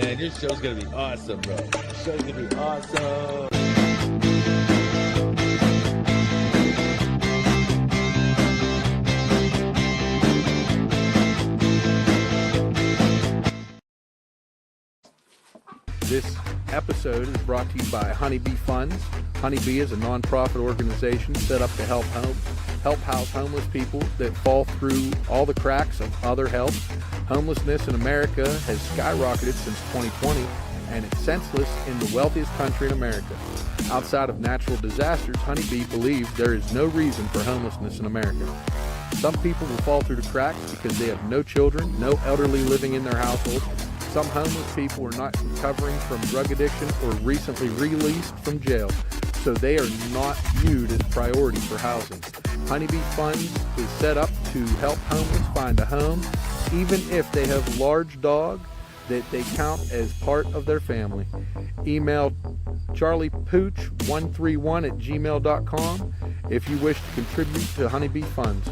Man, your show's gonna be awesome, bro. Your show's gonna be awesome. This episode is brought to you by Honeybee Funds. Honeybee is a nonprofit organization set up to help house homeless people that fall through all the cracks of other help. Homelessness in America has skyrocketed since 2020, and it's senseless in the wealthiest country in America. Outside of natural disasters, Honeybee believes there is no reason for homelessness in America. Some people will fall through the cracks because they have no children, no elderly living in their household. Some homeless people are not recovering from drug addiction or recently released from jail, so they are not viewed as priority for housing. Honeybee Funds is set up to help homeless find a home, even if they have a large dog that they count as part of their family. Email charliepooch131@gmail.com if you wish to contribute to Honeybee Funds.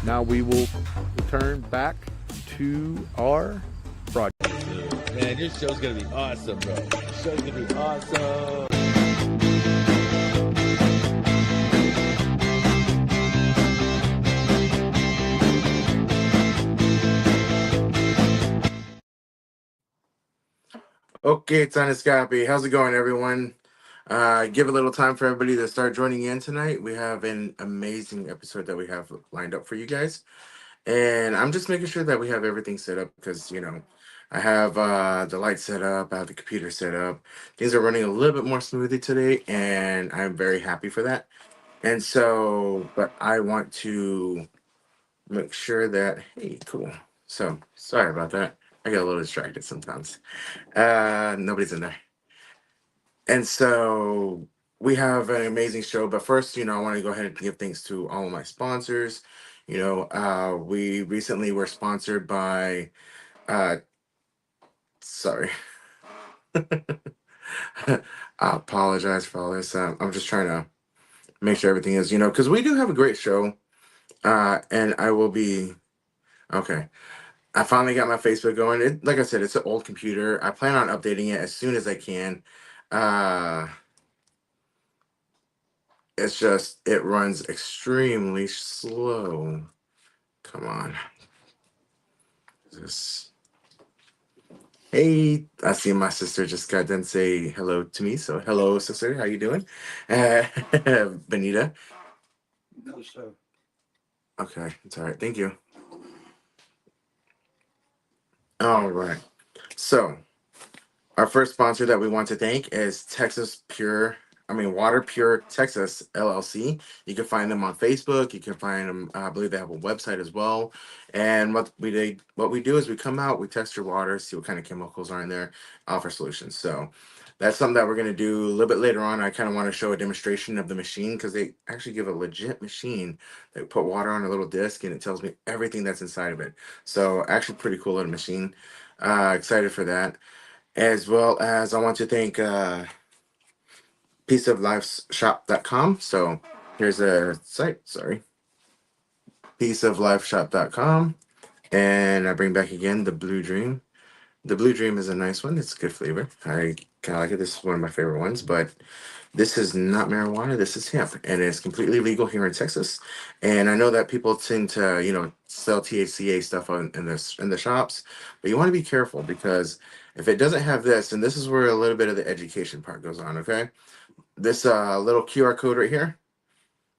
Now we will return back to our project. Man, your show's gonna be awesome, bro. Your show's gonna be awesome. Okay, Taniscapi, how's it going, everyone? Give a little time for everybody to start joining in tonight. We have an amazing episode that we have lined up for you guys. And I'm just making sure that we have everything set up because, I have the lights set up, I have the computer set up. Things are running a little bit more smoothly today, and I'm very happy for that. And so, but I want to make sure that, hey, cool. So, sorry about that. I get a little distracted sometimes. Nobody's in there. And so we have an amazing show. But first, I want to go ahead and give thanks to all of my sponsors. We recently were sponsored by, sorry, I apologize for all this. I'm just trying to make sure everything is, because we do have a great show. And I will be, okay. I finally got my Facebook going. Like I said, it's an old computer. I plan on updating it as soon as I can. Uh, it's just, it runs extremely slow. Come on. This. Hey, I see my sister just got done say hello to me. So hello, sister. How you doing? Benita. No, sir. Okay, it's all right. Thank you. All right. So our first sponsor that we want to thank is Water Pure Texas LLC. You can find them on Facebook. You can find them. I believe they have a website as well. And what we do is we come out, we test your water, see what kind of chemicals are in there, offer solutions. So that's something that we're going to do a little bit later on. I kind of want to show a demonstration of the machine because they actually give a legit machine. They put water on a little disc and it tells me everything that's inside of it. So actually pretty cool little machine. Excited for that. As well as I want to thank peaceoflifeshop.com. So here's a site, sorry. Peaceoflifeshop.com. And I bring back again the Blue Dream. The Blue Dream is a nice one. It's a good flavor. I kind of like it. This is one of my favorite ones, but this is not marijuana. This is hemp, and it's completely legal here in Texas. And I know that people tend to, sell THCA stuff in the shops, but you want to be careful because if it doesn't have this, and this is where a little bit of the education part goes on. Okay, this little QR code right here.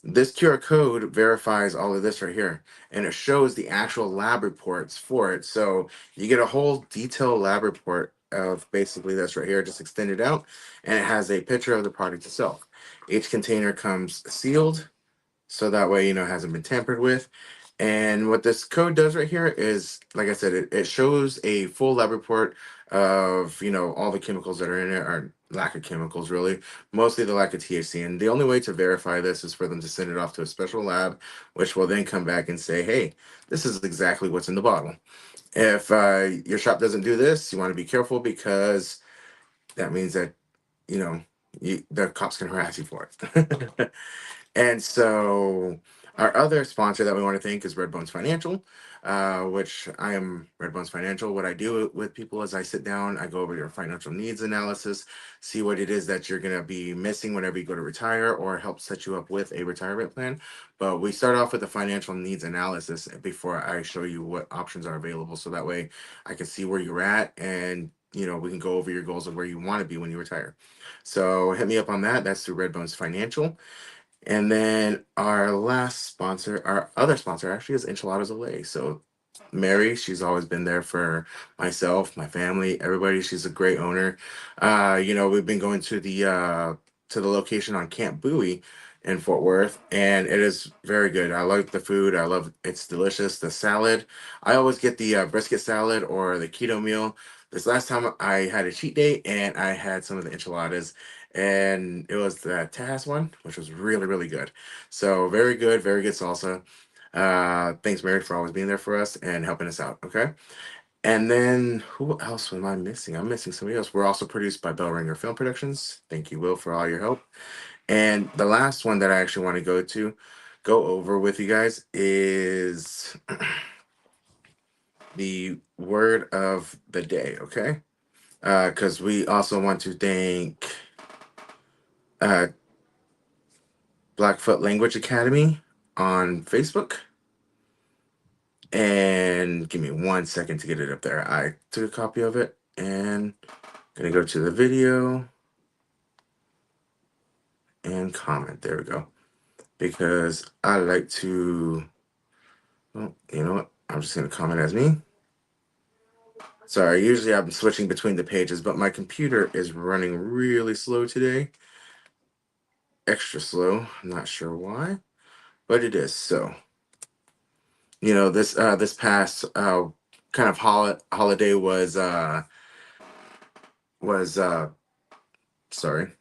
This QR code verifies all of this right here, and it shows the actual lab reports for it. So you get a whole detailed lab report of basically this right here, just extended out, and it has a picture of the product itself. Each container comes sealed, so that way, it hasn't been tampered with. And what this code does right here is, like I said, it shows a full lab report of, all the chemicals that are in it, or lack of chemicals, really, mostly the lack of THC. And the only way to verify this is for them to send it off to a special lab, which will then come back and say, hey, this is exactly what's in the bottle. If your shop doesn't do this, you want to be careful because that means that, the cops can harass you for it. And so our other sponsor that we want to thank is Redbones Financial. which I am Redbones Financial. What I do with people is I sit down, I go over your financial needs analysis, see what it is that you're going to be missing whenever you go to retire, or help set you up with a retirement plan. But we start off with the financial needs analysis before I show you what options are available. So that way I can see where you're at, and we can go over your goals of where you want to be when you retire. So hit me up on that. That's through Redbones Financial. And then our last sponsor, our other sponsor actually is Enchiladas Olay. So Mary, she's always been there for myself, my family, everybody. She's a great owner. We've been going to the location on Camp Bowie in Fort Worth, and it is very good. I like the food. I love it's delicious. The salad, I always get the brisket salad or the keto meal. This last time I had a cheat day and I had some of the enchiladas, and it was the Tejas one, which was really, really good. So very good salsa. Thanks, Mary, for always being there for us and helping us out. Okay. And then who else am I missing? I'm missing somebody else. We're also produced by Bell Ringer Film Productions. Thank you, Will, for all your help. And the last one that I actually want to go over with you guys is the word of the day. Okay. Because we also want to thank uh, Blackfoot Language Academy on Facebook. And give me 1 second to get it up there. I took a copy of it and gonna go to the video and comment. There we go. Because I like to, well, you know what? I'm just gonna comment as me. Sorry, usually I'm switching between the pages, but my computer is running really slow today. Extra slow. I'm not sure why, but it is. So, this past kind of holiday was sorry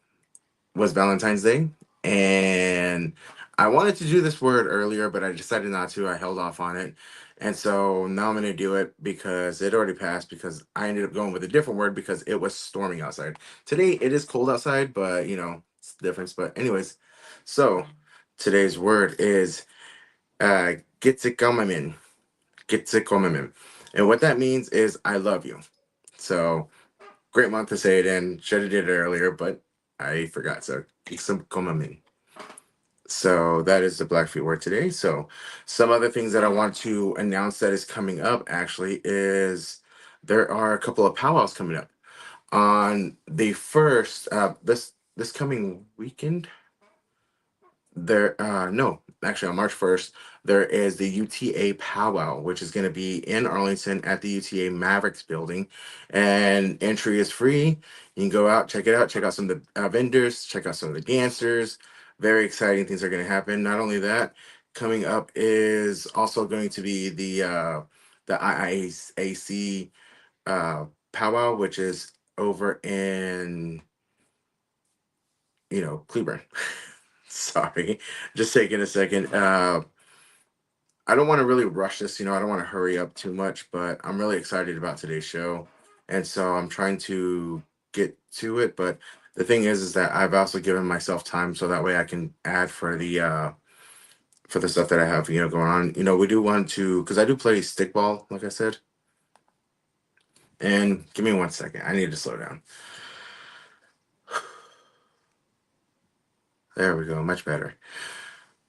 was Valentine's Day, and I wanted to do this word earlier, but I decided not to. I held off on it, and so now I'm going to do it because it already passed. Because I ended up going with a different word because it was storming outside. Today it is cold outside, but it's the difference. But anyways, so today's word is "gitsikamamin." Gitsikamamin, and what that means is "I love you." So great month to say it in. Should have did it earlier, but I forgot. So gitsikamamin. So that is the Blackfeet word today. So some other things that I want to announce that is coming up actually is there are a couple of powwows coming up on the first this coming weekend. There no, actually on March 1st there is the UTA powwow, which is going to be in Arlington at the UTA Mavericks building, and entry is free. You can go out, check it out, check out some of the vendors, check out some of the dancers. Very exciting things are going to happen. Not only that, coming up is also going to be the IIAC powwow, which is over in Cleburne. Sorry, just taking a second. I don't want to really rush this, I don't want to hurry up too much, but I'm really excited about today's show. And so I'm trying to get to it. But the thing is that I've also given myself time so that way I can add for the stuff that I have, going on. We do want to, because I do play stickball, like I said. And give me 1 second. I need to slow down. There we go. Much better.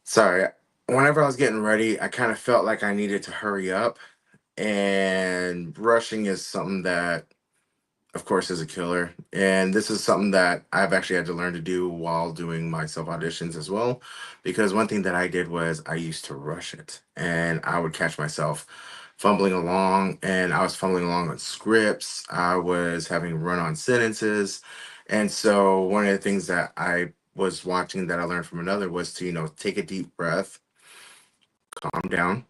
Sorry. Whenever I was getting ready, I kind of felt like I needed to hurry up. And rushing is something that, of course, is a killer. And this is something that I've actually had to learn to do while doing my self auditions as well. Because one thing that I did was I used to rush it. And I would catch myself fumbling along. And I was fumbling along on scripts. I was having run on sentences. And so one of the things that I was watching that I learned from another was to, take a deep breath, calm down,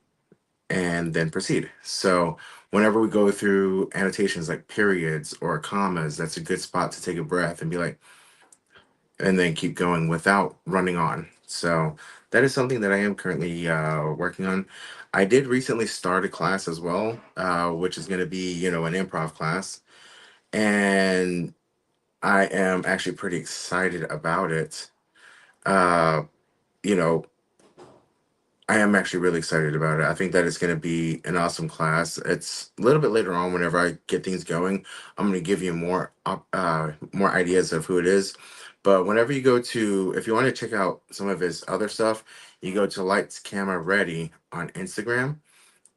and then proceed. So whenever we go through annotations like periods or commas, that's a good spot to take a breath and be like, and then keep going without running on. So that is something that I am currently working on. I did recently start a class as well, which is going to be, an improv class. And I am actually pretty excited about it. Uh, you know, I am actually really excited about it. I think that it's going to be an awesome class. It's a little bit later on whenever I get things going. I'm going to give you more ideas of who it is. But whenever you go to, if you want to check out some of his other stuff, you go to Lights Camera Ready on Instagram,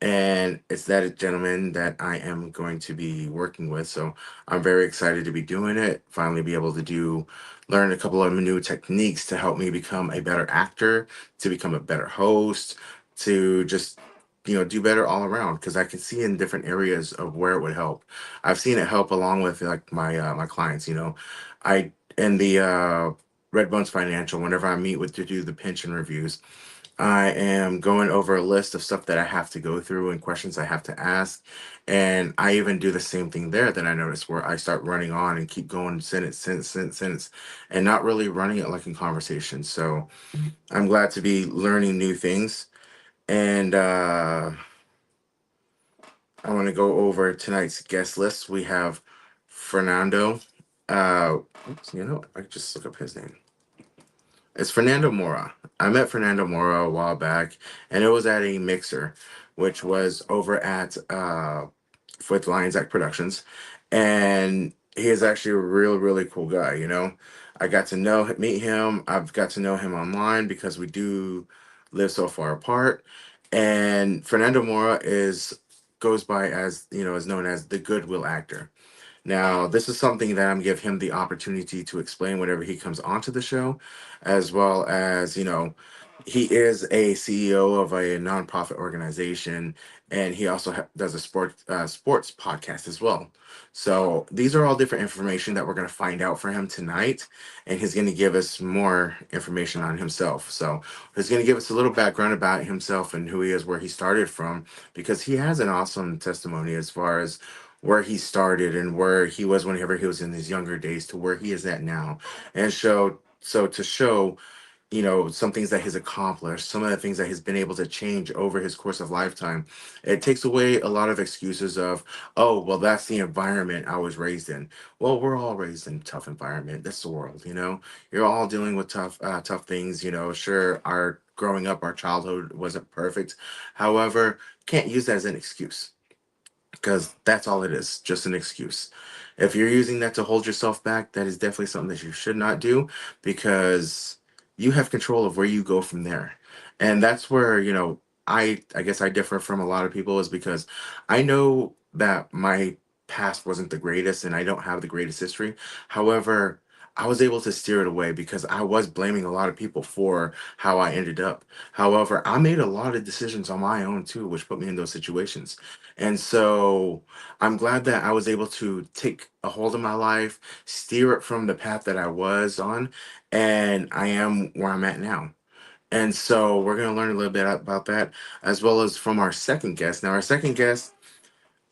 and it's that gentleman that I am going to be working with. So I'm very excited to be doing it. Finally, be able to learn a couple of new techniques to help me become a better actor, to become a better host, to just do better all around. Because I can see in different areas of where it would help. I've seen it help along with like my clients. I in the Red Bones Financial. Whenever I meet with to do the pension reviews, I am going over a list of stuff that I have to go through and questions I have to ask. And I even do the same thing there that I notice where I start running on and keep going sentence, and not really running it like in conversation. So I'm glad to be learning new things. And I want to go over tonight's guest list. We have Fernando. Oops, I could just look up his name. It's Fernando Mora. I met Fernando Mora a while back, and it was at a mixer, which was over at with Lions Act Productions, and he is actually a really cool guy. I got to meet him. I've got to know him online because we do live so far apart. And Fernando Mora goes by as is known as the Goodwill actor. Now, this is something that I'm give him the opportunity to explain whenever he comes onto the show, as well as, he is a CEO of a nonprofit organization, and he also does a sports podcast as well. So these are all different information that we're going to find out for him tonight, and he's going to give us more information on himself. So he's going to give us a little background about himself and who he is, where he started from, because he has an awesome testimony as far as where he started and where he was whenever he was in his younger days to where he is at now, and to show some things that he's accomplished, some of the things that he's been able to change over his course of lifetime. It takes away a lot of excuses of, oh, well, that's the environment I was raised in. Well, we're all raised in a tough environment. That's the world. You're all dealing with tough things. Sure, our growing up, our childhood wasn't perfect. However, can't use that as an excuse, because that's all it is, just an excuse. If you're using that to hold yourself back, that is definitely something that you should not do, because you have control of where you go from there. And that's where, I guess I differ from a lot of people, is because I know that my past wasn't the greatest and I don't have the greatest history. However, I was able to steer it away because I was blaming a lot of people for how I ended up. However, I made a lot of decisions on my own too, which put me in those situations. And so I'm glad that I was able to take a hold of my life, steer it from the path that I was on, and I am where I'm at now. And so we're going to learn a little bit about that, as well as from our second guest. Now, our second guest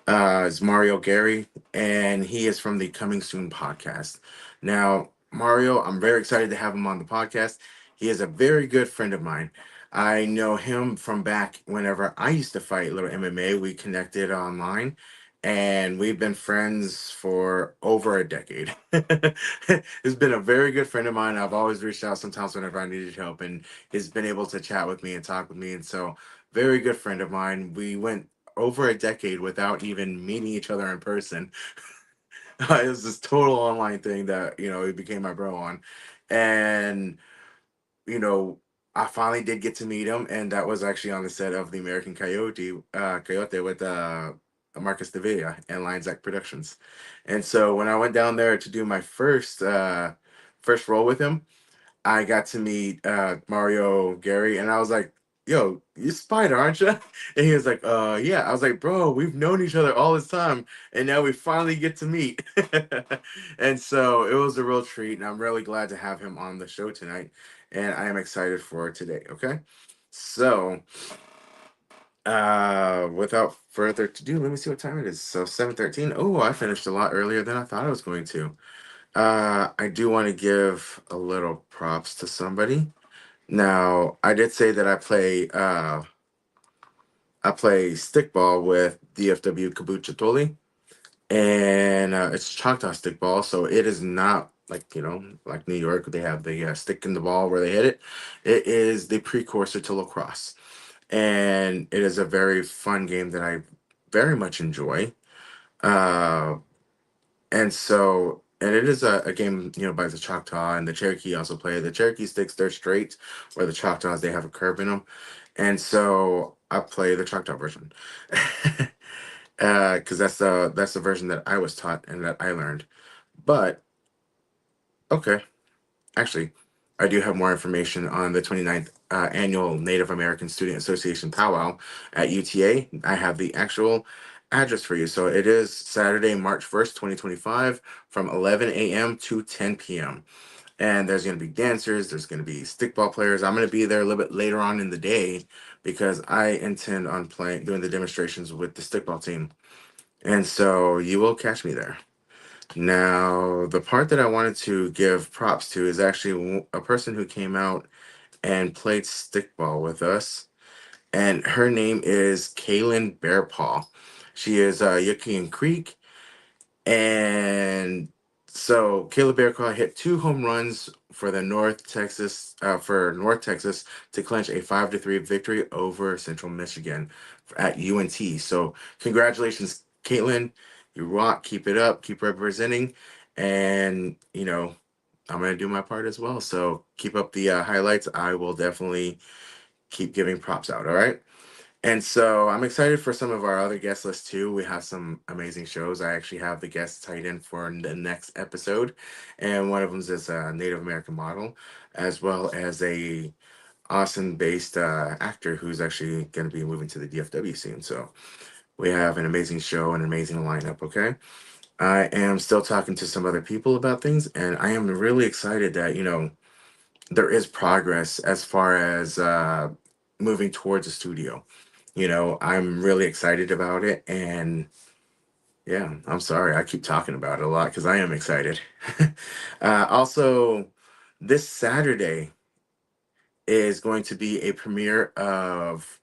is Mario Gary, and he is from the Coming Soon podcast. Now, Mario, I'm very excited to have him on the podcast. He is a very good friend of mine. I know him from back whenever I used to fight little MMA. We connected online, and we've been friends for over a decade. He's been a very good friend of mine. I've always reached out sometimes whenever I needed help, and he's been able to chat with me and talk with me. And so, very good friend of mine. We went over a decade without even meeting each other in person. It was this total online thing that he became my bro on. And you know I finally did get to meet him, and that was actually on the set of the American Coyote with Marcus Davila and Lions Act Productions. And so when I went down there to do my first role with him, I got to meet Mario Gary, and I was like, "Yo, you Spider, aren't you?" And he was like, yeah." I was like, "Bro, we've known each other all this time, and now we finally get to meet." And so it was a real treat, and I'm really glad to have him on the show tonight, and I am excited for today. Okay, so without further ado, let me see what time it is. So 7:13. Oh, I finished a lot earlier than I thought I was going to. I do want to give a little props to somebody. Now, I did say that I play stickball with DFW Kabuchitoli, and it's Choctaw stickball, so it is not like like New York. They have the stick in the ball where they hit it. It is the precursor to lacrosse. and it is a very fun game that I very much enjoy. Uh, and it is a game, by the Choctaw, and the Cherokee also play. The Cherokee sticks, they're straight, where the Choctaws, they have a curve in them. And so I play the Choctaw version. Because that's the version that I was taught and that I learned. But okay, actually, I do have more information on the 29th annual Native American Student Association powwow at UTA. I have the actual address for you. So it is Saturday, March 1st, 2025, from 11 a.m. to 10 p.m. And there's going to be dancers, there's going to be stickball players. I'm going to be there a little bit later on in the day because I intend on doing the demonstrations with the stickball team. And so you will catch me there. Now, the part that I wanted to give props to is actually a person who came out and played stickball with us, and her name is Kaylin Bearpaw. She is Yuckian Creek, and so Caleb Bearclaw hit 2 home runs for the North Texas to clinch a 5-3 victory over Central Michigan at UNT. So congratulations, Caitlin. You rock. Keep it up. Keep representing. And I'm gonna do my part as well. So keep up the highlights. I will definitely keep giving props out. All right. And so I'm excited for some of our other guest lists too. We have some amazing shows. I actually have the guests tied in for the next episode, and one of them is a Native American model, as well as a Austin-based actor who's actually going to be moving to the DFW soon. So we have an amazing show, an amazing lineup. Okay, I am still talking to some other people about things, and I am really excited that there is progress as far as moving towards a studio. I'm really excited about it. And yeah, I'm sorry. I keep talking about it a lot because I am excited. Also, this Saturday is going to be a premiere of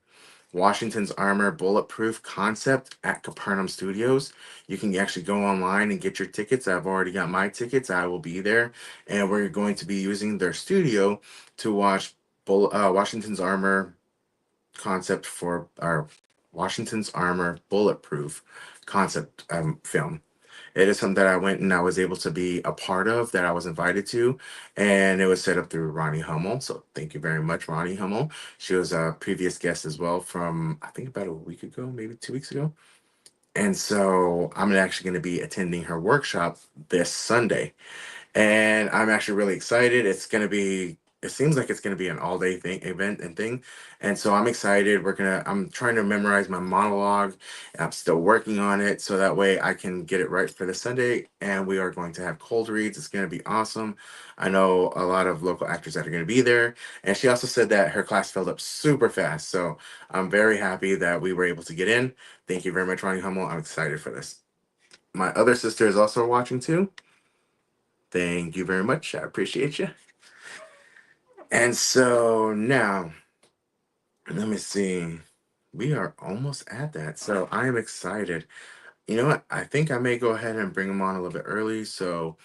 Washington's Armor Bulletproof concept at Capernaum Studios. You can actually go online and get your tickets. I've already got my tickets. I will be there. And we're going to be using their studio to watch Washington's Armor concept for our Washington's Armor Bulletproof concept film. It is something that I went and I was able to be a part of, that I was invited to, and it was set up through Ronnie Hummel. So thank you very much, Ronnie Hummel. She was a previous guest as well from, I think, about a week ago, maybe 2 weeks ago. And so I'm actually going to be attending her workshop this Sunday. And I'm actually really excited. It seems like it's gonna be an all-day event and thing. And so I'm excited. I'm trying to memorize my monologue. I'm still working on it so that way I can get it right for the Sunday. And we are going to have cold reads. It's gonna be awesome. I know a lot of local actors that are gonna be there. And she also said that her class filled up super fast. So I'm very happy that we were able to get in. Thank you very much, Ronnie Hummel. I'm excited for this. My other sister is also watching too. Thank you very much. I appreciate you. And so now, let me see. We are almost at that. So I am excited. You know what? I think I may go ahead and bring them on a little bit early. So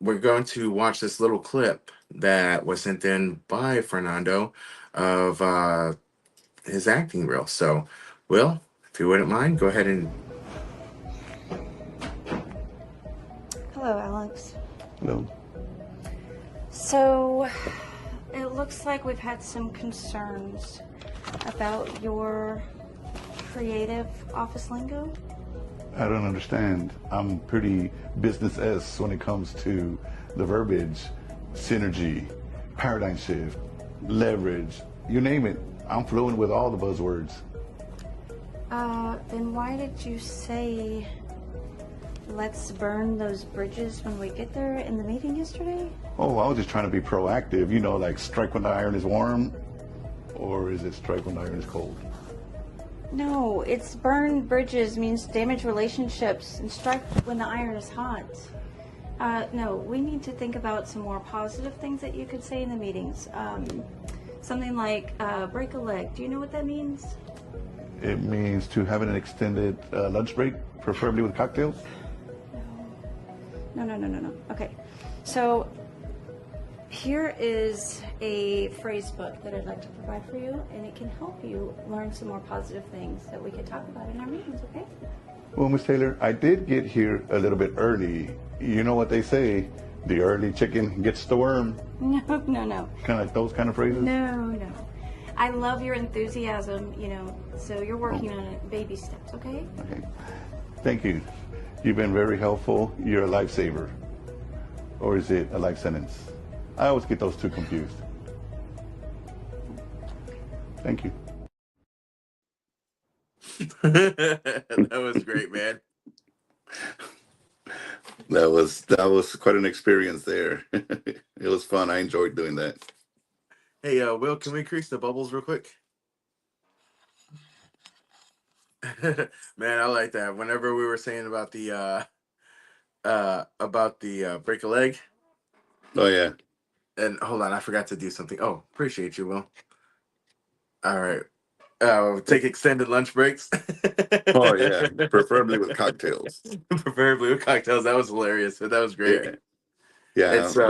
we're going to watch this little clip that was sent in by Fernando of his acting reel. So, Will, if you wouldn't mind, go ahead and. Hello, Alex. Hello. So, it looks like we've had some concerns about your creative office lingo. I don't understand. I'm pretty business-esque when it comes to the verbiage, synergy, paradigm shift, leverage, you name it. I'm fluent with all the buzzwords. Then why did you say let's burn those bridges when we get there in the meeting yesterday? Oh, I was just trying to be proactive, like strike when the iron is warm, or is it strike when the iron is cold? No, it's burn bridges means damage relationships and strike when the iron is hot. No, we need to think about some more positive things that you could say in the meetings. Something like break a leg. Do you know what that means? It means to have an extended lunch break, preferably with cocktails. No. Okay, so Here is a phrase book that I'd like to provide for you, and it can help you learn some more positive things that we could talk about in our meetings, okay? Well, Miss Taylor, I did get here a little bit early. You know what they say, the early chicken gets the worm. No, no, no. Kind of like those kind of phrases? No. I love your enthusiasm, so you're working on it, baby steps, okay? Okay. Thank you. You've been very helpful. You're a lifesaver. Or is it a life sentence? I always get those two confused. Thank you. That was great, man. That was quite an experience there. It was fun. I enjoyed doing that. Hey, Will, can we increase the bubbles real quick? Man, I like that. Whenever we were saying about the break a leg, Oh yeah. and hold on, I forgot to do something. Oh, appreciate you, Will. All right. Take extended lunch breaks. Oh yeah. Preferably with cocktails. Preferably with cocktails. That was hilarious. That was great. Yeah. Yeah. And so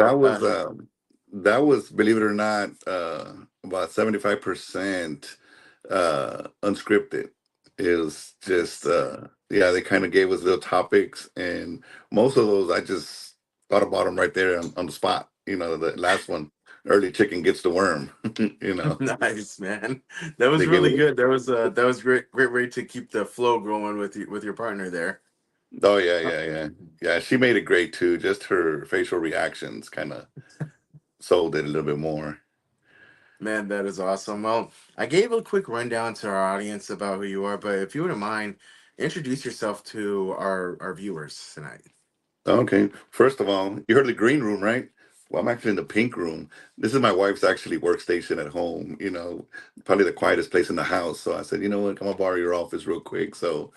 That was, believe it or not, about 75% unscripted. It was just yeah, they kind of gave us little topics, and most of those I just thought about them right there on the spot. The last one, early chicken gets the worm. nice, man. That was They gave really it. good. That was great way to keep the flow going with your partner there. Oh yeah. She made it great too. Just her facial reactions kind of sold it a little bit more. Man, that is awesome. Well, I gave a quick rundown to our audience about who you are, but if you wouldn't mind, introduce yourself to our viewers tonight. Okay. First of all, you heard the green room, right? Well, I'm actually in the pink room. This is my wife's actually workstation at home, probably the quietest place in the house. So I said, you know what, come on, borrow your office real quick. So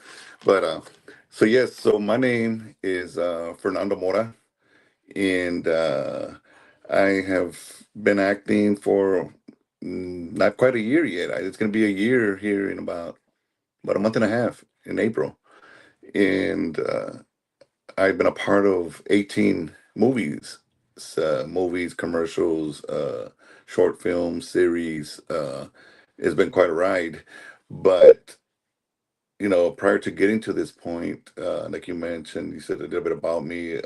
yes, so my name is Fernando Mora, and I have been acting for not quite a year yet. It's going to be a year here in about a month and a half in April. And I've been a part of 18 movies, commercials, short films, series. It's been quite a ride. But, prior to getting to this point, like you mentioned, you said a little bit about me.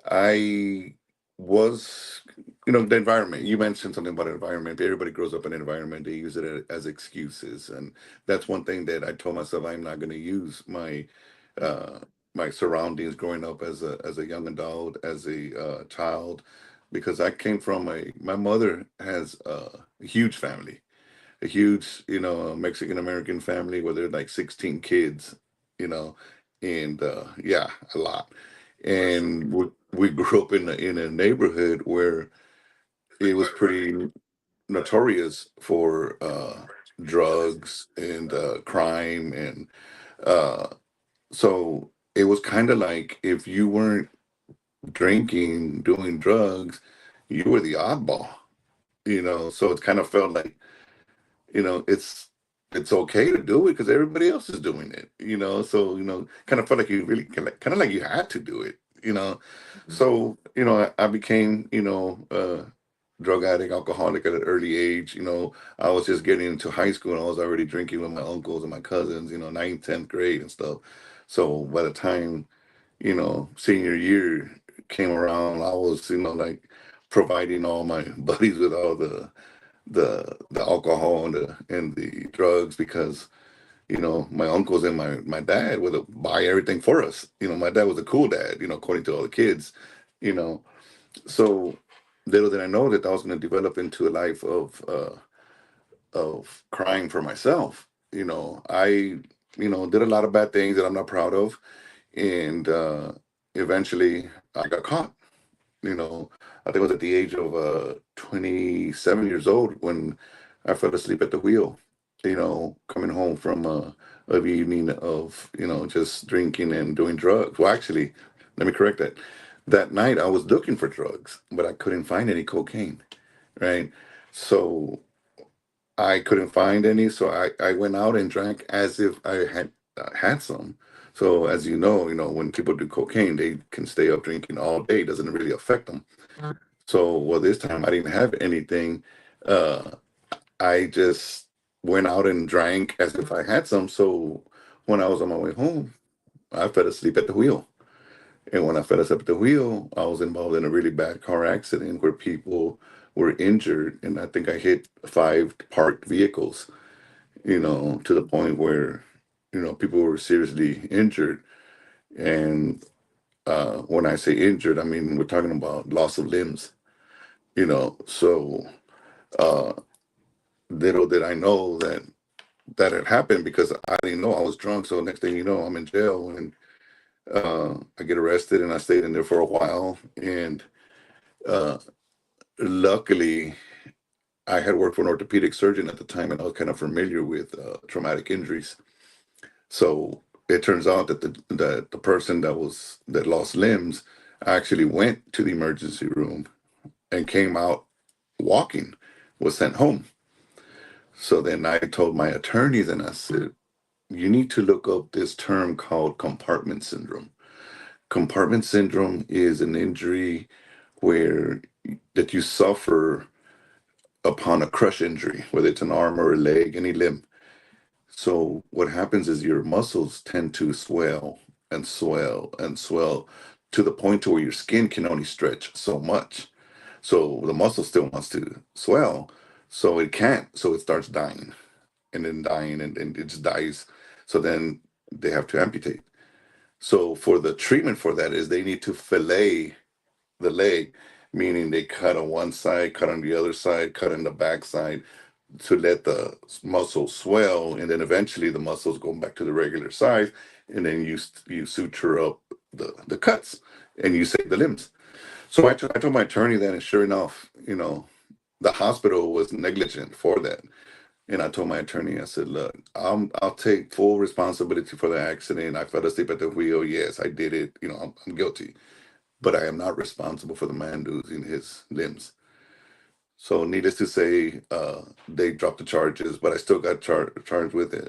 I was, the environment. You mentioned something about environment. Everybody grows up in an environment. They use it as excuses. And that's one thing that I told myself I'm not going to use uh, my surroundings growing up as a young adult, as a child, because I came from my mother has a huge family, a huge, Mexican American family where there are like 16 kids, you know, and yeah, a lot. And we grew up in a neighborhood where it was pretty notorious for drugs and crime, and uh, so it was kind of like if you weren't drinking, doing drugs, you were the oddball, So it kind of felt like, it's okay to do it because everybody else is doing it, So kind of felt like you really kind of like you had to do it. So I became drug addict, alcoholic at an early age. I was just getting into high school and I was already drinking with my uncles and my cousins. Ninth, 10th grade and stuff. So by the time senior year came around, I was like providing all my buddies with all the alcohol and the drugs because my uncles and my dad would buy everything for us. My dad was a cool dad, according to all the kids, you know. So little did I know that I was going to develop into a life of crying for myself. I did a lot of bad things that I'm not proud of, and eventually I got caught. I think it was at the age of 27 years old when I fell asleep at the wheel. Coming home from of evening of just drinking and doing drugs. Well, actually, let me correct that. That night I was looking for drugs, but I couldn't find any cocaine. Right, so I couldn't find any, so I went out and drank as if I had some. So as you know, when people do cocaine, they can stay up drinking all day. It doesn't really affect them. So, well, this time I didn't have anything. Uh, I just went out and drank as if I had some. So when I was on my way home, I fell asleep at the wheel. And when I fell asleep at the wheel, I was involved in a really bad car accident where people were injured. And I think I hit 5 parked vehicles, to the point where, people were seriously injured. And when I say injured, I mean, we're talking about loss of limbs, So uh, little did I know that had happened because I didn't know I was drunk. So next thing you know, I'm in jail and I get arrested and I stayed in there for a while. And uh, luckily, I had worked for an orthopedic surgeon at the time and I was kind of familiar with traumatic injuries. So it turns out that the person that lost limbs actually went to the emergency room and came out walking, was sent home. So then I told my attorneys and I said, you need to look up this term called compartment syndrome. Compartment syndrome is an injury where that you suffer upon a crush injury, whether it's an arm or a leg, any limb. So what happens is your muscles tend to swell and swell and swell to the point to where your skin can only stretch so much. So the muscle still wants to swell, so it can't. So it starts dying and then dying and it just dies. So then they have to amputate. So for the treatment for that is they need to fillet the leg, meaning they cut on one side, cut on the other side, cut on the back side to let the muscle swell, and then eventually the muscles go back to the regular size, and then you suture up the cuts and you save the limbs. So I told my attorney that, and sure enough, the hospital was negligent for that. And I told my attorney, I said, look, I'll take full responsibility for the accident. I fell asleep at the wheel. Yes, I did it. I'm guilty, but I am not responsible for the man losing his limbs. So needless to say, they dropped the charges, but I still got charged with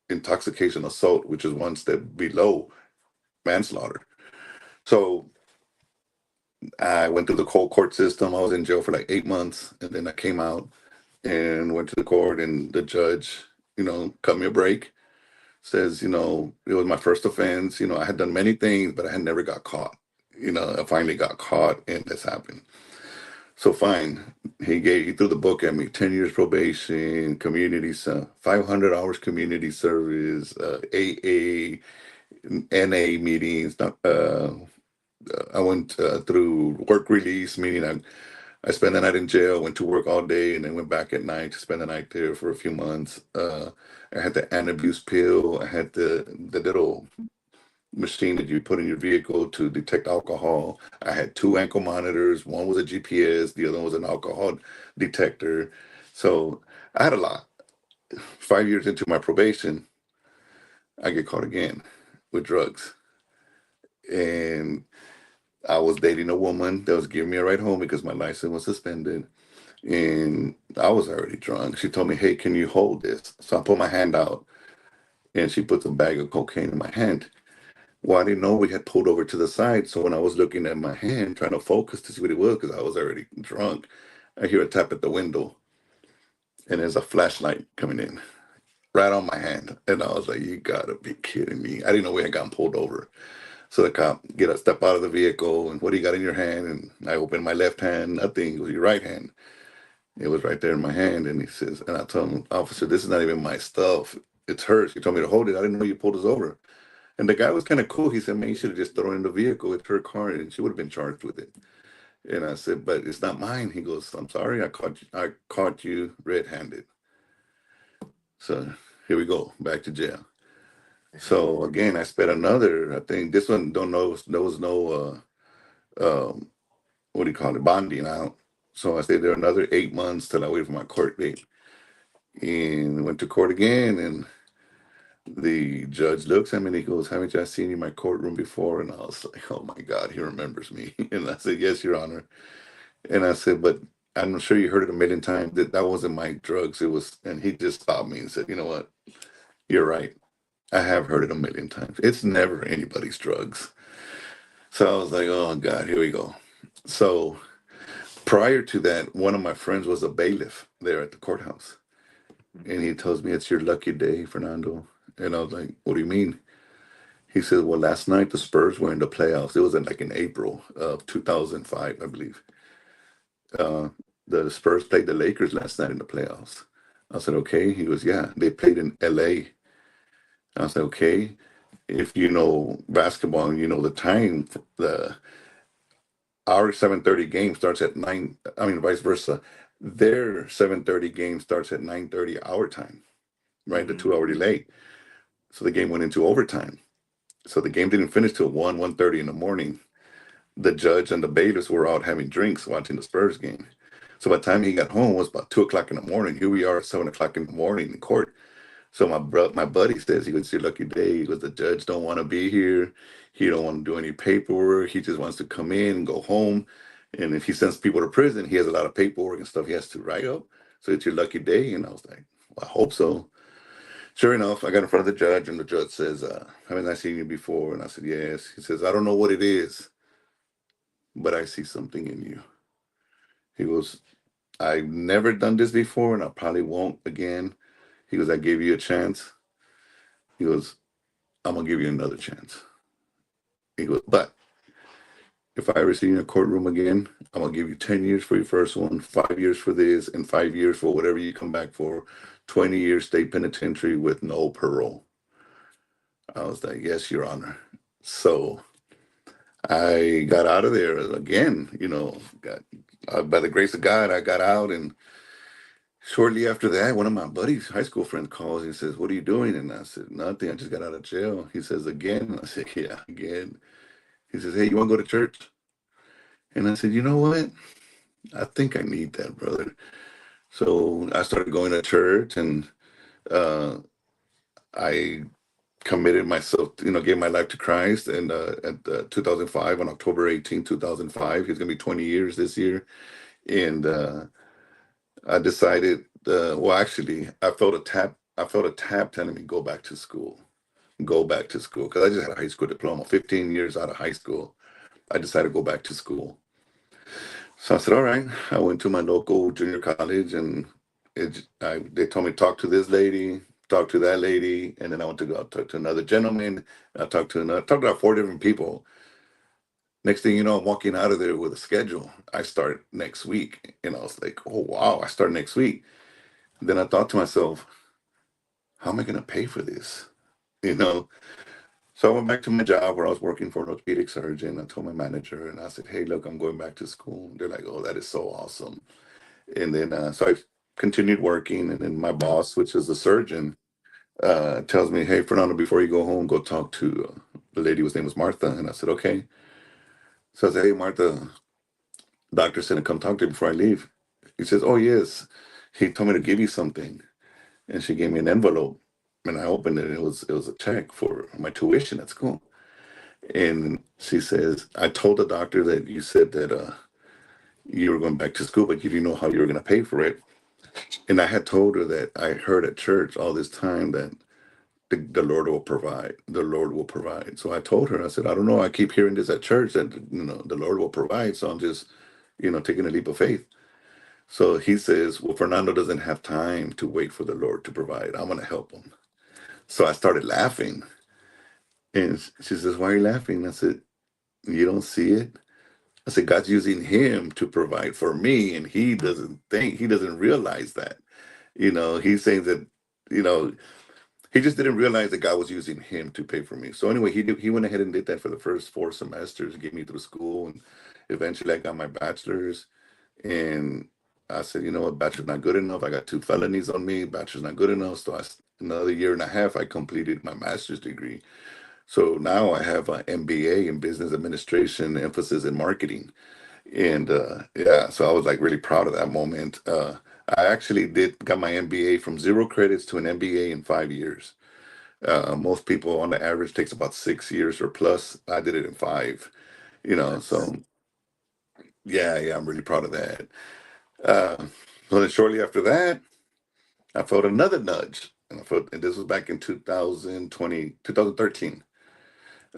intoxication assault, which is one step below manslaughter. So I went through the whole court system. I was in jail for like 8 months, and then I came out and went to the court, and the judge, cut me a break. Says, it was my first offense. I had done many things, but I had never got caught. I finally got caught, and this happened. So fine, he threw the book at me: 10 years probation, 500 hours community service, AA, NA meetings. I went through work release, meaning I spent the night in jail, went to work all day, and then went back at night to spend the night there for a few months. I had the antabuse pill. I had the little machine that you put in your vehicle to detect alcohol. I had 2 ankle monitors. One was a GPS. The other one was an alcohol detector. So I had a lot. 5 years into my probation, I get caught again with drugs. And I was dating a woman that was giving me a ride home because my license was suspended. And I was already drunk. She told me, hey, can you hold this? So I put my hand out and she puts a bag of cocaine in my hand. Well, I didn't know we had pulled over to the side. So when I was looking at my hand, trying to focus to see what it was, because I was already drunk, I hear a tap at the window and there's a flashlight coming in right on my hand. And I was like, you gotta be kidding me. I didn't know we had gotten pulled over. So the cop step out of the vehicle and what do you got in your hand? And I opened my left hand, nothing. It was your right hand. It was right there in my hand. And he says, and I told him, officer, this is not even my stuff. It's hers. He told me to hold it. I didn't know you pulled us over. And the guy was kind of cool. He said, man, you should have just thrown it in the vehicle. It's her car and she would have been charged with it. And I said, but it's not mine. He goes, I'm sorry, I caught you red-handed. So here we go, back to jail. So again, I spent another, I think this one don't know, there was no what do you call it, bonding out. So I stayed there another 8 months till I waited for my court date. And went to court again, and the judge looks at me and he goes, haven't I seen you in my courtroom before? And I was like, oh my God, he remembers me. And I said, yes, Your Honor. And I said, but I'm sure you heard it a million times that wasn't my drugs. It was, and he just stopped me and said, you know what? You're right. I have heard it a million times. It's never anybody's drugs. So I was like, oh God, here we go. So Prior to that, one of my friends was a bailiff there at the courthouse. And he tells me, "It's your lucky day, Fernando." And I was like, "What do you mean?" He says, "Well, last night the Spurs were in the playoffs. It was in April of 2005, I believe. Uh, the Spurs played the Lakers last night in the playoffs." I said, "Okay." He goes, "Yeah, they played in LA." I said, "Okay. If you know basketball and you know the time, the our 7:30 game starts at 9. I mean, vice versa. Their 7:30 game starts at 9:30 our time, right? The 2 hour delay. So the game went into overtime. So the game didn't finish till 1:30 in the morning. The judge and the bailiffs were out having drinks watching the Spurs game. So by the time he got home, it was about 2 o'clock in the morning. Here we are at 7 o'clock in the morning in court. So my buddy says, he goes, "It's your lucky day." He goes, "The judge don't want to be here. He don't want to do any paperwork. He just wants to come in and go home. And if he sends people to prison, he has a lot of paperwork and stuff he has to write up. So it's your lucky day." And I was like, "Well, I hope so." Sure enough, I got in front of the judge, and the judge says, "Haven't I seen you before?" And I said, "Yes." He says, "I don't know what it is, but I see something in you." He goes, "I've never done this before, and I probably won't again." He goes, "I gave you a chance." He goes, "I'm gonna give you another chance." He goes, "But if I ever see you in a courtroom again, I'm gonna give you 10 years for your first one, 5 years for this, and 5 years for whatever you come back for, 20 years state penitentiary with no parole." I was like, "Yes, Your Honor." So I got out of there again, got by the grace of God, I got out. And shortly after that, one of my buddies, high school friends, calls and says, "What are you doing?" And I said, "Nothing. I just got out of jail." He says, "Again?" And I said, "Yeah, again." He says, "Hey, you want to go to church?" And I said, "You know what? I think I need that, brother." So I started going to church, and uh, I committed myself, gave my life to Christ. And at 2005, on October 18, 2005, he's going to be 20 years this year. And I decided, well, actually, I felt a tap. I felt a tap telling me, "Go back to school, go back to school." Because I just had a high school diploma, 15 years out of high school. I decided to go back to school. So I said, "All right." I went to my local junior college, and they told me, "Talk to this lady, talk to that lady," and then I went to go talk to another gentleman. I talked to about 4 different people. Next thing you know, I'm walking out of there with a schedule. I start next week, and I was like, "Oh wow, I start next week." Then I thought to myself, "How am I going to pay for this?" You know. So I went back to my job where I was working for an orthopedic surgeon. I told my manager, and I said, "Hey, look, I'm going back to school." They're like, "Oh, that is so awesome." And then so I continued working, and then my boss, which is a surgeon, tells me, "Hey, Fernando, before you go home, go talk to the lady whose name was Martha." And I said, "Okay." So I said, "Hey, Martha, doctor said to come talk to you before I leave." He says, "Oh yes, he told me to give you something." And she gave me an envelope, and I opened it. It was a check for my tuition at school. And she says, "I told the doctor that you said that you were going back to school, but you didn't know how you were going to pay for it." And I had told her that I heard at church all this time that the Lord will provide. The Lord will provide. So I told her, I said, "I don't know. I keep hearing this at church that the Lord will provide. So I'm just taking a leap of faith." So he says, "Well, Fernando doesn't have time to wait for the Lord to provide. I'm going to help him." So I started laughing, and she says, "Why are you laughing?" I said, "You don't see it?" I said, "God's using him to provide for me, and he doesn't realize that. He's saying that, you know, he just didn't realize that God was using him to pay for me." So anyway, he went ahead and did that for the first 4 semesters, get me through school, and eventually I got my bachelor's. And I said, "You know what, bachelor's not good enough. I got 2 felonies on me. Bachelor's not good enough." So another year and a half, I completed my master's degree. So now I have an MBA in business administration, emphasis in marketing. And yeah, so I was like really proud of that moment. I actually did got my MBA from 0 credits to an MBA in 5 years. Most people on the average takes about 6 years or plus. I did it in five. That's So yeah, yeah, I'm really proud of that. Uh, so then shortly after that, I felt another nudge, and this was back in 2013.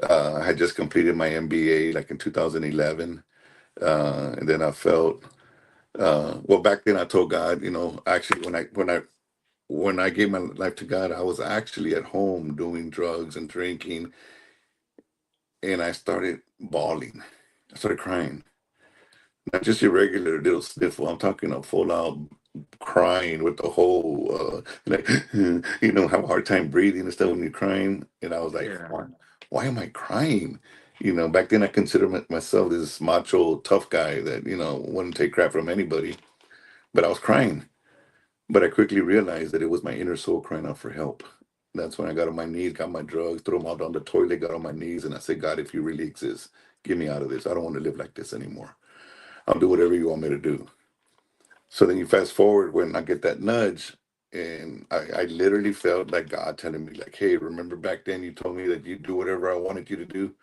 I had just completed my MBA like in 2011. And then I felt Well, back then I told God, actually when I gave my life to God, I was actually at home doing drugs and drinking, and I started bawling. I started crying, not just your regular little sniffle. I'm talking a full out crying with the whole like have a hard time breathing and stuff when you're crying. And I was like, Yeah. why am I crying? Back then I considered myself this macho tough guy that wouldn't take crap from anybody, but I was crying. But I quickly realized that it was my inner soul crying out for help. That's when I got on my knees, got my drugs, threw them all down the toilet, got on my knees, and I said, God, if you really exist, get me out of this. I don't want to live like this anymore. I'll do whatever you want me to do. So then you fast forward when I get that nudge, and I literally felt like God telling me, like, hey, remember back then you told me that you'd do whatever I wanted you to do?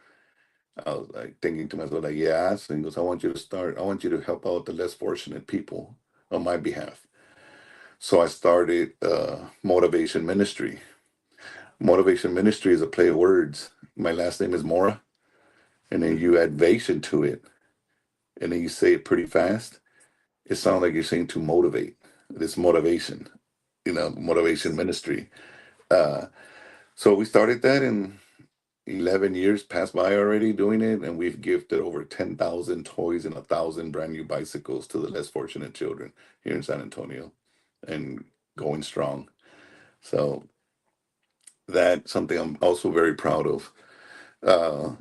I was like thinking to myself, like, yeah. So he goes, I want you to help out the less fortunate people on my behalf. So I started Motivation Ministry. Motivation Ministry is a play of words. My last name is Mora, and then you add vation to it, and then you say it pretty fast. It sounds like you're saying to motivate. This motivation, Motivation Ministry. Uh, so we started that, and 11 years passed by already doing it, and we've gifted over 10,000 toys and 1,000 brand new bicycles to the less fortunate children here in San Antonio, and going strong. So that's something I'm also very proud of. Uh,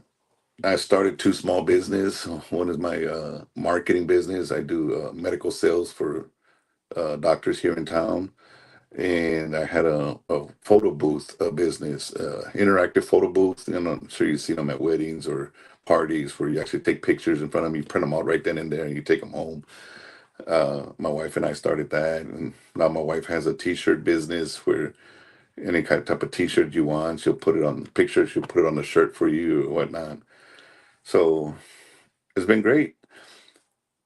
I started two small business. One is my marketing business. I do medical sales for doctors here in town, and I had a photo booth business, interactive photo booth. And I'm sure you see them at weddings or parties where you actually take pictures in front of them, you print them out right then and there, and you take them home. My wife and I started that, and now my wife has a T-shirt business where any kind of type of T-shirt you want, she'll put it on pictures, she'll put it on the shirt for you or whatnot. So it's been great.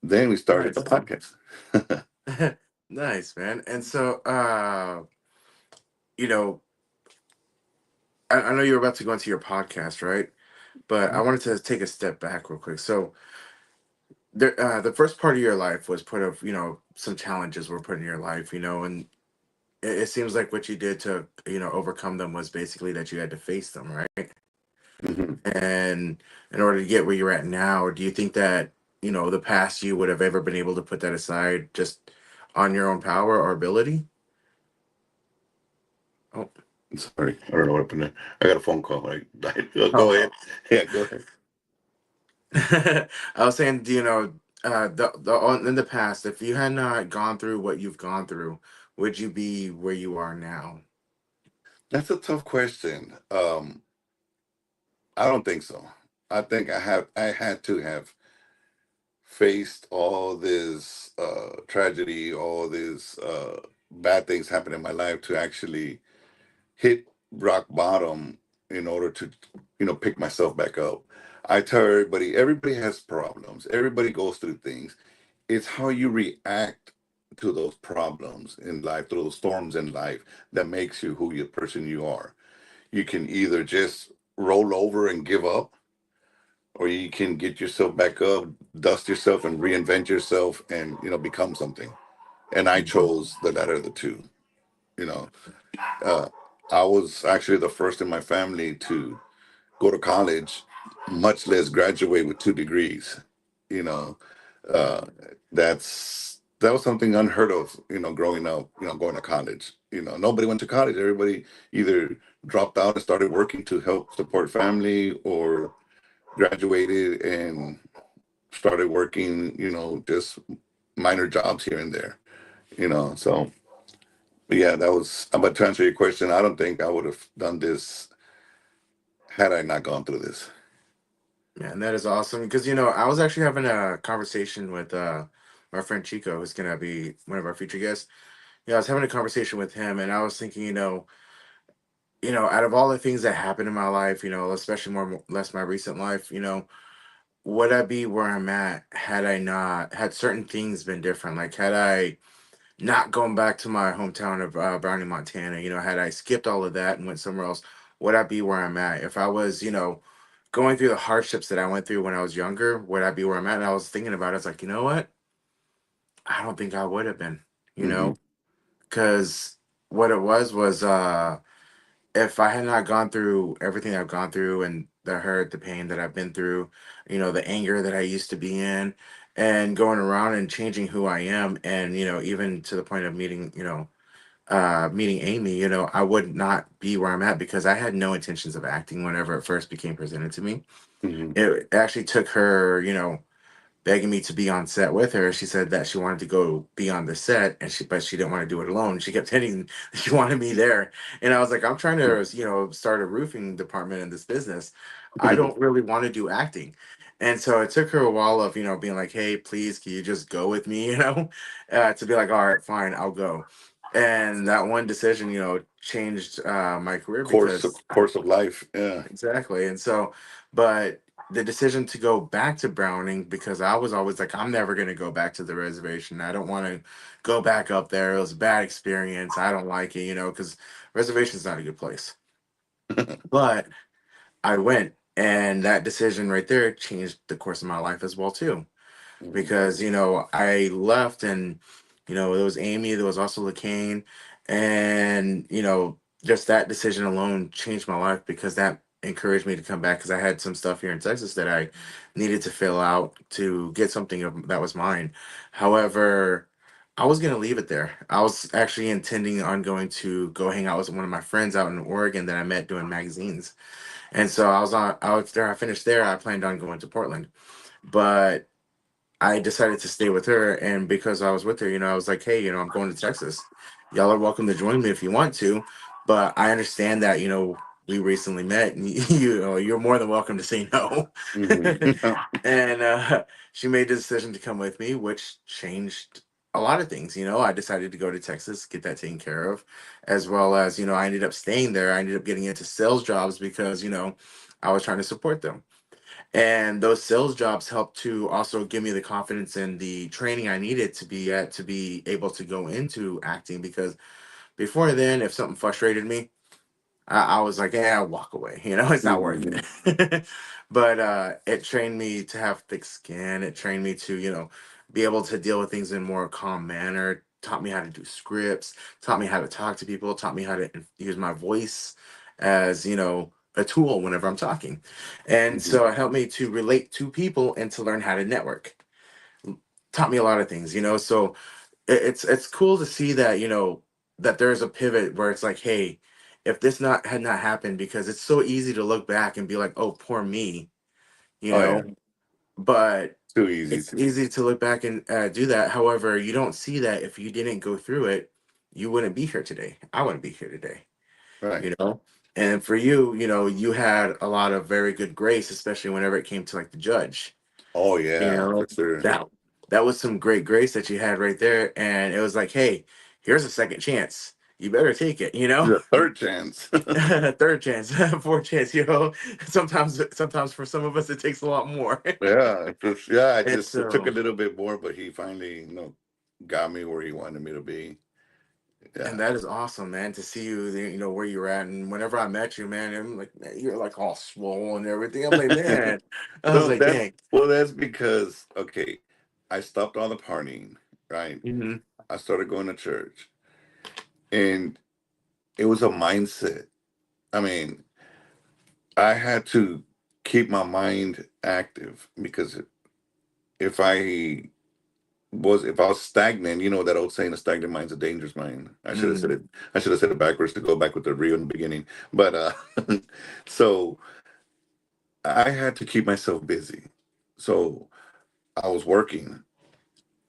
Then we started the Nice. podcast. Nice, man. And so, you know, I know you're about to go into your podcast, right? But I wanted to take a step back real quick. So, the first part of your life was put of, some challenges were put in your life, and it seems like what you did to, overcome them was basically that you had to face them, right? Mhm. And in order to get where you're at now, do you think that, the past you would have ever been able to put that aside just on your own power or ability? Oh, Sorry, I don't know what happened there. I got a phone call. Right? Go oh. ahead. Yeah, go ahead. I was saying, do you know, in the past, if you had not gone through what you've gone through, would you be where you are now? That's a tough question. I don't think so. I think I had to have faced all this tragedy, all this bad things happen in my life to actually hit rock bottom in order to pick myself back up. I tell everybody has problems, everybody goes through things. It's how you react to those problems in life, to those storms in life, that makes you who you person you are. You can either just roll over and give up, or you can get yourself back up, dust yourself, and reinvent yourself, and become something. And I chose the latter of the two. you know uh, I was actually the first in my family to go to college, much less graduate with 2 degrees. You know, uh, that was something unheard of. Growing up, going to college. Nobody went to college. Everybody either dropped out and started working to help support family, or graduated and started working. Just minor jobs here and there. So yeah, that was. But to answer your question, I don't think I would have done this had I not gone through this. Man, that is awesome. Because, I was actually having a conversation with my friend Chico, who's going to be one of our future guests. Yeah, I was having a conversation with him, and I was thinking, out of all the things that happened in my life, especially more less my recent life, would I be where I'm at had I not had certain things been different? Like, had I not gone back to my hometown of Browning, Montana, had I skipped all of that and went somewhere else, would I be where I'm at? If I was, going through the hardships that I went through when I was younger, would I be where I'm at? And I was thinking about it. I was like, you know what? I don't think I would have been, you Hmm. know, because what it was if I had not gone through everything I've gone through and the hurt, the pain that I've been through, the anger that I used to be in, and going around and changing who I am, and even to the point of meeting Amy, I would not be where I'm at because I had no intentions of acting whenever it first became presented to me. Hmm. It actually took her, begging me to be on set with her. She said that she wanted to go be on the set, and but she didn't want to do it alone. She kept saying she wanted me there, and I was like, I'm trying to, start a roofing department in this business. I don't really want to do acting. And so it took her a while of, being like, hey, please, can you just go with me, to be like, all right, fine, I'll go. And that one decision, changed my career because Course of life. Yeah. exactly. And so, but the decision to go back to Browning, because I was always like, I'm never going to go back to the reservation. I don't want to go back up there. It was a bad experience. I don't like it, because reservation's not a good place. But I went, and that decision right there changed the course of my life as well too, Hmm. because I left, and there was Amy, there was also LaCane, and just that decision alone changed my life because that encouraged me to come back because I had some stuff here in Texas that I needed to fill out to get something that was mine. However, I was going to leave it there. I was actually intending on going to go hang out with one of my friends out in Oregon that I met doing magazines. And so I was there, I finished there, I planned on going to Portland. But I decided to stay with her, and because I was with her, I was like, "Hey, I'm going to Texas. Y'all are welcome to join me if you want to, but I understand that we recently met, and you're more than welcome to say no." Hmm. And she made the decision to come with me, which changed a lot of things. I decided to go to Texas, get that taken care of, as well as I ended up staying there. I ended up getting into sales jobs because I was trying to support them. And those sales jobs helped to also give me the confidence and the training I needed to be able to go into acting because before then, if something frustrated me, I was like, yeah, I'll walk away. It's not worth Hmm. it. But it trained me to have thick skin. It trained me to, be able to deal with things in more calm manner. Taught me how to do scripts. Taught me how to talk to people. Taught me how to use my voice as, a tool whenever I'm talking. And Hmm. so it helped me to relate to people and to learn how to network. Taught me a lot of things. So it's cool to see that that there's a pivot where it's like, hey, if this not had not happened, because it's so easy to look back and be like, oh, poor me, you Oh yeah. know but Too easy it's to. easy to look back and do that. However, you don't see that if you didn't go through it, you wouldn't be here today. I wouldn't be here today. Right. you know and for you, you had a lot of very good grace, especially whenever it came to like the judge. Oh you yeah, for know sure. that that was some great grace that you had right there, and it was like, hey, here's a second chance, you better take it. The third chance. Third chance, fourth chance. Sometimes for some of us it takes a lot more. Yeah, yeah. And It took a so, little bit more, but he finally, got me where he wanted me to be. and Yeah. that is awesome, man, to see you there, where you're at. And whenever I met you, man, I'm like, man, you're like all swollen and everything. I'm like, man, I was So like, dang. that's because okay, I stopped all the partying, right? Hmm. I started going to church, and it was a mindset. I mean, I had to keep my mind active because if I if I was stagnant, that old saying, "A stagnant mind's a dangerous mind." I should have said Hmm. it. I should have said it backwards to go back with the Rio in the beginning. But so I had to keep myself busy. So I was working,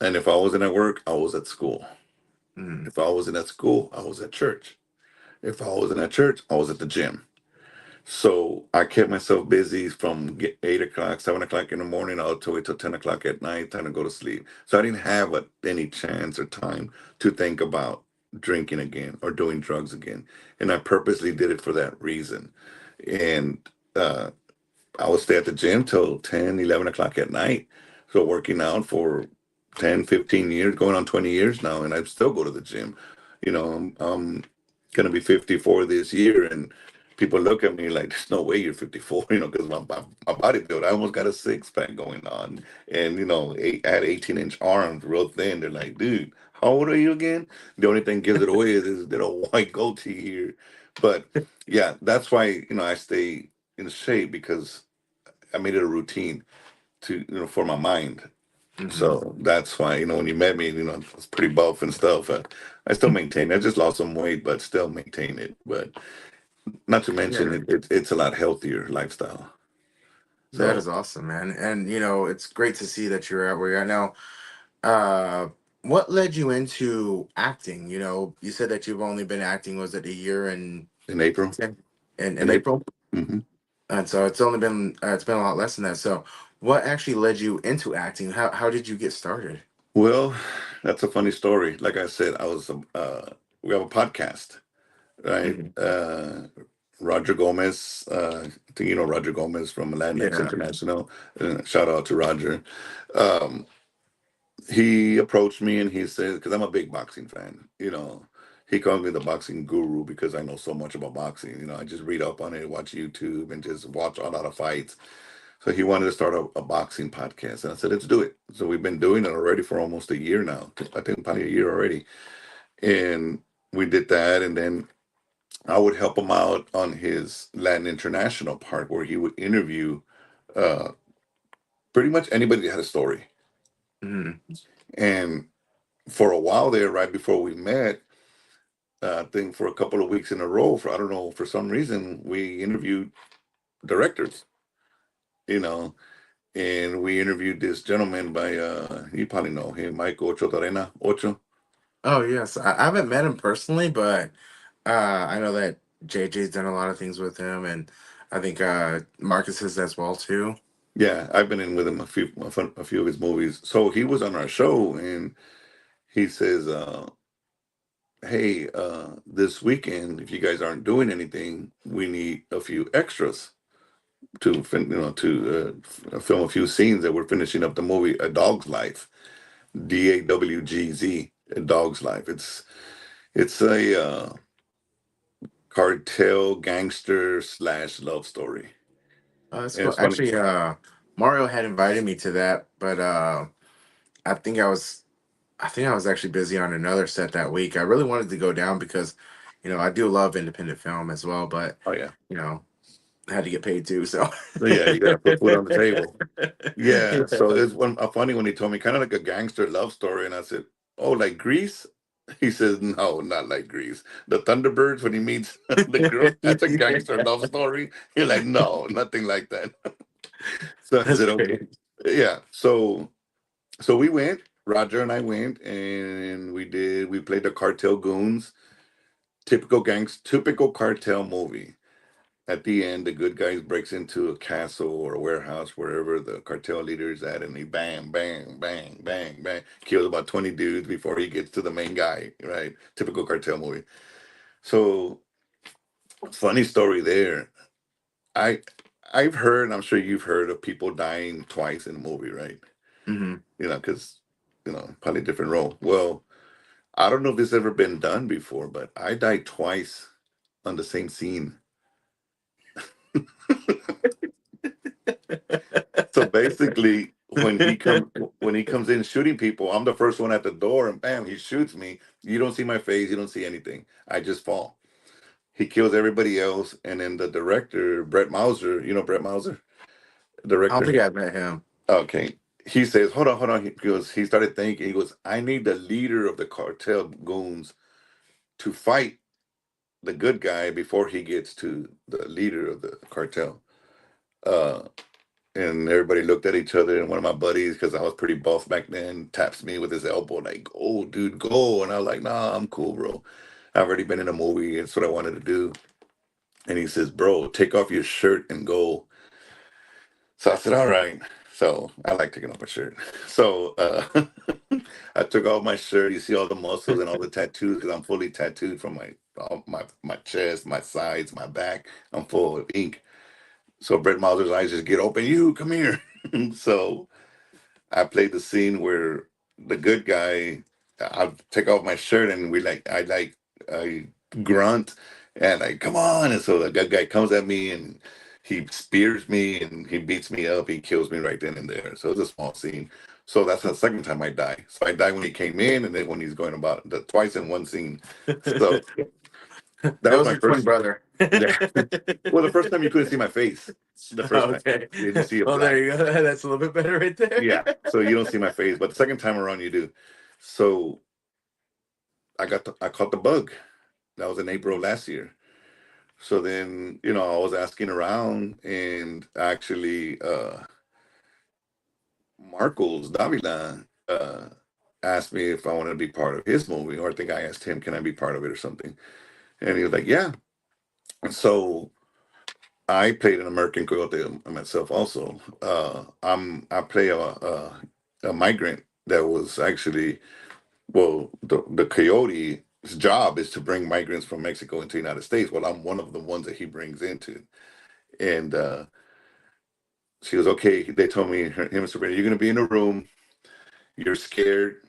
and if I wasn't at work, I was at school. Hmm. If I wasn't at school, I was at church. If I wasn't at church, I was at the gym. So I kept myself busy from 8 o'clock, 7 o'clock in the morning, all the way till 10 o'clock at night, time to go to sleep. So I didn't have any chance or time to think about drinking again or doing drugs again. And I purposely did it for that reason. And uh, I would stay at the gym till 10, 11 o'clock at night. So working out for 10, 15 years, going on 20 years now, and I still go to the gym. I'm going to be 54 this year, and people look at me like, there's no way you're 54, because my body build, I almost got a six pack going on. And, I had 18-inch arms, real thin. They're like, dude, how old are you again? The only thing gives it away is that a white goatee here. But yeah, that's why, I stay in shape, because I made it a routine to, for my mind. Hmm. So that's why, when you met me, I was pretty buff and stuff. I still maintain. I just lost some weight, but still maintain it. But not to mention, Yeah, it's a lot healthier lifestyle. that So is awesome, man. And it's great to see that you're at where you're at now. Uh, what led you into acting? You said that you've only been acting, was it a year and in April, in in April. April? hmm And so it's been a lot less than that. So what actually led you into acting? How did you get started? Well, that's a funny story. Like I said, we have a podcast, right? Hmm. Roger Gomez, I think you know Roger Gomez from Latinx Yeah. International. Shout out to Roger. Um, he approached me and he said, because I'm a big boxing fan, he called me the boxing guru because I know so much about boxing. I just read up on it, watch YouTube, and just watch a lot of fights. So he wanted to start a boxing podcast, and I said, let's do it. So we've been doing it already for almost a year now. I think probably a year already, and we did that, and then I would help him out on his Latin International part, where he would interview uh, pretty much anybody that had a story. Hmm. And for a while there, right before we met, I think for a couple of weeks in a row, I don't know, for some reason, we interviewed directors, you know, and we interviewed this gentleman by, you probably know him, Mike Ocho Torena, Ocho. Oh yes, I haven't met him personally, but I know that JJ's done a lot of things with him, and I think Marcus has as well too. Yeah, I've been in with him a few of his movies. So he was on our show, and he says, hey, this weekend, if you guys aren't doing anything, we need a few extras to film a few scenes that we're finishing up the movie A Dog's Life, DAWGZ, A Dog's Life. It's a cartel gangster slash love story, That's and cool. it's funny. Actually, Mario had invited me to that, but I think I was actually busy on another set that week. I really wanted to go down because, I do love independent film as well, but Oh yeah, you know, I had to get paid too. So so yeah, you got to put food on the table. Yeah, so yeah. it's funny when he told me kind of like a gangster love story, and I said, "Oh, like Grease?" He says, "No, not like Grease. The Thunderbirds when he meets the girl, that's a gangster love story." You're like, "No, nothing like that." So I That's said, "Okay, great. yeah." So we went. Roger and I went, and we played the cartel goons, typical cartel movie. At the end, the good guys breaks into a castle or a warehouse, wherever the cartel leader is at, and he bang, bang, bang, bang, bang, kills about 20 dudes before he gets to the main guy, right? Typical cartel movie. So, funny story there. I I've heard, I'm sure you've heard of people dying twice in a movie, right? Hmm. Because probably different role. Well, I don't know if this ever been done before, but I died twice on the same scene. So basically, when he comes in shooting people, I'm the first one at the door, and bam, he shoots me. You don't see my face, you don't see anything. I just fall. He kills everybody else, and then the director, Brett Mauser, Brett Mauser, I don't director. think I've met him. Okay, he says, "Hold on, hold on." He started thinking. He goes, "I need the leader of the cartel goons to fight the good guy before he gets to the leader of the cartel." Uh, And everybody looked at each other, and one of my buddies, because I was pretty buff back then, taps me with his elbow, like, "Oh, dude, go!" And I was like, "Nah, I'm cool, bro. I've already been in a movie. It's what I wanted to do." And he says, "Bro, take off your shirt and go." So I said, "All right." So I like taking off my shirt. So I took off my shirt. You see all the muscles and all the tattoos, because I'm fully tattooed from my chest, my sides, my back. I'm full of ink. So Brett Mauser's eyes just get open. You come here. So I played the scene where the good guy, I take off my shirt, and I grunt, And like, come on. And so the guy comes at me and he spears me and he beats me up. He kills me right then and there. So it's a small scene. So that's the second time I die. So I die when he came in, and then when he's going about twice in one scene. So that That was was my your twin first. brother. Yeah. Well, the first time you couldn't see my face. The first time Okay. you just see a Well, black. there you go. That's a little bit better right there. Yeah. So you don't see my face, but the second time around you do. So I caught the bug. That was in April of last year. So then, I was asking around, and actually Marcos Davila asked me if I wanted to be part of his movie, or I think I asked him, can I be part of it or something? And he was like, yeah. And so I played an American Coyote myself also. I play a migrant that was actually, well, the coyote's job is to bring migrants from Mexico into the United States. Well, I'm one of the ones that he brings into. And she was okay. They told me, him and Sabrina, you're going to be in a room. You're scared.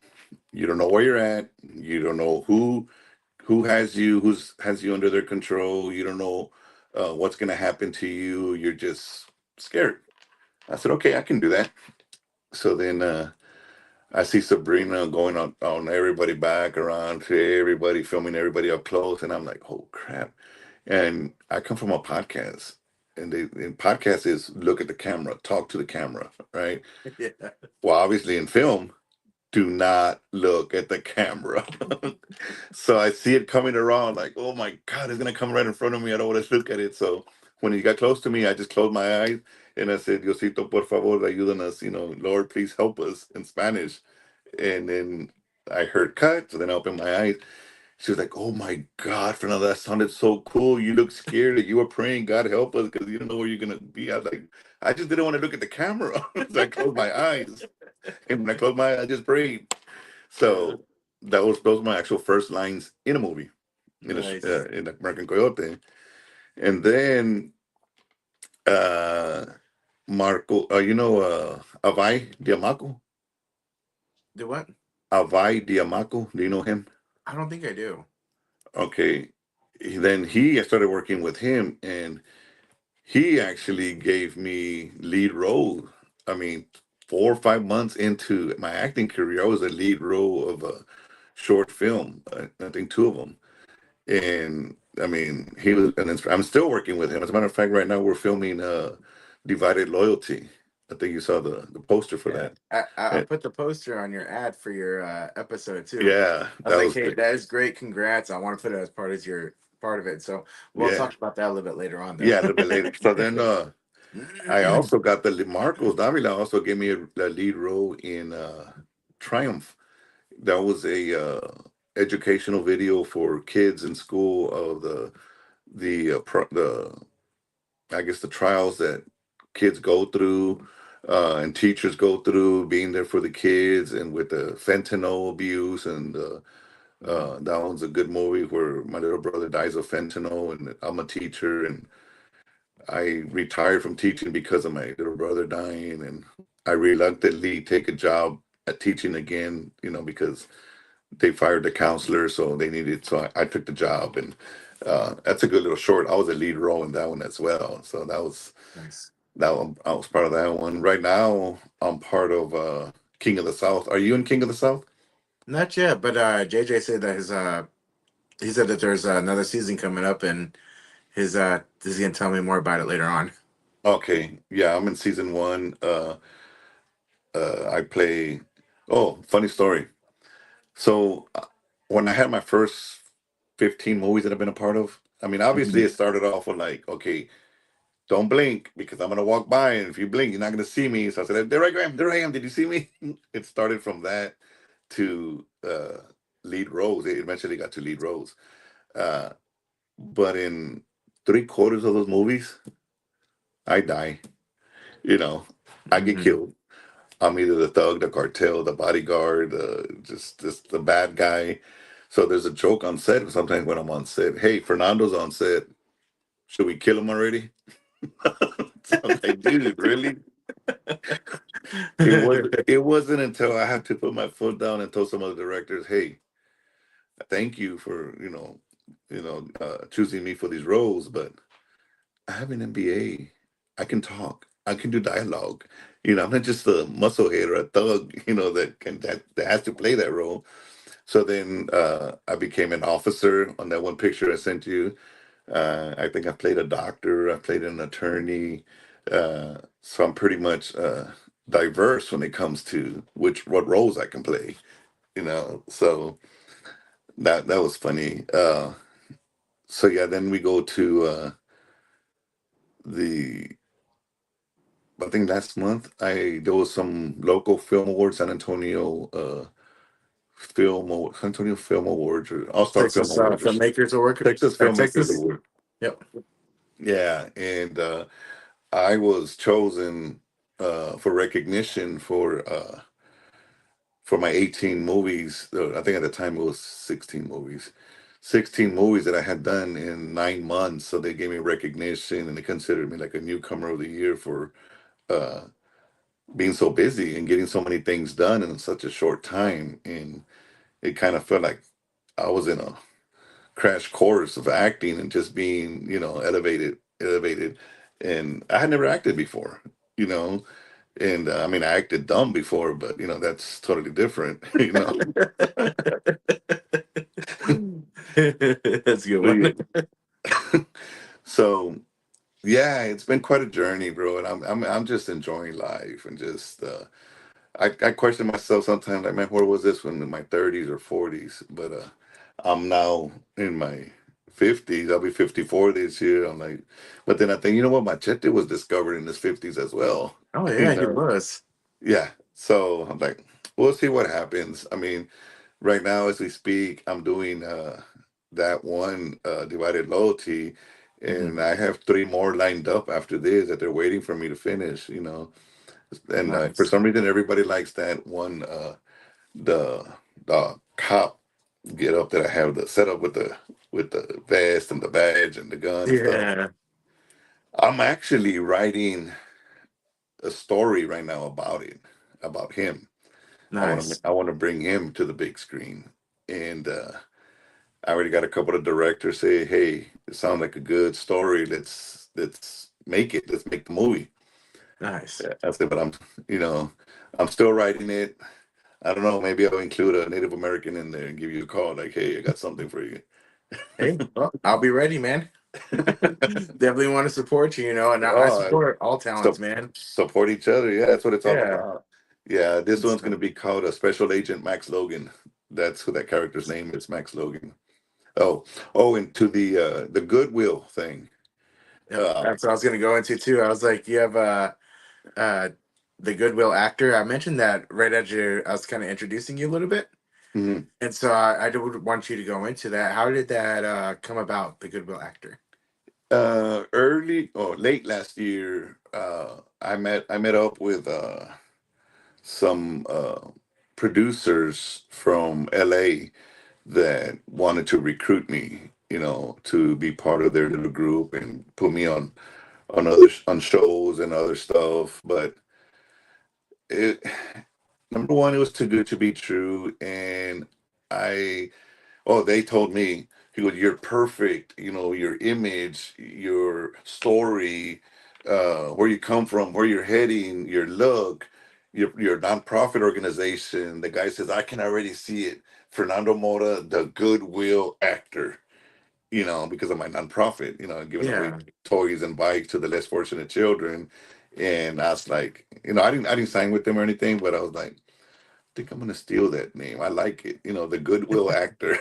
You don't know where you're at. You don't know who has you under their control. You don't know what's going to happen to you. You're just scared. I said, okay, I can do that. So then I see Sabrina going on everybody back around to everybody, filming everybody up close. And I'm like, oh, crap. And I come from a podcast. And podcast is look at the camera, talk to the camera, right? Yeah. Well, obviously in film, do not look at the camera. So I see it coming around, like, oh my God, it's gonna come right in front of me. I don't want to look at it. So when he got close to me, I just closed my eyes and I said, Diosito, por favor, ayúdanos, Lord, please help us in Spanish. And then I heard cut, so then I opened my eyes. She was like, oh my God, Fernando, that sounded so cool. You look scared that you were praying, God help us, because you don't know where you're gonna be. I was like, I just didn't want to look at the camera. So I closed my eyes. And when I closed my eyes, I just prayed. So those were my actual first lines in a movie, Nice. in American Coyote. And then uh Marco, Avai Diamaco? Do what? Avai Diamaco, do you know him? I don't think I do. Okay. Then I started working with him, and he actually gave me lead role. I mean, 4 or 5 months into my acting career, I was a lead role of a short film. I think two of them. And I mean, I'm still working with him. As a matter of fact, right now we're filming Divided Loyalty. I think you saw the poster for Yeah. that. I Uh, put the poster on your ad for your episode too. yeah, I was that like, was hey, good. that is great. Congrats. I want to put it as part of it. So we'll Yeah, talk about that a little bit later on though. yeah, a little bit later. So then I also got Marcos Davila also gave me a lead role in Triumph. That was a educational video for kids in school of the I guess the trials that kids go through and teachers go through, being there for the kids, and with the fentanyl abuse. And that one's a good movie where my little brother dies of fentanyl, and I'm a teacher, and I retired from teaching because of my little brother dying, and I reluctantly take a job at teaching again, because they fired the counselor, so they needed. So I took the job, and that's a good little short. I was a lead role in that one as well. So Nice. that one. I was part of that one. Right now, I'm part of King of the South. Are you in King of the South? Not yet, but JJ said that he said that there's another season coming up, and he's gonna tell me more about it later on. Okay, yeah, I'm in season one. I play. Oh, funny story. So when I had my first 15 movies that I've been a part of, I mean, obviously it started off with like, okay, don't blink because I'm gonna walk by, and if you blink, you're not gonna see me. So I said, there I am, there I am. Did you see me? It started from that to lead roles. It eventually got to lead roles. Uh, but in 3/4 of those movies, I die. You know, I get Mhm. killed. I'm either the thug, the cartel, the bodyguard, just the bad guy. So there's a joke on set sometimes when I'm on set. Hey, Fernando's on set. Should we kill him already? So I'm like, dude, really? It wasn't until I had to put my foot down and told some of the directors, hey, thank you for, choosing me for these roles, but I have an MBA. I can talk. I can do dialogue. I'm not just a musclehead or a thug, that has to play that role. So then I became an officer on that one picture I sent you. I think I played a doctor. I played an attorney. So I'm pretty much diverse when it comes to what roles I can play. So that was funny. So yeah, then we go to the I think last month there was some local film awards, San Antonio Film Awards or All Star Film Texas Awards, or filmmakers award. Texas Filmmakers Texas. Award. Yep. Yeah, and I was chosen for recognition for my 18 movies. I think at the time it was 16 movies. 16 movies that I had done in 9 months. So they gave me recognition and they considered me like a newcomer of the year for uh, being so busy and getting so many things done in such a short time. And it kind of felt like I was in a crash course of acting and just being, elevated. And I had never acted before, you know. And I mean, I acted dumb before, but that's totally different, That's a good But one. so yeah, it's been quite a journey, bro. And I'm just enjoying life and just I question myself sometimes, like, man, where was this when in my 30s or 40s? But I'm now in my 50s. I'll be 54 this year. I'm like, but then I think, you know what? Machete was discovered in his 50s as well. Oh You yeah, he know, was. yeah. So I'm like, we'll see what happens. I mean, right now as we speak, I'm doing that one Divided Loyalty, Mhm. and I have three more lined up after this that they're waiting for me to finish. And for Nice. some reason, everybody likes that one, the cop get up that I have the setup with the vest and the badge and the gun and stuff. Yeah. I'm actually writing a story right now about him. Nice. I want to bring him to the big screen, and I already got a couple of directors say, "Hey, it sounds like a good story. Let's make it. Let's make the movie." Nice. I said, "But you know, I'm still writing it. I don't know. Maybe I'll include a Native American in there and give you a call. Like, hey, I got something for you." Hey, well, I'll be ready, man. Definitely want to support you, and I Oh, support all talents, so man. support each other. Yeah, that's what it's all Yeah. about. Yeah, this It's, one's going to be called a Special Agent Max Logan. That's who that character's name is, Max Logan. Oh, and to the Goodwill thing. yep, Uh, that's what I was gonna go into too. I was like, you have uh the Goodwill actor. I mentioned that right as I was kind of introducing you a little bit. mhm. And so I would want you to go into that. How did that come about, the Goodwill actor? Early or late last year, I met up with some producers from LA that wanted to recruit me, to be part of their little group and put me on shows and other stuff. But it number one, it was too good to be true, and I they told me, he goes, "You're perfect. Your image, your story, where you come from, where you're heading, your look, your nonprofit organization." The guy says, "I can already see it. Fernando Mora, the Goodwill actor." Because of my nonprofit, giving away Yeah. toys and bikes to the less fortunate children. And I was like, I didn't sign with them or anything, but I was like, think I'm gonna steal that name. I like it. The Goodwill actor.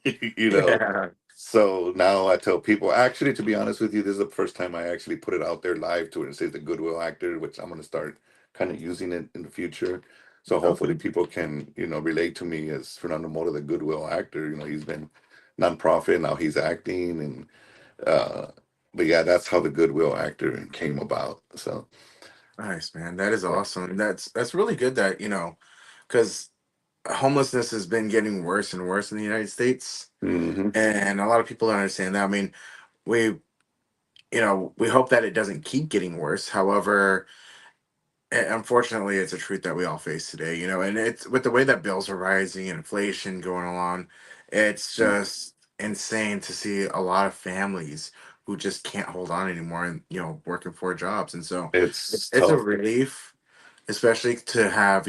you know. Yeah. So now I tell people, actually, to be honest with you, this is the first time I actually put it out there live to it and say the Goodwill actor, which I'm gonna start kind of using it in the future. So hopefully Okay. people can, relate to me as Fernando Mota, the Goodwill actor. He's been nonprofit, now he's acting and but yeah, that's how the Goodwill actor came about. So Nice, man. That is yeah. awesome. That's really good that, because homelessness has been getting worse and worse in the United States. Hmm. And a lot of people don't understand that. I mean, we we hope that it doesn't keep getting worse. However, unfortunately, it's a truth that we all face today, and it's with the way that bills are rising and inflation going along, it's just insane to see a lot of families who just can't hold on anymore and working 4 jobs. And so It's it's a tough. relief, especially to have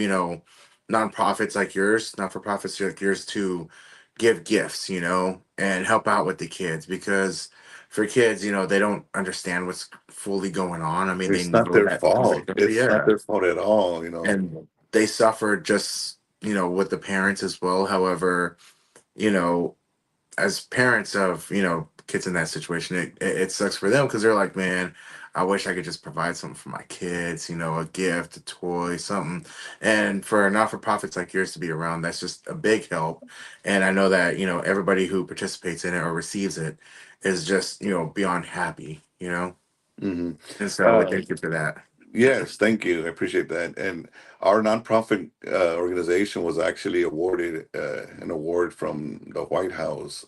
nonprofits like yours, not for profits like yours, to give gifts, and help out with the kids, because for kids, they don't understand what's fully going on. I mean, they It's not know their that things are fault. good, It's not yeah, their fault at all, you know. and they suffer just with the parents as well. However, you know as parents of kids in that situation, it sucks for them, because they're like, man, I wish I could just provide something for my kids, a gift, a toy, something. And for not-for-profits like yours to be around, that's just a big help. And I know that everybody who participates in it or receives it is just beyond happy. Hmm. And so we thank you for that. Yes, thank you. I appreciate that. And our nonprofit organization was actually awarded an award from the White House.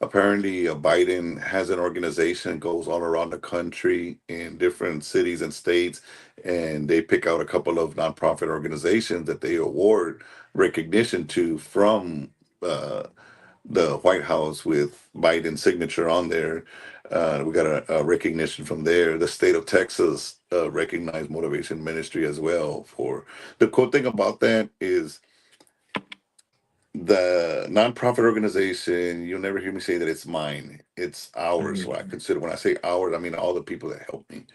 Apparently, Biden has an organization goes all around the country in different cities and states, and they pick out a couple of nonprofit organizations that they award recognition to from. The White House with Biden's signature on there. We got a recognition from there. The state of Texas recognized Motivation Ministry as well. For the cool thing about that is the nonprofit organization. You'll never hear me say that it's mine. It's ours. So I Mhm. consider, when I say ours, I mean all the people that helped me.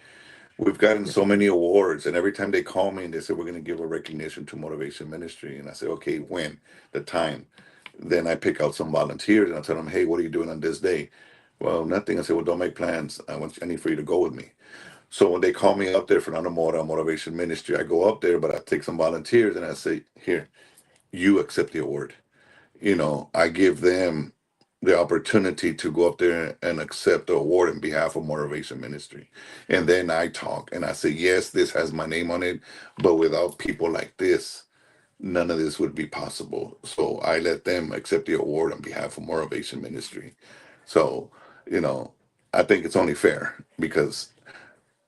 We've gotten so many awards, and every time they call me and they say we're going to give a recognition to Motivation Ministry, and I say, okay, when? The time. Then I pick out some volunteers and I tell them, hey, what are you doing on this day? Well, nothing. I say, well, don't make plans. I need for you to go with me. So when they call me up there for Nanamora Motivation Ministry, I go up there, but I take some volunteers and I say, here, you accept the award. I give them the opportunity to go up there and accept the award in behalf of Motivation Ministry. And then I talk and I say, yes, this has my name on it, but without people like this, none of this would be possible. So I let them accept the award on behalf of Motivation Ministry. So, you know, I think it's only fair because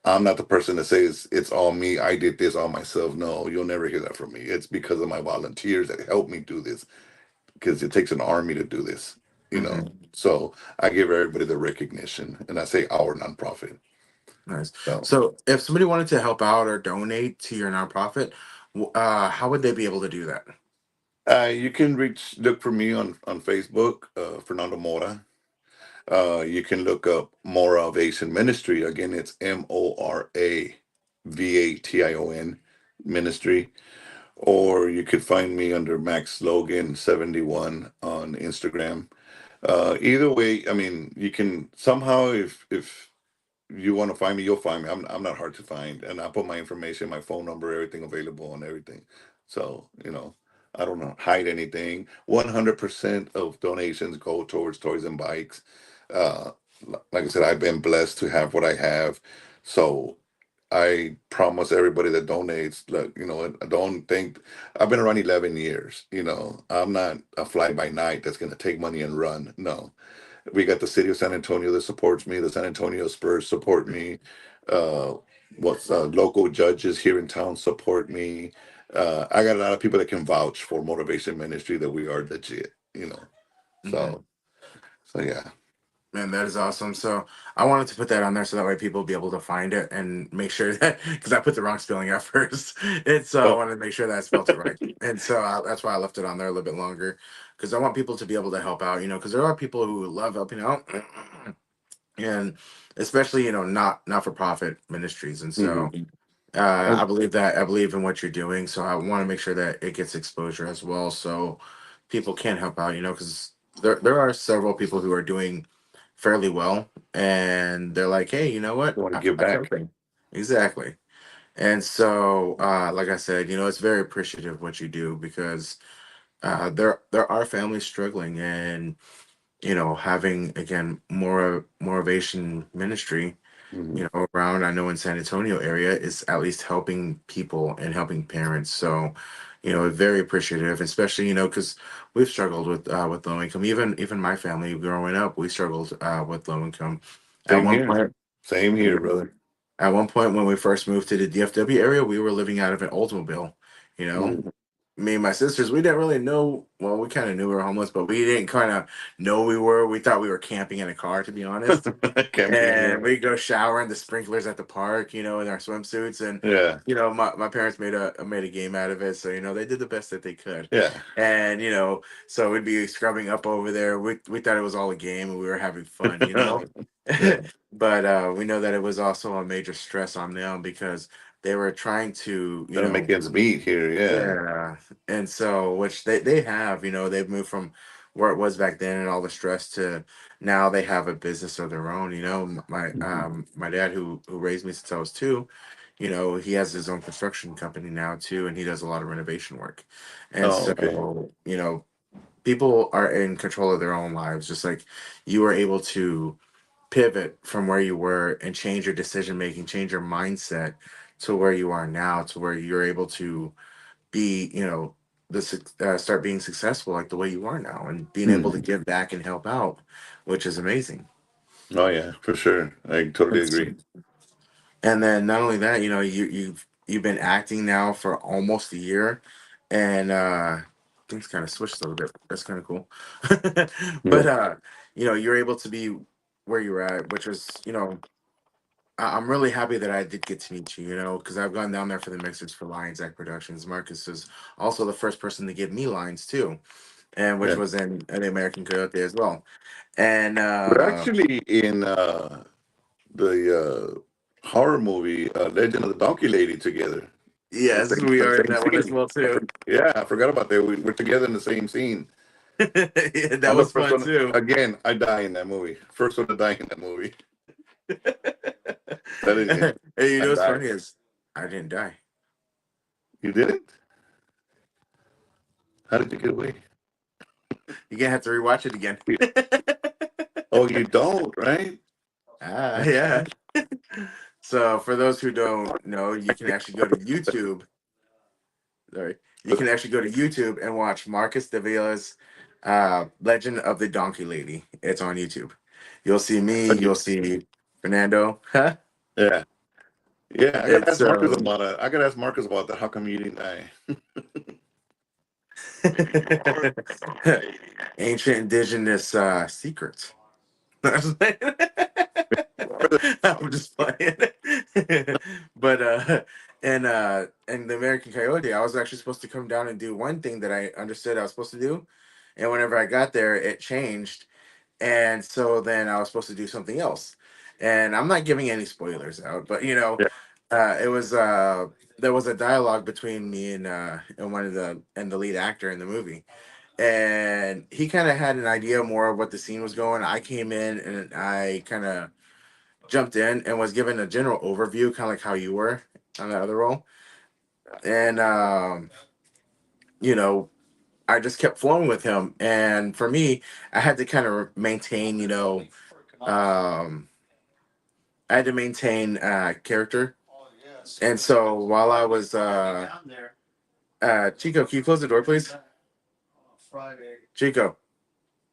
I'm not the person that says it's all me. I did this all myself. No, you'll never hear that from me. It's because of my volunteers that helped me do this, because it takes an army to do this, you know. Mhm. So I give everybody the recognition, and I say our nonprofit. Nice. So So if somebody wanted to help out or donate to your nonprofit, how would they be able to do that? you can look for me on Facebook, Fernando Mora. You can look up Moravation Ministry. Again, it's Moravation Ministry. Or you could find me under Max Logan 71 on Instagram. Either way, I mean, you can somehow, if you want to find me, you'll find me. I'm not hard to find, and I put my information, my phone number, everything available on everything. So I don't know, hide anything. 100% of donations go towards toys and bikes. Uh, like I said, I've been blessed to have what I have, so I promise everybody that donates, look, I don't think I've been around 11 years. I'm not a fly by night that's going to take money and run. No, we got the city of San Antonio that supports me. The San Antonio Spurs support me. Uh, what's Local judges here in town support me. I got a lot of people that can vouch for Motivation Ministry that we are legit. Mhm. So yeah. Man, that is awesome. So I wanted to put that on there so that way people will be able to find it and make sure that, because I put the wrong spelling at first. And so I Oh, wanted to make sure that I spelled it right. And so that's why I left it on there a little bit longer, because I want people to be able to help out, because there are people who love helping out. And especially, not for profit ministries. And so mhm. I believe in what you're doing. So I want to make sure that it gets exposure as well, so people can help out. Because there are several people who are doing fairly well, and they're like, hey, you know what? I want to I feel give like back. helping. Exactly. And so, like I said, it's very appreciative what you do, because there are families struggling, and having, again, more motivation ministry Mhm. around, I know in San Antonio area, is at least helping people and helping parents. So, very appreciative, especially, because we've struggled with low income. Even my family growing up, we struggled with low income. At Same one here. point, Same you here, know, brother. at one point when we first moved to the DFW area, we were living out of an Oldsmobile, you know, Mhm. me and my sisters, we didn't really know. Well, we kind of knew we were homeless, but we didn't kind of know we were. We thought we were camping in a car, to be honest. Camping, yeah. And we go shower in the sprinklers at the park, in our swimsuits. And Yeah, my parents made a game out of it, so they did the best that they could. yeah. And so we'd be scrubbing up over there. We thought it was all a game, and we were having fun. Yeah. But we know that it was also a major stress on them because they were trying to, Gonna make ends meet here, yeah. yeah, and so which they have, they've moved from where it was back then and all the stress to now they have a business of their own. My dad who raised me since I was two, he has his own construction company now too, and he does a lot of renovation work, and Oh, okay. so people are in control of their own lives, just like you were able to pivot from where you were and change your decision making, change your mindset to where you are now, to where you're able to be, start being successful like the way you are now, and being able to Mhm. give back and help out, which is amazing. Oh yeah, for sure. I totally agree. And then not only that, you've been acting now for almost a year, and things kind of switched a little bit. That's kind of cool. Yeah. But you're able to be where you're at, which is, I'm really happy that I did get to meet you, because I've gone down there for the mixers for Lions Act Productions. Marcus is also the first person to give me lines too, and which Yeah. was in the American Coyote as well. And We're actually in the horror movie Legend of the Donkey Lady together. The yes, same, we the are in same that one as scene. well too. Yeah, I forgot about that. We're together in the same scene. Yeah, that I'm the was first fun one. too. Again, I die in that movie. First one to die in that movie. That is, Hey, I what's died. funny is I didn't die. You didn't? How did you get away? You're gonna have to rewatch it again. Oh, you don't, right? Yeah. So for those who don't know, you can actually go to YouTube. Sorry, you can actually go to YouTube and watch Marcus Davila's Legend of the Donkey Lady. It's on YouTube. You'll see me. You'll see Fernando. Huh? Yeah. Yeah, I gotta It's ask Marcus about that. I gotta ask Marcus about that. How come you didn't die? ancient indigenous secrets. I'm just playing. But and the American Coyote, I was actually supposed to come down and do one thing that I understood I was supposed to do. And whenever I got there, it changed. And so then I was supposed to do something else. And I'm not giving any spoilers out, but Yeah. it was there was a dialogue between me and one of the lead actor in the movie, and he kind of had an idea more of what the scene was going. I came in and I kind of jumped in and was given a general overview, kind of like how you were on the other role, and you know I just kept flowing with him. And for me, I had to kind of maintain, um, I had to maintain character. And so while I was Chico, can you close the door, please? Chico,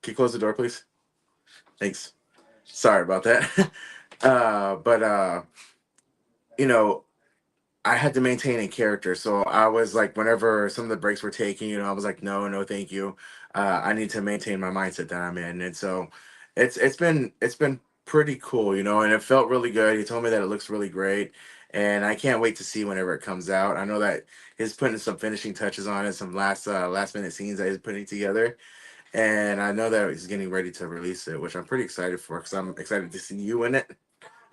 can you close the door, please? Thanks. Sorry about that. But you know, I had to maintain a character. So I was like, whenever some of the breaks were taken, I was like, no, no, thank you. I need to maintain my mindset that I'm in. And so it's been pretty cool, and it felt really good. He told me that it looks really great. And I can't wait to see whenever it comes out. I know that he's putting some finishing touches on it, some last minute scenes that he's putting together. And I know that he's getting ready to release it, which I'm pretty excited for because I'm excited to see you in it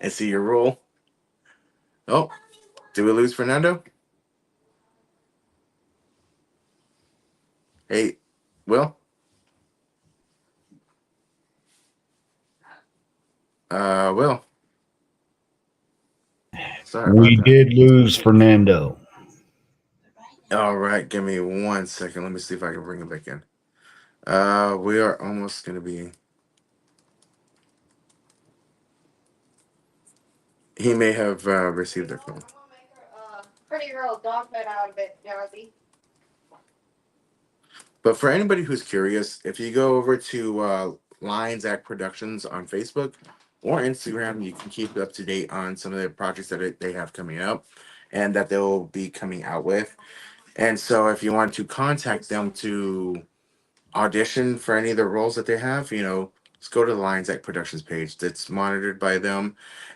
and see your role. Oh, did we lose Fernando? Hey, Will? Will. Sorry about We that. did lose Fernando. All right, give me 1 second. Let me see if I can bring him back in. We are almost gonna be. He may have received their phone. Pretty girl dog bed out of it, Dorothy. But for anybody who's curious, if you go over to Lions Act Productions on Facebook or Instagram, you can keep up to date on some of the projects that they have coming up and that they'll be coming out with. And so if you want to contact them to audition for any of the roles that they have, just go to the Lions Act Productions page that's monitored by them,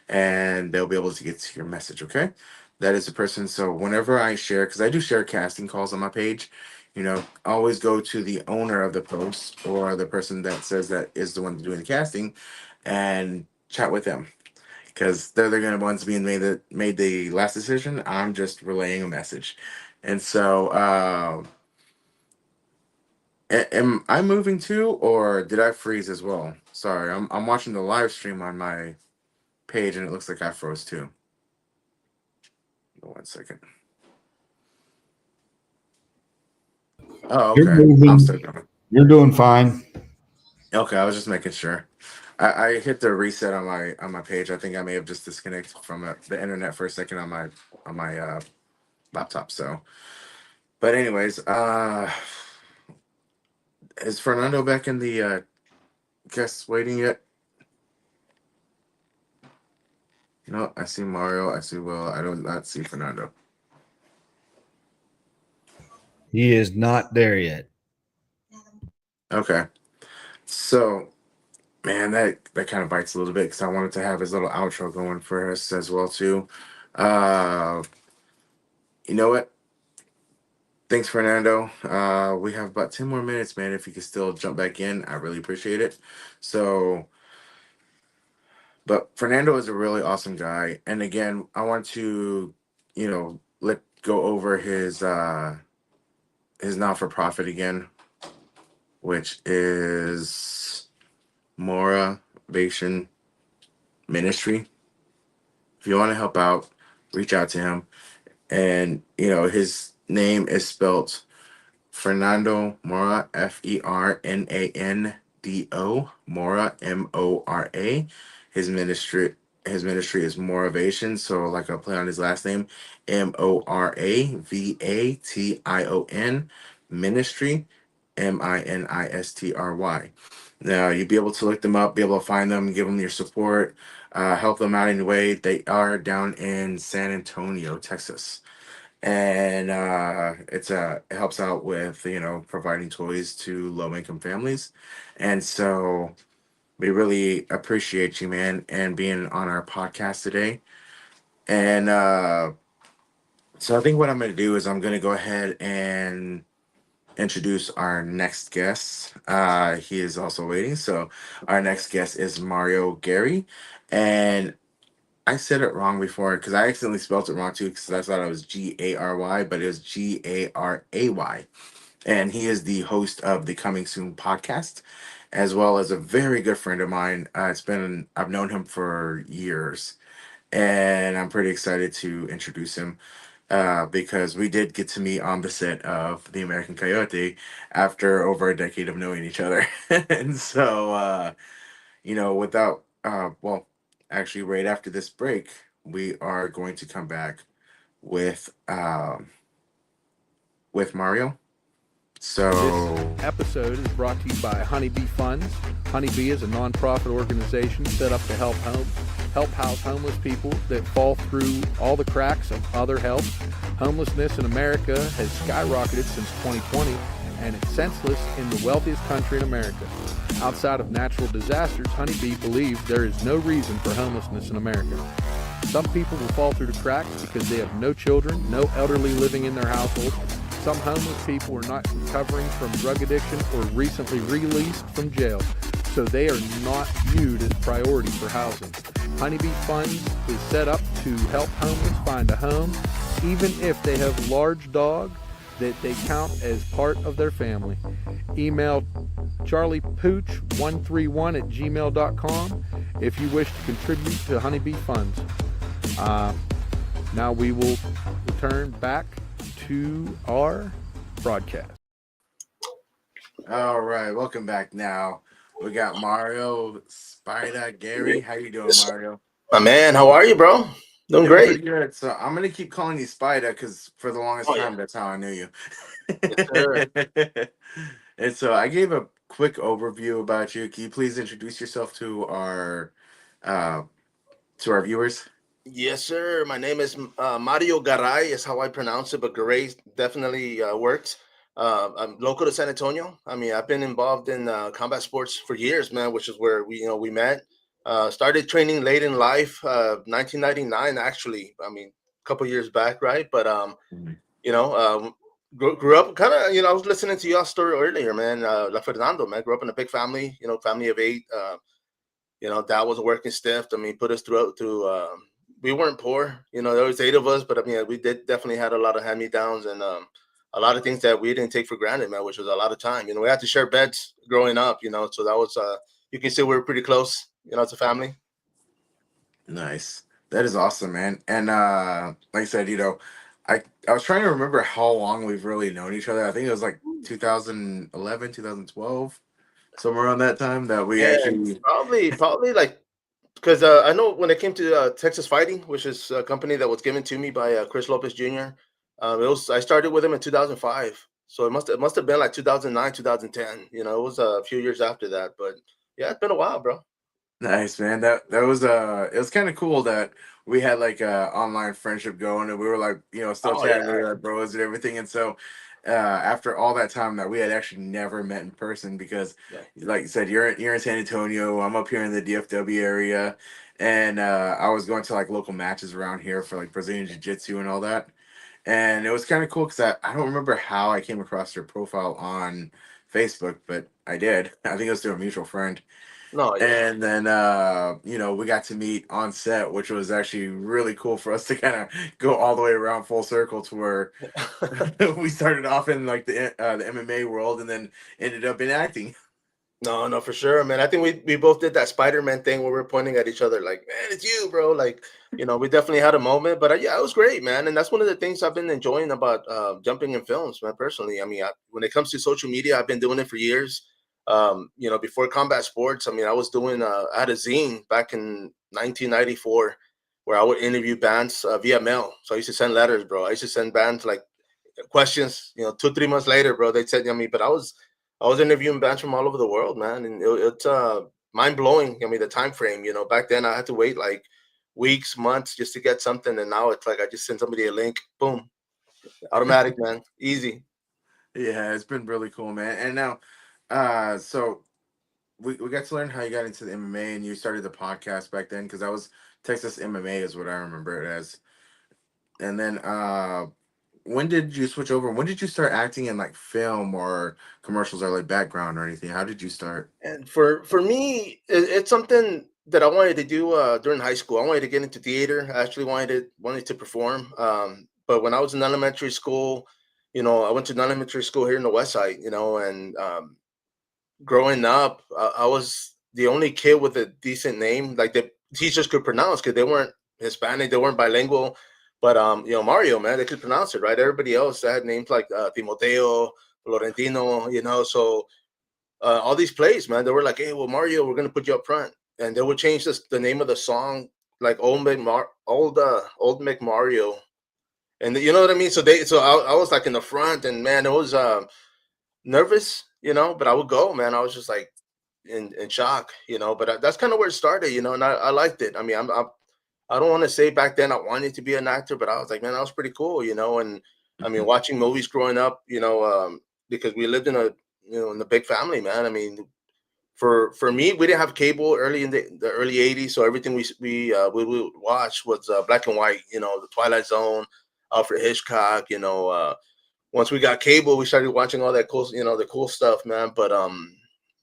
and they'll be able to get to your message. Okay, that is the person. So whenever I share, because I do share casting calls on my page, always go to the owner of the post or the person that says that is the one doing the casting, and chat with them because they're gonna ones being made the last decision. I'm just relaying a message, and so. Am I moving too, or did I freeze as well? Sorry, I'm watching the live stream on my page, and it looks like I froze too. 1 second. Oh, You're okay. I'm moving. still going. You're doing fine. Okay, I was just making sure. I hit the reset on my page. I think I may have just disconnected from the internet for a second on my laptop. So, but anyways, is Fernando back in the guest waiting yet? No, I see Mario. I see Will. I do not see Fernando. He is not there yet. Okay. So, man, that kind of bites a little bit because I wanted to have his little outro going for us as well too. Uh, you know what? Thanks, Fernando. We have about 10 more minutes, man. If you could still jump back in, I really appreciate it. So, but Fernando is a really awesome guy, and again, I want to, let go over his not for profit again, which is Moravation Ministry. If you want to help out, reach out to him. And his name is spelt Fernando Mora, Fernando Mora, Mora. His ministry is Moravation, so like I'll play on his last name, Moravation Ministry, Ministry. Now you'll be able to look them up, be able to find them, give them your support, help them out in a way. They are down in San Antonio, Texas, and it helps out with providing toys to low income families, and so we really appreciate you, man, and being on our podcast today. And so I think what I'm going to do is I'm going to go ahead and introduce our next guest. He is also waiting. So our next guest is Mario Gary, and I said it wrong before because I accidentally spelled it wrong too because I thought it was Gary, but it was Garay. And he is the host of the Coming Soon podcast, as well as a very good friend of mine. I've known him for years, and I'm pretty excited to introduce him because we did get to meet on the set of The American Coyote after over a decade of knowing each other. And so, without, well, actually, right after this break, we are going to come back with Mario. This So, episode is brought to you by Honeybee Funds. Honeybee is a nonprofit organization set up to help house homeless people that fall through all the cracks of other help. Homelessness in America has skyrocketed since 2020, and it's senseless in the wealthiest country in America. Outside of natural disasters, Honeybee believes there is no reason for homelessness in America. Some people will fall through the cracks because they have no children, no elderly living in their household. Some homeless people are not recovering from drug addiction or recently released from jail, so they are not viewed as priority for housing. Honeybee Funds is set up to help homeless find a home, even if they have large dog that they count as part of their family. Email charliepooch131@gmail.com if you wish to contribute to Honeybee Funds. Now we will return back to our broadcast. all right, welcome back. Now we got Mario Spider Gary. How you doing, Mario? My man, how are you, bro? Doing Doing pretty great. good. So I'm gonna keep calling you Spider because for the longest Oh, yeah. time, that's how I knew you. Yes, sir. And so I gave a quick overview about you. Can you please introduce yourself uh to our viewers? Yes, sir. My name is Mario Garay, is how I pronounce it, but Garay definitely works. I'm local to San Antonio. I mean, I've been involved in combat sports for years, man, which is where we met. Started training late in life, 1999, actually. I mean, a couple years back, right? But Mhm. you know, grew up kind of. I was listening to your story earlier, man. La Fernando, man, grew up in a big family. Family of eight. Dad was a working stiff. I mean, put us through. We weren't poor. There was eight of us, but I mean, we did definitely had a lot of hand me downs and a lot of things that we didn't take for granted, man. Which was a lot of time. We had to share beds growing up. So that was you can say we were pretty close. As a family. Nice. That is awesome, man. And like I said, I was trying to remember how long we've really known each other. I think it was like 2011, 2012, somewhere around that time that we And actually. probably like because I know when it came to Texas Fighting, which is a company that was given to me by Chris Lopez Jr. I started with him in 2005, so it must have been like 2009, 2010. It was a few years after that, but yeah, it's been a while, bro. Nice, man. That was it was kind of cool that we had like a online friendship going, and we were like, still Oh yeah, chatting, we were like bros and everything. And so after all that time that we had actually never met in person because yeah. like you said, you're in San Antonio, I'm up here in the DFW area, and I was going to like local matches around here for like Brazilian Jiu-Jitsu and all that. And it was kind of cool because I don't remember how I came across your profile on Facebook, but I did. I think it was through a mutual friend. No, yeah. And then we got to meet on set, which was actually really cool for us to kind of go all the way around full circle to where we started off in like the MMA world and then ended up in acting. No, no, for sure, man. I think we both did that Spider-Man thing where we're pointing at each other like, man, it's you, bro. Like, we definitely had a moment, but yeah, it was great, man. And that's one of the things I've been enjoying about jumping in films, man. Personally, I mean, when it comes to social media, I've been doing it for years. Before combat sports, I mean, I had a zine back in 1994 where I would interview bands via mail. So I used to send letters, bro. I used to send bands like questions. 2, 3 months later, bro, they said, but I was interviewing bands from all over the world, man, and it's mind blowing. I mean, the time frame. Back then I had to wait like weeks, months just to get something, and now it's like I just send somebody a link, boom, automatic, man, easy. Yeah, it's been really cool, man. And now, so we got to learn how you got into the MMA and you started the podcast back then because that was Texas MMA is what I remember it as. And then when did you switch over? When did you start acting in like film or commercials or like background or anything? How did you start? And for me, it's something that I wanted to do during high school. I wanted to get into theater. I actually wanted to perform. But when I was in elementary school, I went to an elementary school here in the West Side. And growing up, I was the only kid with a decent name, like the teachers could pronounce because they weren't Hispanic, they weren't bilingual. But Mario, man, they could pronounce it, right? Everybody else had names like Timoteo, Florentino, so all these plays, man, they were like, "Hey, well, Mario, we're gonna put you up front," and they would change the name of the song, like Old McMario, and you know what I mean. So I was like in the front, and man, it was nervous, but I would go, man. I was just like in shock, But that's kind of where it started, and I liked it. I mean, I don't want to say back then I wanted to be an actor, but I was like, man, that was pretty cool, And I mean, Mhm. watching movies growing up, because we lived in a big family, man. I mean, for me, we didn't have cable early in the early '80s, so everything we would watch was black and white. The Twilight Zone, Alfred Hitchcock. Once we got cable, we started watching all that cool, the cool stuff, man. But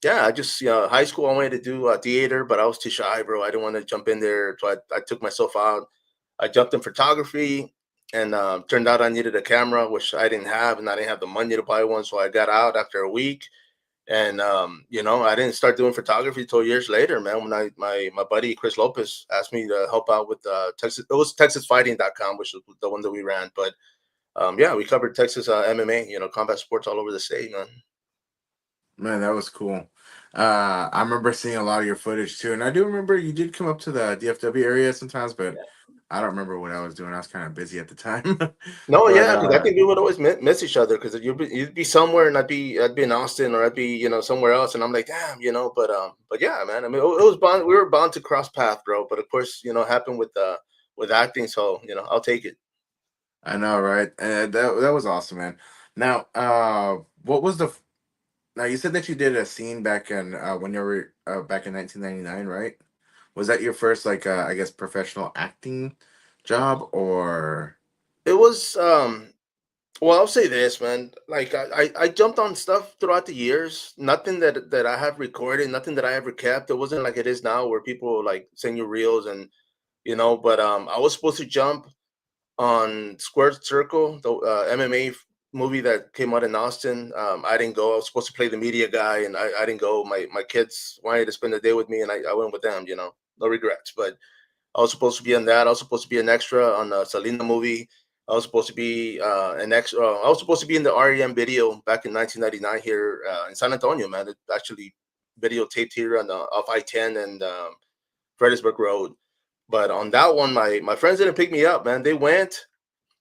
yeah, I just high school I wanted to do theater, but I was too shy, bro. I didn't want to jump in there, so I took myself out. I jumped in photography, and turned out I needed a camera, which I didn't have, and I didn't have the money to buy one. So I got out after a week, and I didn't start doing photography till years later, man. When my buddy Chris Lopez asked me to help out with Texas, it was TexasFighting.com, which was the one that we ran. But yeah, we covered Texas MMA, combat sports all over the state, man. Man, that was cool. I remember seeing a lot of your footage too, and I do remember you did come up to the DFW area sometimes, but I don't remember what I was doing. I was kind of busy at the time. No, but yeah, because I think we would always miss each other because you'd be somewhere and I'd be in Austin or I'd be somewhere else and I'm like damn but yeah, man, I mean it was bound we were bound to cross path, bro, but of course it happened with with acting. So I'll take it. I know, right? That was awesome, man. Now, what was the? Now you said that you did a scene back in when you were back in 1999, right? Was that your first like I guess professional acting job or? It was well, I'll say this, man. Like I jumped on stuff throughout the years. Nothing that I have recorded, nothing that I ever kept. It wasn't like it is now where people like send you reels and but I was supposed to jump on Squared Circle, the MMA movie that came out in Austin. I didn't go. I was supposed to play the media guy, and I didn't go. My kids wanted to spend the day with me, and I went with them. No regrets. But I was supposed to be on that. I was supposed to be an extra on the Selena movie. I was supposed to be an extra. I was supposed to be in the REM video back in 1999 here in San Antonio, man. It actually videotaped here on the off I-10 and Fredericksburg Road. But on that one, my friends didn't pick me up, man. They went.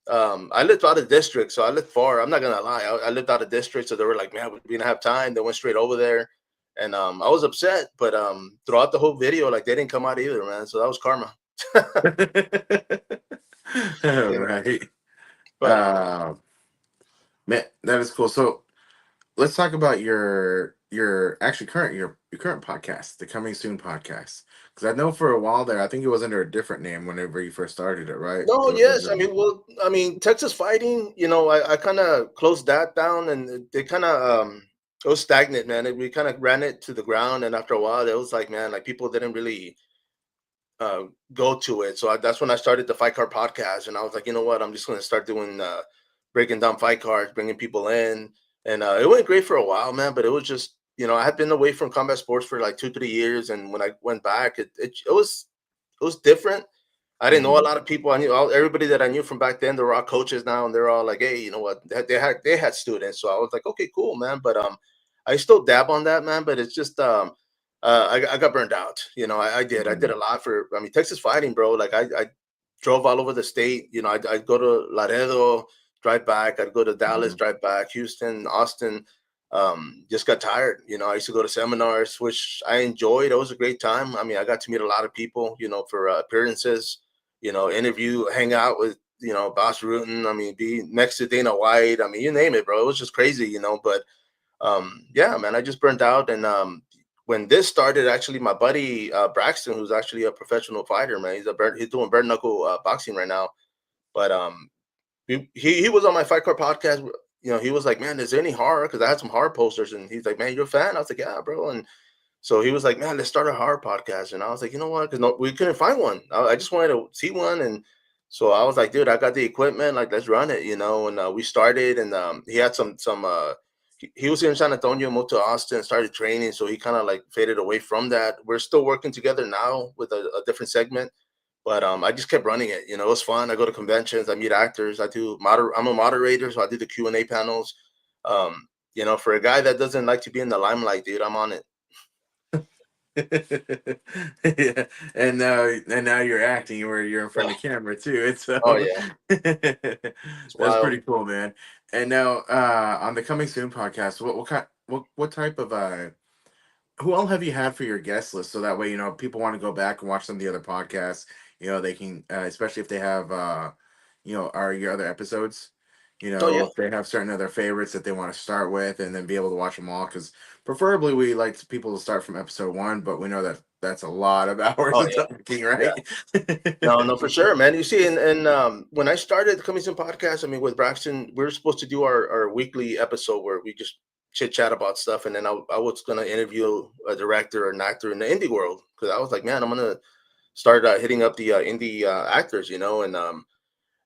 I lived out of district, so I lived far. I'm not gonna lie. I lived out of district, so they were like, "Man, we didn't have time." They went straight over there, and I was upset. But throughout the whole video, like they didn't come out either, man. So that was karma. Right. But Man, that is cool. So let's talk about your actually your current podcast, the Coming Soon podcast. Because I know for a while there, I think it was under a different name whenever you first started it, right? no, It was yes, I under. mean, well, I mean, Texas Fighting. I kind of closed that down, and they kind of it was stagnant, man. We kind of ran it to the ground, and after a while, it was like, man, like people didn't really go to it. So that's when I started the Fight Card podcast, and I was like, you know what, I'm just going to start doing breaking down fight cards, bringing people in, and it went great for a while, man. But it was just, I had been away from combat sports for like 2 3 years, and when I went back, it was different. I didn't know a Mhm. lot of people. I knew everybody that I knew from back then. They're all coaches now, and they're all like, "Hey, you know what?" They had students, so I was like, "Okay, cool, man." But I still dab on that, man. But it's just I got burned out. I did. I did Mhm. a lot for. I mean, Texas Fighting, bro. Like I drove all over the state. I'd go to Laredo, drive back. I'd go to Dallas, Mhm. drive back. Houston, Austin. Just got tired. I used to go to seminars, which I enjoyed. It was a great time. I mean, I got to meet a lot of people. For appearances. Interview, hang out with Boss Rutan. I mean, be next to Dana White. I mean, you name it, bro. It was just crazy. But yeah, man, I just burned out. And when this started, actually, my buddy Braxton, who's actually a professional fighter, man, he's doing bare knuckle boxing right now. But he was on my Fight Card podcast. He was like, "Man, is there any horror?" Because I had some horror posters, and he's like, "Man, you're a fan?" I was like, "Yeah, bro." And so he was like, "Man, let's start a horror podcast." And I was like, "You know what?" Because no, we couldn't find one. I just wanted to see one, and so I was like, "Dude, I got the equipment. Like, let's run it." And we started, and he had some. He was here in San Antonio, moved to Austin, started training, so he kind of like faded away from that. We're still working together now with a different segment, but I just kept running it. It was fun. I go to conventions, I meet actors, I'm a moderator, so I do the Q&A panels. For a guy that doesn't like to be in the limelight, dude, I'm on it. Yeah, and now you're acting where you're in front of the camera too. It's Oh yeah, it's that's wild. pretty cool, man. And now on the Coming Soon podcast, what type of who all have you had for your guest list? So that way, people want to go back and watch some of the other podcasts. They can, especially if they have, are your other episodes. Oh yeah. If they have certain other favorites that they want to start with, and then be able to watch them all. Because preferably, we like people to start from episode one, but we know that that's a lot of hours Oh of yeah. talking, Yeah. right? No, for sure, man. You see, and when I started the Coming Soon podcast, I mean, with Braxton, we were supposed to do our weekly episode where we just chit chat about stuff, and then I was gonna interview a director or an actor in the indie world because I was like, man, I'm gonna start hitting up the indie actors, and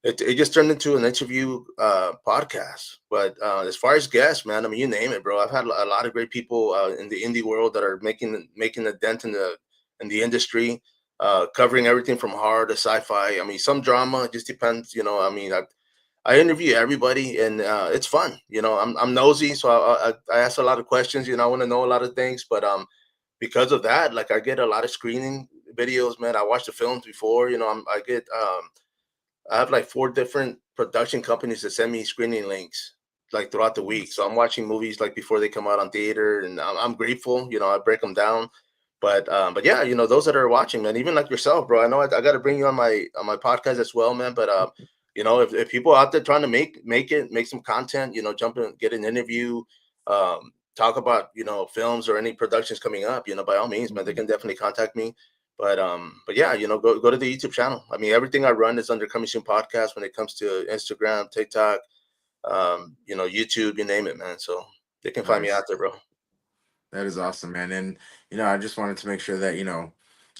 it just turned into an interview podcast. But as far as guests, man, I mean, you name it, bro. I've had a lot of great people in the indie world that are making a dent in the industry, covering everything from horror to sci-fi. I mean, some drama. It just depends. I mean, I interview everybody, and it's fun. I'm nosy, so I ask a lot of questions. I want to know a lot of things, but because of that, like I get a lot of screening videos, man. I watch the films before. I have like 4 different production companies that send me screening links like throughout the week. So I'm watching movies like before they come out on theater, and I'm grateful. I break them down. But yeah, those that are watching, man, even like yourself, bro. I know I got to bring you on my podcast as well, man. But if people out there trying to make some content, jump in, get an interview, talk about films or any productions coming up, by all means, man, they can definitely contact me. But yeah, go to the YouTube channel. I mean, everything I run is under Coming Soon Podcast when it comes to Instagram, TikTok, YouTube, you name it, man. So they can find me Nice. out there, bro. That is awesome, man. And I just wanted to make sure that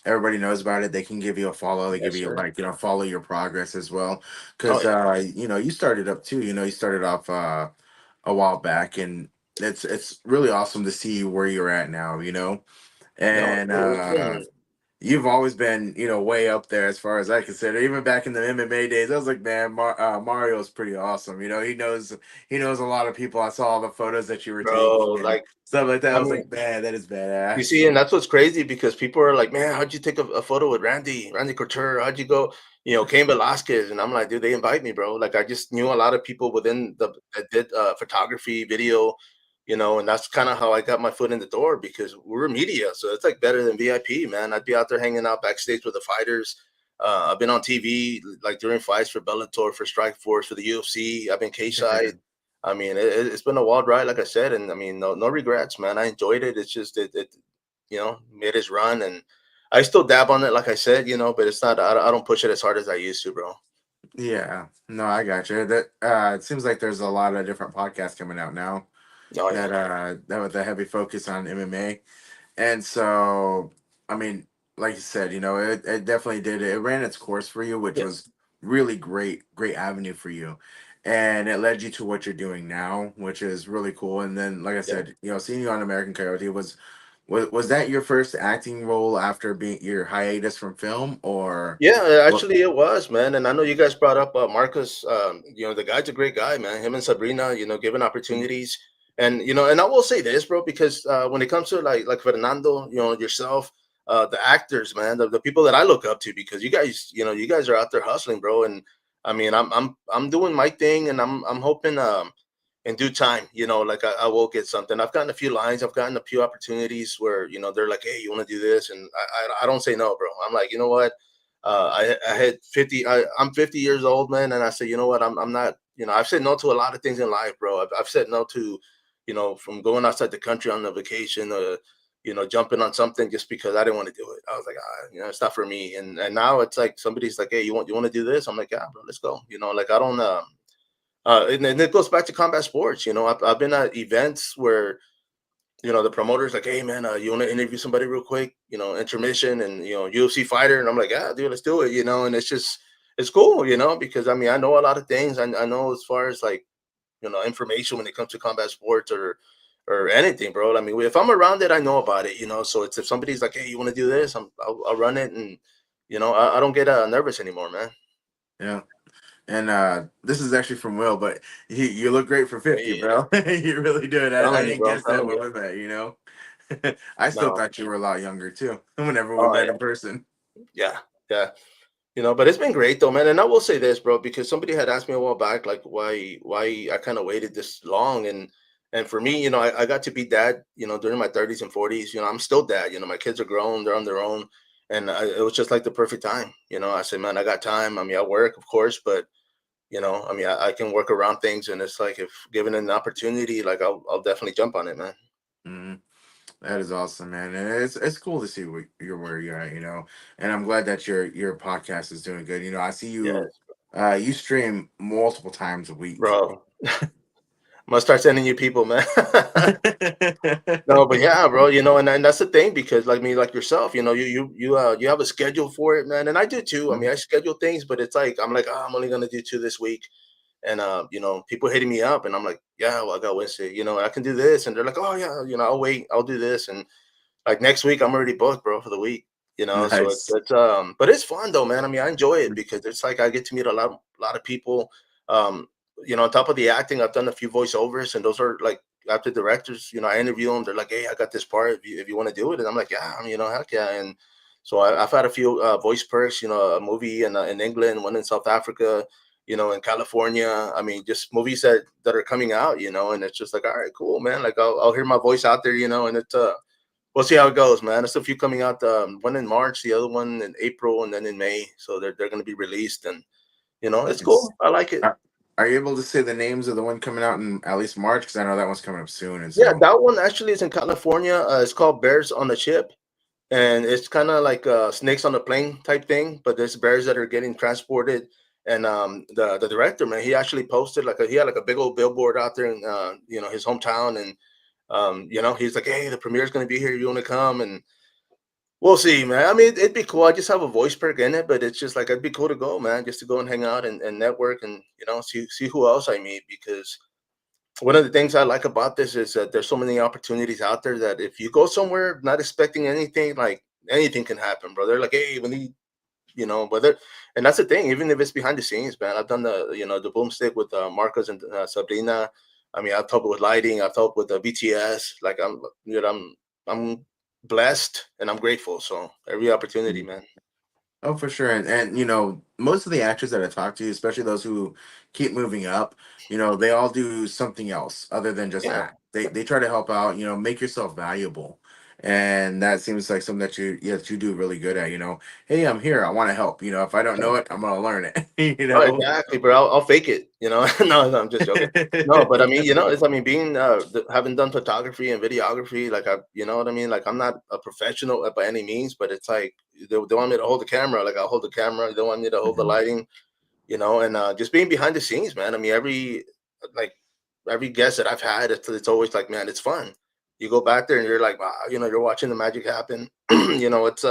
everybody knows about it. They can give you a follow. They give Yes, you sir. like follow your progress as well, Oh because yeah. you started up too. You started off a while back, and it's really awesome to see where you're at now. No, And it's been you've always been, way up there as far as I consider. Even back in the MMA days, I was like, man, Mario's pretty awesome. He knows a lot of people. I saw all the photos that you were taking bro. and Like, stuff like that. I I was mean, like, man, that is you badass. see, and that's what's crazy because people are like, man, how'd you take a photo with Randy Couture? How'd you go, Cain Velasquez? And I'm like, dude, they invite me, bro. Like, I just knew a lot of people within that did photography, video, and that's kind of how I got my foot in the door because we're media. So it's like better than VIP, man. I'd be out there hanging out backstage with the fighters. I've been on TV like during fights for Bellator, for Strikeforce, for the UFC. I've been K-side. I mean, it's been a wild ride, like I said, and I mean, no regrets, man. I enjoyed it. It's just it made its run, and I still dab on it, like I said, but it's not. I don't push it as hard as I used to, bro. Yeah, no, I got you. That it seems like there's a lot of different podcasts coming out now Oh yeah, that with a heavy focus on MMA. And so, I mean, like you said, it definitely did. It ran its course for you, which yeah, was really great avenue for you. And it led you to what you're doing now, which is really cool. And then, like I yeah. said, seeing you on American Coyote was that your first acting role after being your hiatus from film, or Yeah, what? actually, it was, man. And I know you guys brought up Marcus. The guy's a great guy, man. Him and Sabrina, given opportunities, and I will say this, bro, because when it comes to like Fernando, yourself, the actors, man, the people that I look up to, because you guys are out there hustling, bro. And I mean, I'm doing my thing, and I'm hoping in due time, like I will get something. I've gotten a few lines, I've gotten a few opportunities where they're like, hey, you want to do this, and I don't say no, bro. I'm like, you know what? I had 50. I'm 50 years old, man, and I said, you know what? I'm not. I've said no to a lot of things in life, bro. I've said no to, from going outside the country on a vacation, jumping on something just because I didn't want to do it. I was like, it's not for me. And now it's like somebody's like, hey, you want to do this? I'm like, yeah, bro, let's go. Like I don't. And it goes back to combat sports. I've been at events where the promoter's like, hey man, you want to interview somebody real quick, intermission, and UFC fighter, and I'm like, yeah, dude, let's do it, and it's cool, because I mean, I know a lot of things. I know as far as like information when it comes to combat sports or anything, bro. I mean, if I'm around it, I know about it, so it's if somebody's like, hey, you want to do this, I'll run it, and I don't get nervous anymore, man. Yeah. And this is actually from Will, but you look great for 50, Hey, bro. You really do. I telling you, didn't bro, I'm guess that telling when you. we met, I still No, thought you were a lot younger too, whenever we oh met yeah, in person. yeah, yeah. But it's been great though, man. And I will say this, bro, because somebody had asked me a while back, like why I kind of waited this long, and for me, I got to be dad, during my 30s and 40s. I'm still dad. My kids are grown, they're on their own, and it was just like the perfect time. I said, man, I got time. I mean, I work, of course, but I mean, I can work around things, and it's like if given an opportunity, like I'll definitely jump on it, man. Mhm. That is awesome, man. And it's cool to see where you're at. And I'm glad that your podcast is doing good. I see you Yes, you stream multiple times a week. bro. I'm gonna start sending you people, man. No, but yeah, bro, and that's the thing because like me, like yourself, you have a schedule for it, man, and I do too. I mean, I schedule things, but it's like I'm like, oh, I'm only gonna do two this week, and people hitting me up, and I'm like, yeah, well, I got Wednesday, I can do this, and they're like, oh yeah, I'll wait, I'll do this, and like next week I'm already booked, bro, for the week, so it's Nice. but it's fun though, man. I mean, I enjoy it because it's like I get to meet a lot of people, um, on top of the acting, I've done a few voiceovers, and those are like after directors, I interview them. They're like, "Hey, I got this part. If you want to do it," and I'm like, "Yeah, heck yeah!" And so I've had a few voice perks. A movie in England, one in South Africa, in California. I mean, just movies that are coming out, and it's just like, all right, cool, man. Like I'll hear my voice out there, and it's we'll see how it goes, man. There's a few coming out. One in March, the other one in April, and then in May. So they're going to be released, and it's It's, cool. I like it. are you able to say the names of the one coming out in at least March? Because I know that one's coming up soon, and Yeah, so that one actually is in California. It's called Bears on the Ship, and it's kind of like snakes on a plane type thing. But there's bears that are getting transported, and the director, man, he actually posted he had like a big old billboard out there in his hometown, and he's like, hey, the premiere's gonna be here. You want to come? And we'll see, man. I mean, it'd be cool. I just have a voice perk in it, but it's just like it'd be cool to go, man, just to go and hang out and network and see who else I meet, because one of the things I like about this is that there's so many opportunities out there that if you go somewhere not expecting anything, like anything can happen, bro. They're like, hey, we need, whether, and that's the thing, even if it's behind the scenes, man. I've done the boomstick with Marcos and Sabrina. I mean, I've helped with lighting, I've helped with the BTS. Like I'm blessed and I'm grateful. So every opportunity, man. oh, for sure. And most of the actors that I talk to, especially those who keep moving up, they all do something else other than just Yeah. act. They try to help out, make yourself valuable. And that seems like something that you do really good at, hey, I'm here, I want to help. If I don't know it, I'm gonna learn it. Oh, exactly, bro. I'll fake it. No, no, I'm just joking. No, but I mean, being having done photography and videography, like you know what I mean. Like I'm not a professional by any means, but it's like they want me to hold the camera, like I'll hold the camera. They want me to hold the Mhm. lighting, and just being behind the scenes, man. I mean, every guest that I've had, it's always like, man, it's fun. You go back there and you're like, wow, you're watching the magic happen. It's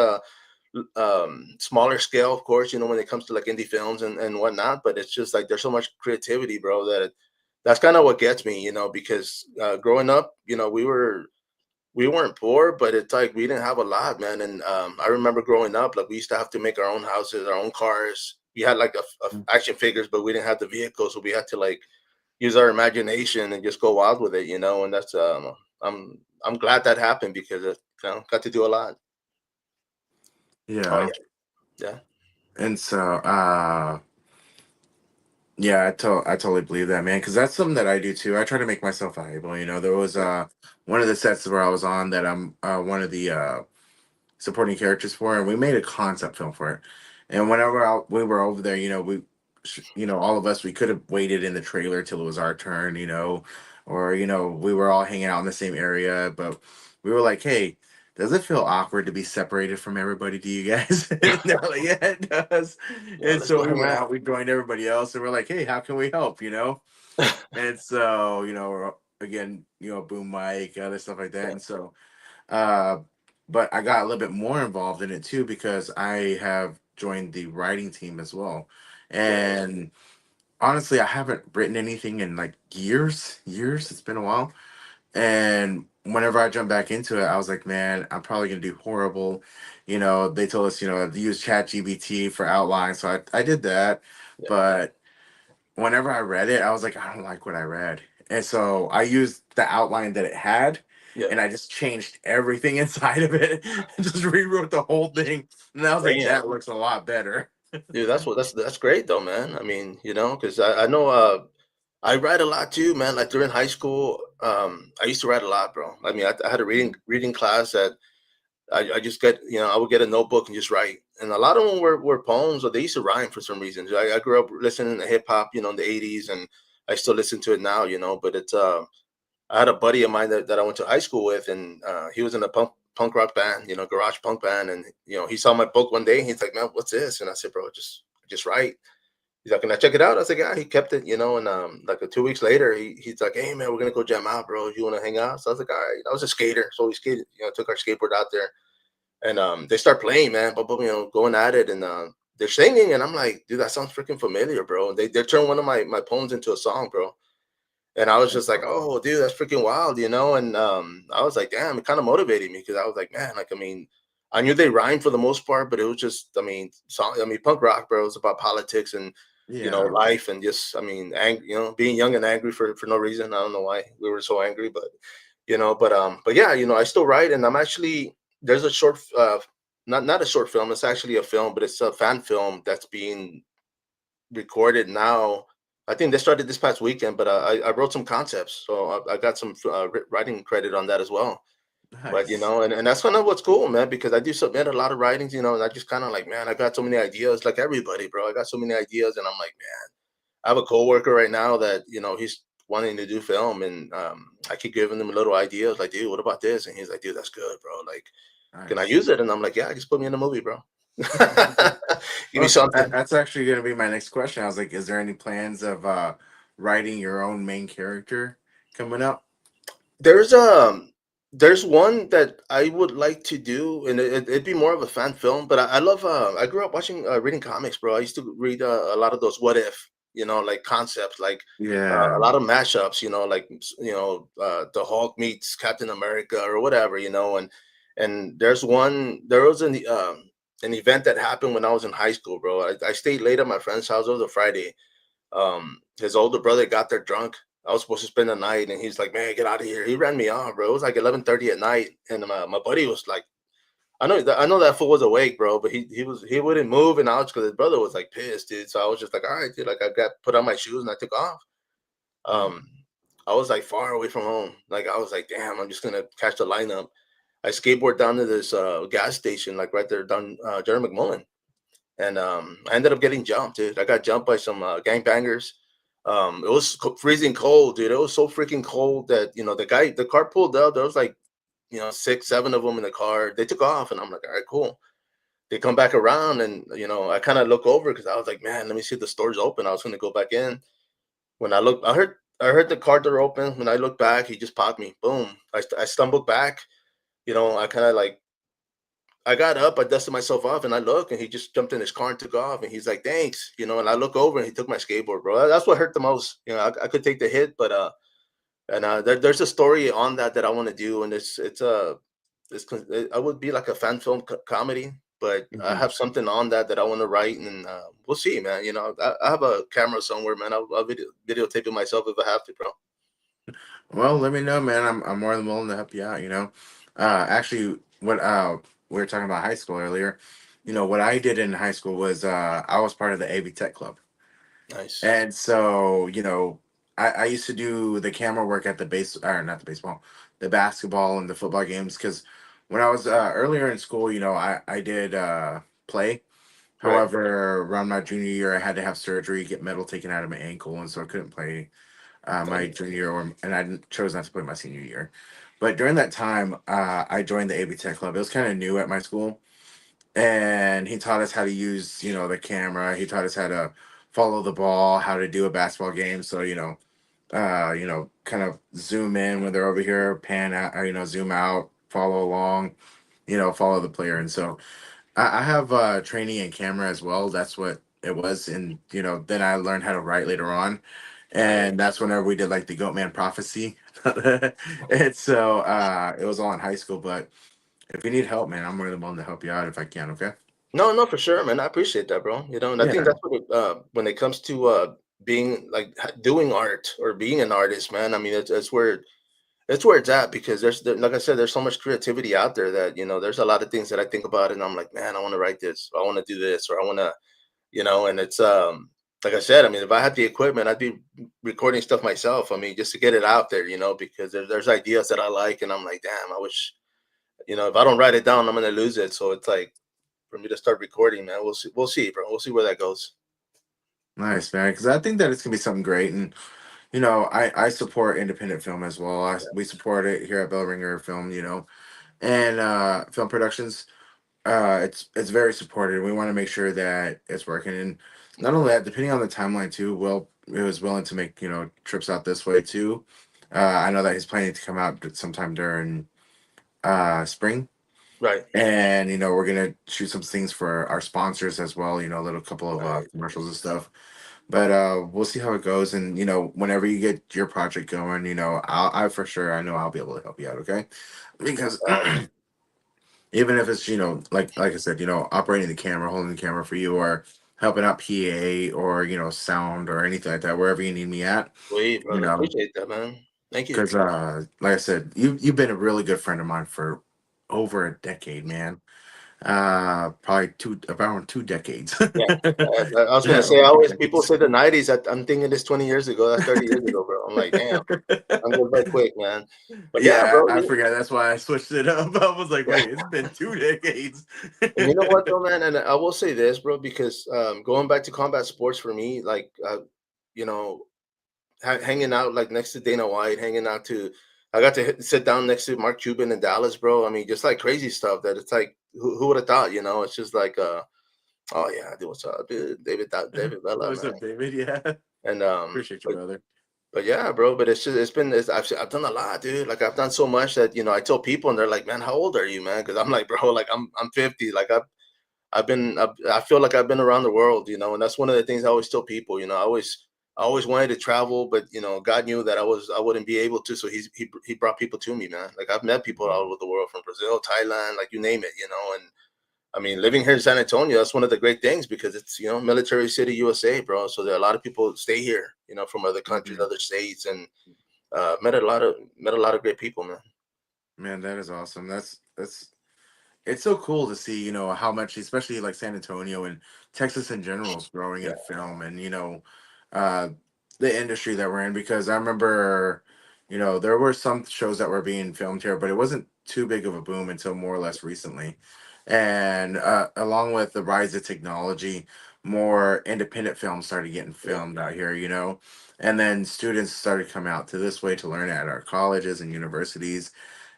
smaller scale, of course, when it comes to like indie films and whatnot, but it's just like there's so much creativity, bro, that's kind of what gets me, because growing up, we weren't poor, but it's like we didn't have a lot, man. And I remember growing up, like we used to have to make our own houses, our own cars. We had like a action figures, but we didn't have the vehicles, so we had to like use our imagination and just go wild with it, and that's I'm glad that happened because it got to do a lot. Oh Yeah. yeah. Yeah. And so yeah, I totally believe that, man, because that's something that I do too. I try to make myself valuable. There was one of the sets where I was on that I'm one of the supporting characters for, and we made a concept film for it. And whenever we were over there, all of us, we could have waited in the trailer till it was our turn, or we were all hanging out in the same area, but we were like, hey, does it feel awkward to be separated from everybody to you guys? And they're like, yeah, it does. Yeah, And let's go so we hang went out. out, we joined everybody else, and we're like, hey, how can we help? And so, again, boom mic, other stuff like that. Yeah. And so, uh, but I got a little bit more involved in it too because I have joined the writing team as well. Yeah. And honestly, I haven't written anything in like years. It's been a while. And whenever I jump back into it, I was like, man, I'm probably gonna do horrible. They told us, to use Chat GBT for outline. So I did that. Yeah. But whenever I read it, I was like, I don't like what I read. And so I used the outline that it had Yeah. and I just changed everything inside of it and just rewrote the whole thing. And I was like, Damn. that looks a lot better. Dude, that's great though, man. I mean, because I know I write a lot too, man. Like during high school, I used to write a lot, bro. I mean, I had a reading class that I just I would get a notebook and just write. And a lot of them were poems or they used to rhyme for some reason. I grew up listening to hip hop, in the 80s, and I still listen to it now, but it's I had a buddy of mine that I went to high school with, and he was in a punk rock band, garage punk band, and he saw my book one day, and he's like, "Man, what's this?" And I said, "Bro, just write." He's like, "Can I check it out?" I was like, "Yeah." He kept it, and like 2 weeks later, he's like, "Hey, man, we're gonna go jam out, bro. You want to hang out?" So I was like, "All right." I was a skater, so we skated, took our skateboard out there, and they start playing, man, but going at it, and they're singing, and I'm like, "Dude, that sounds freaking familiar, bro." And they turned one of my poems into a song, bro. And I was just like, "Oh, dude, that's freaking wild," And I was like, "Damn!" It kind of motivated me because I was like, "Man, like, I mean, I knew they rhymed for the most part, but it was just, I mean, punk rock, bro. It's about politics and Yeah. life and just, I mean, being young and angry for no reason. I don't know why we were so angry, but but yeah, I still write, and I'm actually there's a short, not a short film. It's actually a film, but it's a fan film that's being recorded now. I think they started this past weekend, but I wrote some concepts, so I got some writing credit on that as well. But you Nice. know, and that's kind of what's cool, man, because I do submit a lot of writings, you know, and I just kind of like, man, I got so many ideas, like everybody, bro. I got so many ideas, and I'm like, man, I have a coworker right now that you know he's wanting to do film, and I keep giving him little ideas, like, dude, what about this? And he's like, dude, that's good, bro. Like, can I Nice. use it? And I'm like, yeah, just put me in a movie, bro. Give me Well, something. that's actually going to be my next question. I was like, is there any plans of writing your own main character coming up? There's there's one that I would like to do, and it'd be more of a fan film. But I love. I grew up watching, reading comics, bro. I used to read a lot of those what if, you know, like concepts, like a Yeah. lot of mashups, you know, like the Hulk meets Captain America or whatever, you know. And there's one. There was an event that happened when I was in high school, bro. I stayed late at my friend's house. It was a Friday. His older brother got there drunk. I was supposed to spend the night, and he's like, "Man, get out of here." He ran me off, bro. It was like 11:30 at night, and my buddy was like, I know that fool was awake, bro, but he wouldn't move, and I was because his brother was like pissed, dude. So I was just like, all right, dude. Like I got put on my shoes and I took off. Mm. Um, I was like far away from home. Like I was like, damn, I'm just gonna catch the lineup. I skateboard down to this gas station, like right there down Jerry McMullen, and I ended up getting jumped, dude. I got jumped by some gangbangers. It was freezing cold, dude. It was so freaking cold that you know the car pulled up. There was like you know 6, 7 of them in the car. They took off, and I'm like, all right, cool. They come back around, and you know I kind of look over because I was like, man, let me see if the store's open. I was gonna go back in. When I look, I heard the car door open. When I look back, he just popped me. Boom. I stumbled back. You know, I kind of like I got up, I dusted myself off, and I look, and he just jumped in his car and took off. And he's like, "Thanks," you know. And I look over, and he took my skateboard, bro. That's what hurt the most. You know, I could take the hit, but there's a story on that I want to do, and I would be like a fan film comedy, but I Mhm. have something on that I want to write, and we'll see, man. You know, I have a camera somewhere, man. I'll videotape it myself if I have to, bro. Well, let me know, man. I'm more than willing to help you out. Actually, what we were talking about high school earlier. What I did in high school was I was part of the AV Tech Club. Nice. And so, I used to do the camera work at the or not the baseball, the basketball and the football games. Because when I was earlier in school, I did play. Right. However, around my junior year, I had to have surgery, get metal taken out of my ankle, and so I couldn't play my Dang. junior year, and chose not to play my senior year. But during that time, I joined the AV Tech Club. It was kind of new at my school, and he taught us how to use the camera. He taught us how to follow the ball, how to do a basketball game. So kind of zoom in when they're over here, pan out, or, zoom out, follow along, follow the player. And so I have training in camera as well. That's what it was. And then I learned how to write later on, Nice. and that's whenever we did like the Goatman prophecy. And so it was all in high school. But if you need help, man, I'm more than willing to help you out if I can. Okay. No, no, for sure, man. I appreciate that, bro. You know, and I think Yeah. that's what when it comes to being like doing art or being an artist, man. I mean, it's where it's at because like I said, there's so much creativity out there that you know, there's a lot of things that I think about and I'm like, man, I want to write this, I want to do this, or I want to, you know, and it's like I said, I mean, if I had the equipment, I'd be recording stuff myself. I mean, just to get it out there, you know, because there's ideas that I like, and I'm like, damn, I wish, you know, if I don't write it down, I'm gonna lose it. So it's like for me to start recording, man. We'll see, bro. We'll see where that goes. Nice, man. Because I think that it's gonna be something great, and I support independent film as well. We support it here at Bell Ringer Film, and film productions. It's very supported. We want to make sure that it's working, and not only that, depending on the timeline too. Will it was willing to make trips out this way too. I know that he's planning to come out sometime during spring, Right. and we're gonna shoot some things for our sponsors as well. A little couple of Right. commercials and stuff. But we'll see how it goes, and whenever you get your project going, I for sure I know I'll be able to help you out. Okay, because even if it's like I said, operating the camera, holding the camera for you, or helping out PA, or sound, or anything like that, wherever you need me at, Sweet, you brother. know Appreciate that, man. Thank you. because like I said, you've been a really good friend of mine for over a decade, man. probably around 2 decades. Yeah, I was gonna say, I Around two always people decades. say the '90s. I'm thinking this 20 years ago. That's 30 years ago, bro. I'm like, damn, I'm going by quick, man. But yeah, Yeah, bro. I forgot. That's why I switched it up. I was like, Yeah. wait, it's been 2 decades. And you know what, though, man? And I will say this, bro, because going back to combat sports for me, like, you know, hanging out like next to Dana White, hanging out to, I got to sit down next to Mark Cuban in Dallas, bro. I mean, just like crazy stuff that it's like, who would have thought, you know? It's just like, oh yeah, dude, what's up, dude? David Bella, What's man. up, David? Yeah. And Appreciate you, brother. but yeah, bro. But it's just I've done a lot, dude. Like I've done so much that I tell people and they're like, man, how old are you, man? Because I'm like, bro, like I'm 50. Like I feel like I've been around the world, and that's one of the things I always tell people. I always wanted to travel, but God knew that I wouldn't be able to. So he brought people to me, man. Like I've met people all over the world, from Brazil, Thailand, like you name it, and I mean, living here in San Antonio, that's one of the great things because it's military city USA, bro. So there are a lot of people stay here, from other countries, Mhm. other states, and met a lot of great people, man. Man, that is awesome. That's it's so cool to see, how much, especially like San Antonio and Texas in general, is growing Yeah. in film and, uh, the industry that we're in. Because I remember, there were some shows that were being filmed here, but it wasn't too big of a boom until more or less recently. And along with the rise of technology, more independent films started getting Yeah. filmed out here, and then students started coming out to this way to learn at our colleges and universities.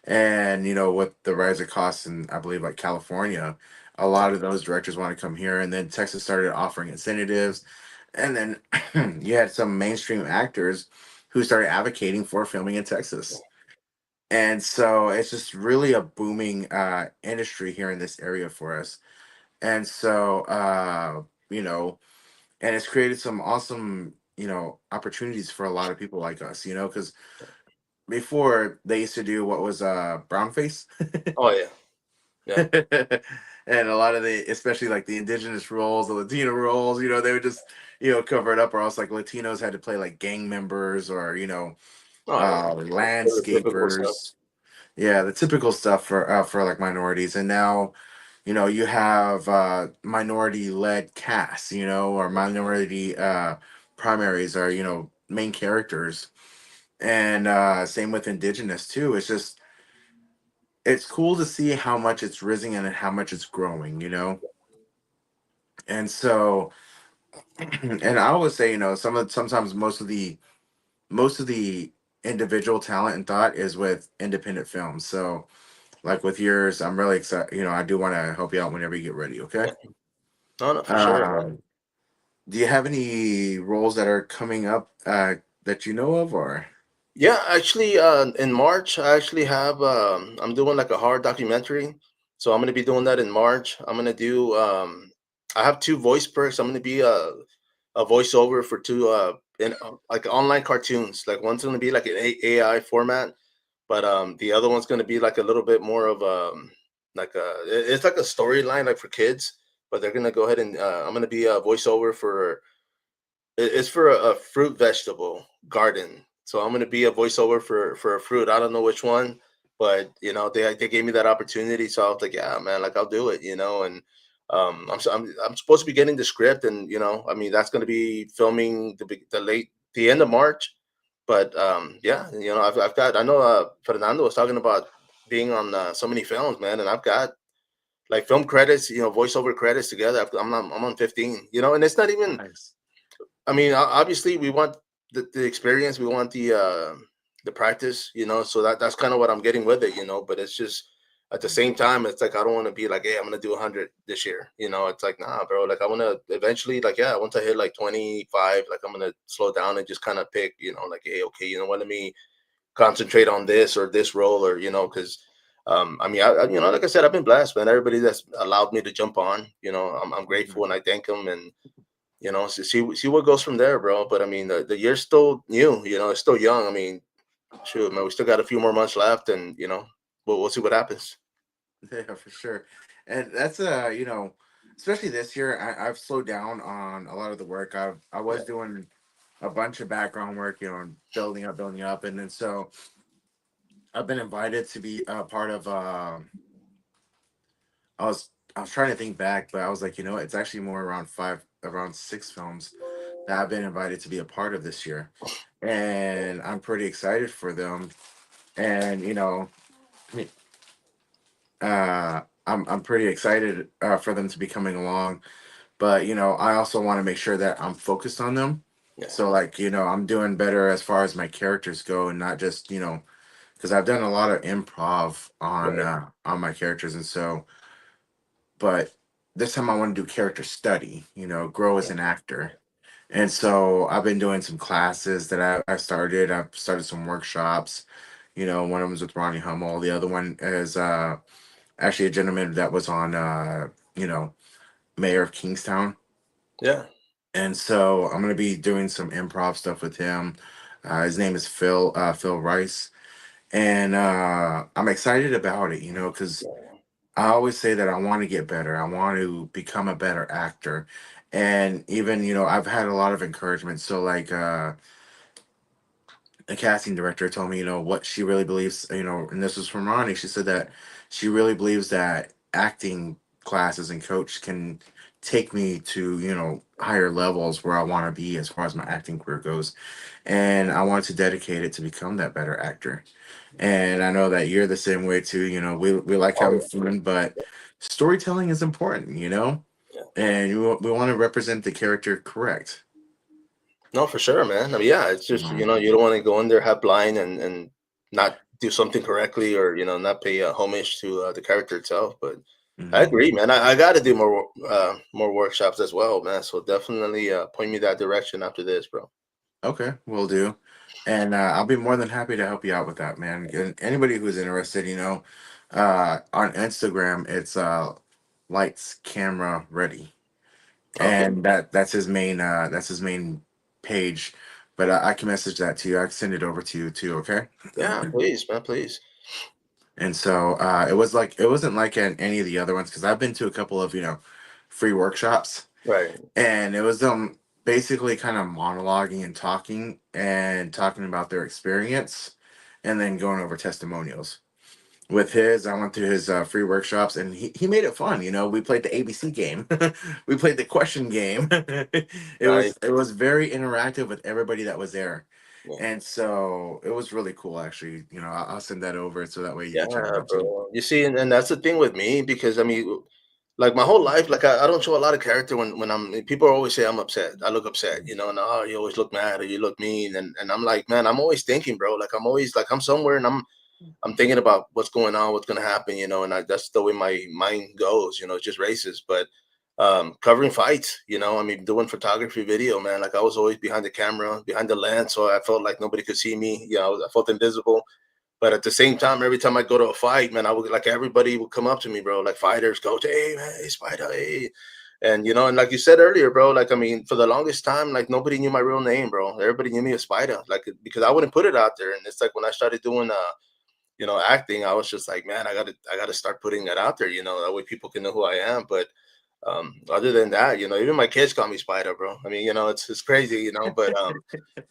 And with the rise of costs in, I believe, like California, a lot of those directors want to come here. And then Texas started offering incentives. And then you had some mainstream actors who started advocating for filming in Texas. And so it's just really a booming industry here in this area for us. And so and it's created some awesome, opportunities for a lot of people like us, because before they used to do what was brown face. Oh yeah. Yeah. And a lot of the, especially like the indigenous roles, the Latino roles, they would just, cover it up, or else like Latinos had to play like gang members, or, Oh yeah. The typical stuff. landscapers. Yeah, the typical stuff for like minorities. And now, you have minority led casts, or minority primaries, or, main characters. And same with indigenous too. It's cool to see how much it's risen and how much it's growing, And so, and I always say, sometimes most of the individual talent and thought is with independent films. So, like with yours, I'm really excited. I do want to help you out whenever you get ready. Okay. Yeah. No, no, for sure, man. Um, do you have any roles that are coming up that you know of, or? Yeah, actually, in March, I actually have I'm doing like a horror documentary, so I'm gonna be doing that in March. I'm gonna do I have two voice perks. I'm gonna be a voiceover for two like online cartoons. Like one's gonna be like an AI format, but the other one's gonna be like a little bit more of like it's like a storyline like for kids. But they're gonna go ahead and I'm gonna be a voiceover for it's for a fruit vegetable garden. So I'm gonna be a voiceover for a fruit. I don't know which one, but they gave me that opportunity, so I was like, yeah, man, like I'll do it, and I'm supposed to be getting the script, and I mean that's gonna be filming the end of March, but yeah, I know Fernando was talking about being on so many films, man, and I've got like film credits, voiceover credits together. I'm on 15, and it's not even. Nice. I mean, obviously, we want the experience, we want the practice, so that's kind of what I'm getting with it, But it's just at the same time, it's like I don't want to be like, hey, I'm gonna do 100 this year, It's like, nah, bro. Like I want to eventually, like, yeah, once I hit like 25, like I'm gonna slow down and just kind of pick, like, hey, okay, you know what? Let me concentrate on this or this role, or because. I mean, like I said, I've been blessed, man. Everybody that's allowed me to jump on, I'm grateful Mhm. and I thank them, and see what goes from there, bro. But I mean, the year's still new, it's still young. I mean, shoot, man, we still got a few more months left, and we'll see what happens. Yeah, for sure. And that's especially this year, I've slowed down on a lot of the work. I Yeah, was doing a bunch of background work, and building up, and then so I've been invited to be a part of. I was I was trying to think back, but I was like, it's actually more around 6 films that I've been invited to be a part of this year, and I'm pretty excited for them. And me- I'm pretty excited for them to be coming along. But I also want to make sure that I'm focused on them. Yeah. So like I'm doing better as far as my characters go, and not just because I've done a lot of improv Right. on my characters, and so but this time I want to do character study, grow as Yeah. an actor. And so I've been doing some classes that I started. I've started some workshops. One of them is with Ronnie Hummel. The other one is actually a gentleman that was on, Mayor of Kingstown. Yeah. And so I'm going to be doing some improv stuff with him. His name is Phil Rice. And I'm excited about it, because I always say that I want to get better. I want to become a better actor. And even, I've had a lot of encouragement. So like a casting director told me, what she really believes, and this was from Ronnie. She said that she really believes that acting classes and coach can take me to, higher levels where I want to be as far as my acting career goes. And I wanted to dedicate it to become that better actor. And I know that you're the same way too. We like Oh having yeah. fun, but storytelling is important, Yeah. and we want to represent the character correct. No, for sure, man. I mean, yeah, it's just Mhm. you don't want to go in there half blind and not do something correctly, or not pay homage to the character itself. But I Mhm. agree, man. I got to do more workshops as well, man. So definitely point me that direction after this, bro. Okay, will do. And I'll be more than happy to help you out with that, man. And anybody who's interested, on Instagram, it's lights, camera, ready. Okay. And that's his main page. But I can message that to you. I can send it over to you too, okay? Yeah, please, man, please. And so it wasn't like any of the other ones because I've been to a couple of free workshops, Right. and it was basically kind of monologuing and talking about their experience, and then going over testimonials. With his, I went to his free workshops, and he made it fun. We played the ABC game, we played the question game. Nice. It was very interactive with everybody that was there, Yeah. and so it was really cool. Actually, I'll send that over so that way you Yeah, can check it out too. bro. You see, and that's the thing with me because I mean, like my whole life, like I don't show a lot of character when people always say I'm upset. I look upset, and oh, you always look mad or you look mean, and I'm like, man, I'm always thinking, bro. Like I'm always like I'm somewhere and I'm thinking about what's going on, what's gonna happen, and that's the way my mind goes, it just races. But covering fights, I mean, doing photography, video, man, like I was always behind the camera, behind the lens, so I felt like nobody could see me. I felt invisible. But at the same time, every time I go to a fight, man, I would like everybody would come up to me, bro, like fighters, coach, hey man, hey Spider, hey. And and like you said earlier, bro, like I mean, for the longest time, like nobody knew my real name, bro. Everybody knew me as Spider, like because I wouldn't put it out there. And it's like when I started doing acting, I was just like, man, I gotta start putting that out there, that way people can know who I am. But other than that, even my kids call me Spider, bro. I mean, it's crazy, but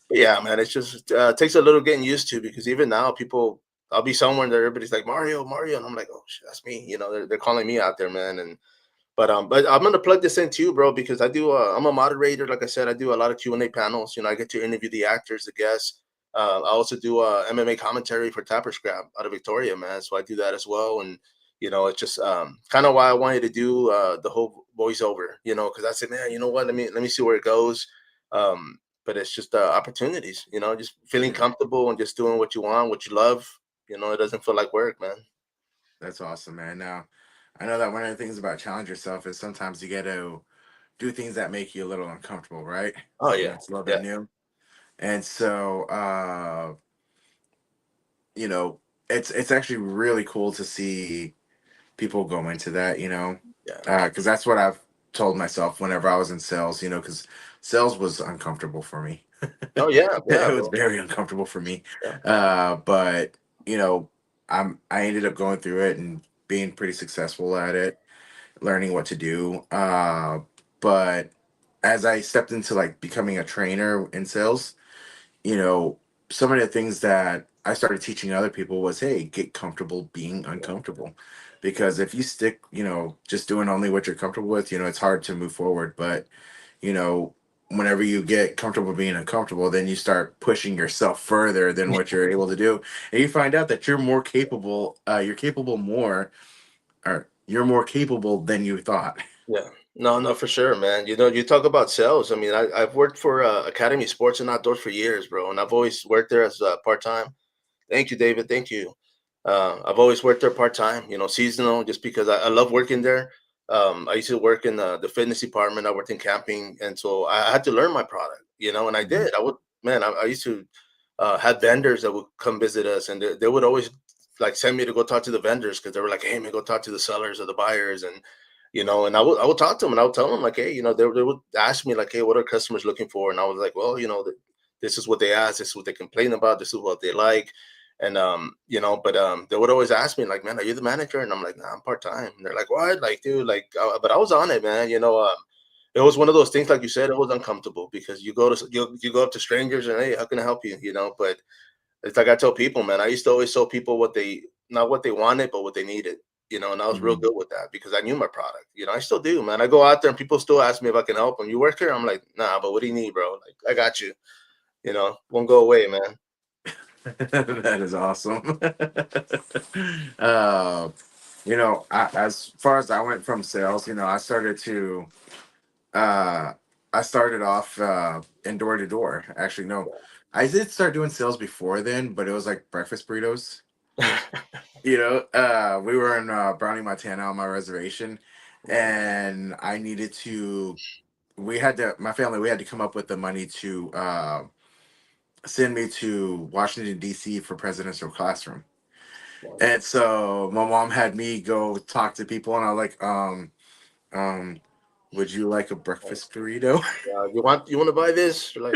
yeah, man, it's just takes a little getting used to because even now people, I'll be somewhere and everybody's like Mario, Mario, and I'm like, oh shit, that's me. They're calling me out there, man. And but I'm gonna plug this in too, bro, because I do. I'm a moderator, like I said. I do a lot of Q&A panels. I get to interview the actors, the guests. I also do MMA commentary for Tapper Scrap out of Victoria, man. So I do that as well. And it's just kind of why I wanted to do the whole voiceover. Because I said, man, you know what? Let me see where it goes. But it's just opportunities. Just feeling Yeah, comfortable and just doing what you want, what you love. It doesn't feel like work, man. that's awesome, man. Now, I know that one of the things about challenge yourself is sometimes you get to do things that make you a little uncomfortable, right? Oh Something yeah, that's a little bit yeah, new. And so, you know, it's actually really cool to see people go into that, yeah. because that's what I've told myself whenever I was in sales, because sales was uncomfortable for me. Oh yeah, yeah, It was bro. very uncomfortable for me. Yeah, But you know, I ended up going through it and being pretty successful at it, learning what to do. But as I stepped into like becoming a trainer in sales, you know, some of the things that I started teaching other people was, hey, get comfortable being uncomfortable, because if you stick, just doing only what you're comfortable with, it's hard to move forward. But you know, whenever you get comfortable being uncomfortable, then you start pushing yourself further than what you're able to do, and you find out that you're more capable. You're capable more, or you're more capable than you thought. Yeah. No, no, for sure, man. You talk about sales. I mean, I've worked for Academy Sports and Outdoors for years, bro, and I've always worked there as part time. Thank you, David. Thank you. I've always worked there part time, seasonal, just because I love working there. I used to work in the fitness department. I worked in camping, and so I had to learn my product, and I Mhm. did. I used to have vendors that would come visit us, and they would always like send me to go talk to the vendors because they were like, "Hey, man, go talk to the sellers or the buyers," and I would talk to them and I would tell them like, hey, they would ask me like, hey, what are customers looking for? And I was like, well, this is what they ask, this is what they complain about, this is what they like. And but they would always ask me like, man, are you the manager? And I'm like, nah, I'm part time. And they're like, what? Like, dude, like, but I was on it, man. It was one of those things, like you said, it was uncomfortable because you go up to strangers and hey, how can I help you? But it's like I tell people, man, I used to always tell people what they not what they wanted, but what they needed. And I was real Mhm. good with that because I knew my product. I still do, man. I go out there and people still ask me if I can help them. You work here? I'm like, nah, but what do you need, bro? Like, I got you. Won't go away, man. That is awesome. uh, as far as I went from sales, uh, I started off in door to door. Actually, no, I did start doing sales before then, but it was like breakfast burritos. We were in Brownie, Montana on my reservation, and I needed to. My family, we had to come up with the money to send me to Washington D.C. for presidential classroom. And so my mom had me go talk to people, and I was like, um, would you like a breakfast burrito? You want to buy this? Like,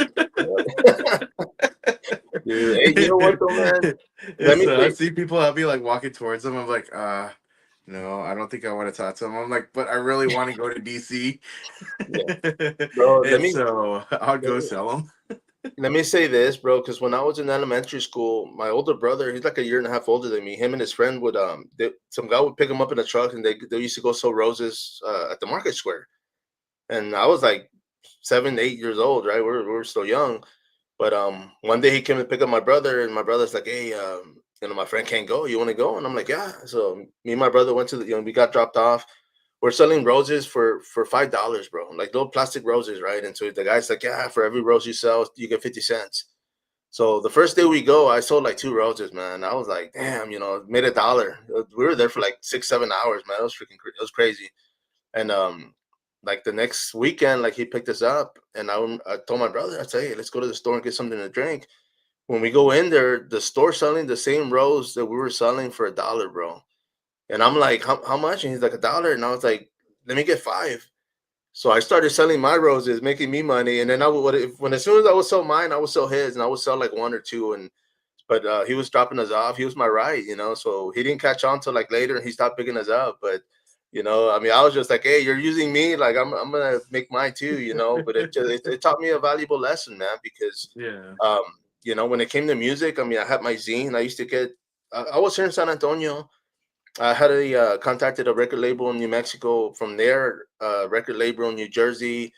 dude, hey, you know what though, man? And Let me so I say, see people, I'll be like walking towards them. I'm like, no, I don't think I want to talk to them. I'm like, but I really want to go to DC. yeah, bro. And so I'll Let go me sell them. Let me say this, bro, because when I was in elementary school, my older brother, he's like a year and a half older than me. Him and his friend would some guy would pick him up in a truck, and they used to go sell roses at the market square. And I was like 7, 8 years old, right? We were still young. But one day he came to pick up my brother, and my brother's like, "Hey, my friend can't go. You want to go?" And I'm like, "Yeah." So me and my brother went to we got dropped off. We're selling roses for $5, bro, like little plastic roses, right? And so the guy's like, "Yeah, for every rose you sell, you get 50 cents." So the first day we go, I sold like 2 roses, man. I was like, "Damn, made $1." We were there for like 6, 7 hours, man. It was it was crazy. And like the next weekend, like he picked us up, and I told my brother, I said, "Hey, let's go to the store and get something to drink." When we go in there, the store selling the same rose that we were selling for $1, bro. And I'm like, how much? And he's like $1. And I was like, let me get 5. So I started selling my roses, making me money. And then I would, when as soon as I would sell mine, I would sell his, and I would sell like one or two. But he was dropping us off. He was my ride. So he didn't catch on till like later, and he stopped picking us up. But I mean, I was just like, hey, you're using me, like I'm gonna make mine too. But it taught me a valuable lesson, man, because Yeah. um, when it came to music, I mean, I had my zine. I used to get. I was here in San Antonio. I had contacted a record label in New Mexico. From there, record label in New Jersey,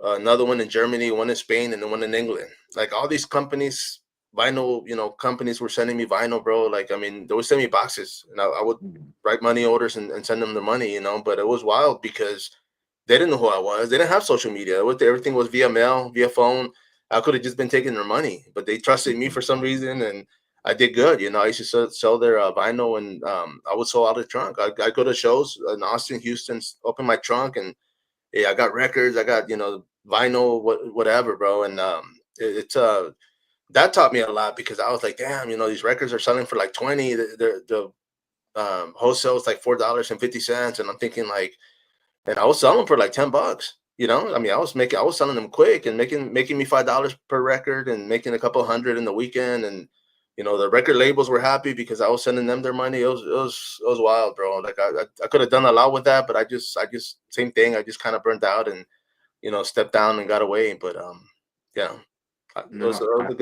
another one in Germany, one in Spain, and then one in England. Like all these companies, vinyl, companies were sending me vinyl, bro. Like, I mean, they would send me boxes, and I would Mhm. write money orders and send them the money. But it was wild because they didn't know who I was. They didn't have social media. Everything was via mail, via phone. I could have just been taking their money, but they trusted me for some reason, and I did good. I used to sell their vinyl, and I would sell out of the trunk. I go to shows in Austin, Houston, open my trunk, and yeah, I got records, I got vinyl, whatever, bro. And it's that taught me a lot because I was like, damn, these records are selling for like 20. The wholesale is like $4.50, and I'm thinking like, and I was selling them for like $10. I mean, I was selling them quick and making me $5 per record and making a couple hundred in the weekend. And the record labels were happy because I was sending them their money. It was wild, bro. Like I could have done a lot with that, but I just same thing. I just kind of burned out and stepped down and got away. But yeah, it was, No, it was a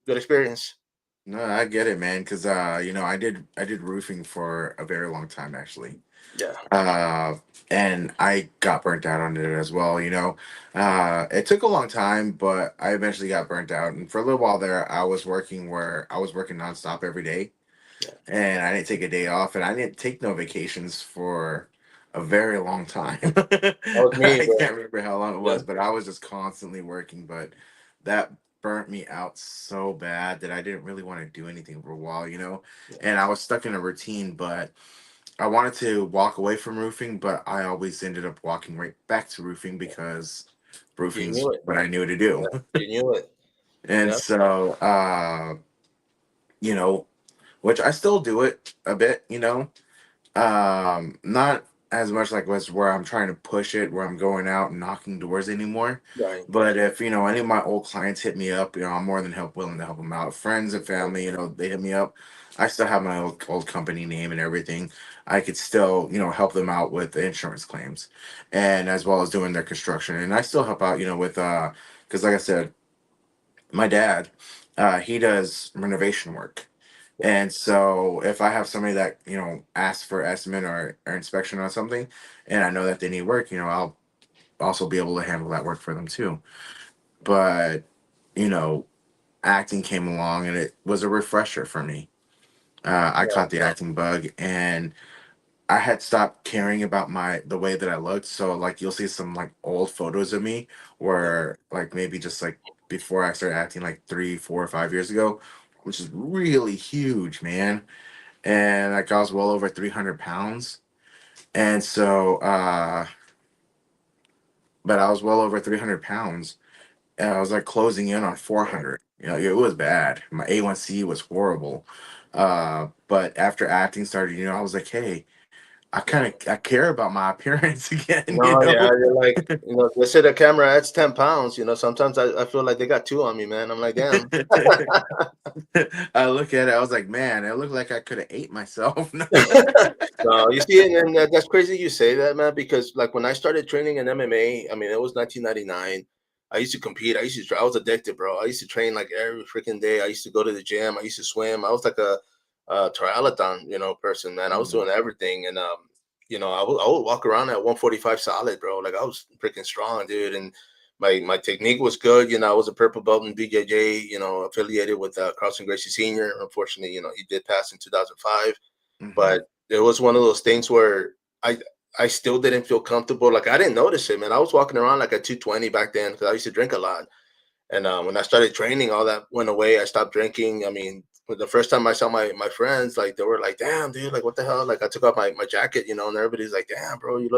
good experience. No, I get it, man. Because I did roofing for a very long time, actually. Yeah. uh, and I got burnt out on it as well. It took a long time, but I eventually got burnt out. And for a little while there, I was working where I was working nonstop every day, Yeah. and I didn't take a day off, and I didn't take no vacations for a very long time. I That was me, bro. can't remember how long it Yeah. was, but I was just constantly working. But that burnt me out so bad that I didn't really want to do anything for a while. Yeah. And I was stuck in a routine, but I wanted to walk away from roofing, but I always ended up walking right back to roofing because You roofing's knew it. what I knew to do. Yeah. You knew it. And Yeah. so, you know, which I still do it a bit, not as much like was where I'm trying to push it, where I'm going out and knocking doors anymore. Right. But if any of my old clients hit me up, I'm more than willing to help them out. Friends and family, they hit me up. I still have my old company name and everything. I could still, help them out with the insurance claims, and as well as doing their construction. And I still help out, with because like I said, my dad, he does renovation work. And so if I have somebody that, asks for estimate or inspection on something and I know that they need work, I'll also be able to handle that work for them too. But, you know, acting came along and it was a refresher for me. I caught the acting bug and I had stopped caring about the way that I looked. So like you'll see some like old photos of me Yeah. where like maybe just like before I started acting like 3, 4, or 5 years ago, which is really huge, man. And like I was well over 300 pounds. And so but I was well over 300 pounds and I was like closing in on 400. It was bad. My A1C was horrible. But after acting started, I was like, hey, I care about my appearance again, No, yeah, you're like, they say the camera adds 10 pounds. Sometimes I feel like they got two on me, man. I'm like, damn. I look at it, I was like, man, it looked like I could have ate myself. No. No, you see, and that's crazy you say that, man, because like when I started training in MMA, I mean, it was 1999. I used to compete. I was addicted, bro. I used to train like every freaking day. I used to go to the gym. I used to swim. I was like a triathlon, person, man. I was Mhm. doing everything. And, I would walk around at 145 solid, bro. Like I was freaking strong, dude. And my technique was good. I was a purple belt in BJJ, affiliated with Carlson Gracie Sr. Unfortunately, he did pass in 2005, Mhm. but it was one of those things where I I still didn't feel comfortable. Like I didn't notice it, man. I was walking around like at 220 back then because I used to drink a lot. And when I started training, all that went away. I stopped drinking. I mean, the first time I saw my friends, like they were like, "Damn, dude, like what the hell?" Like I took off my jacket, and everybody's like, "Damn, bro, you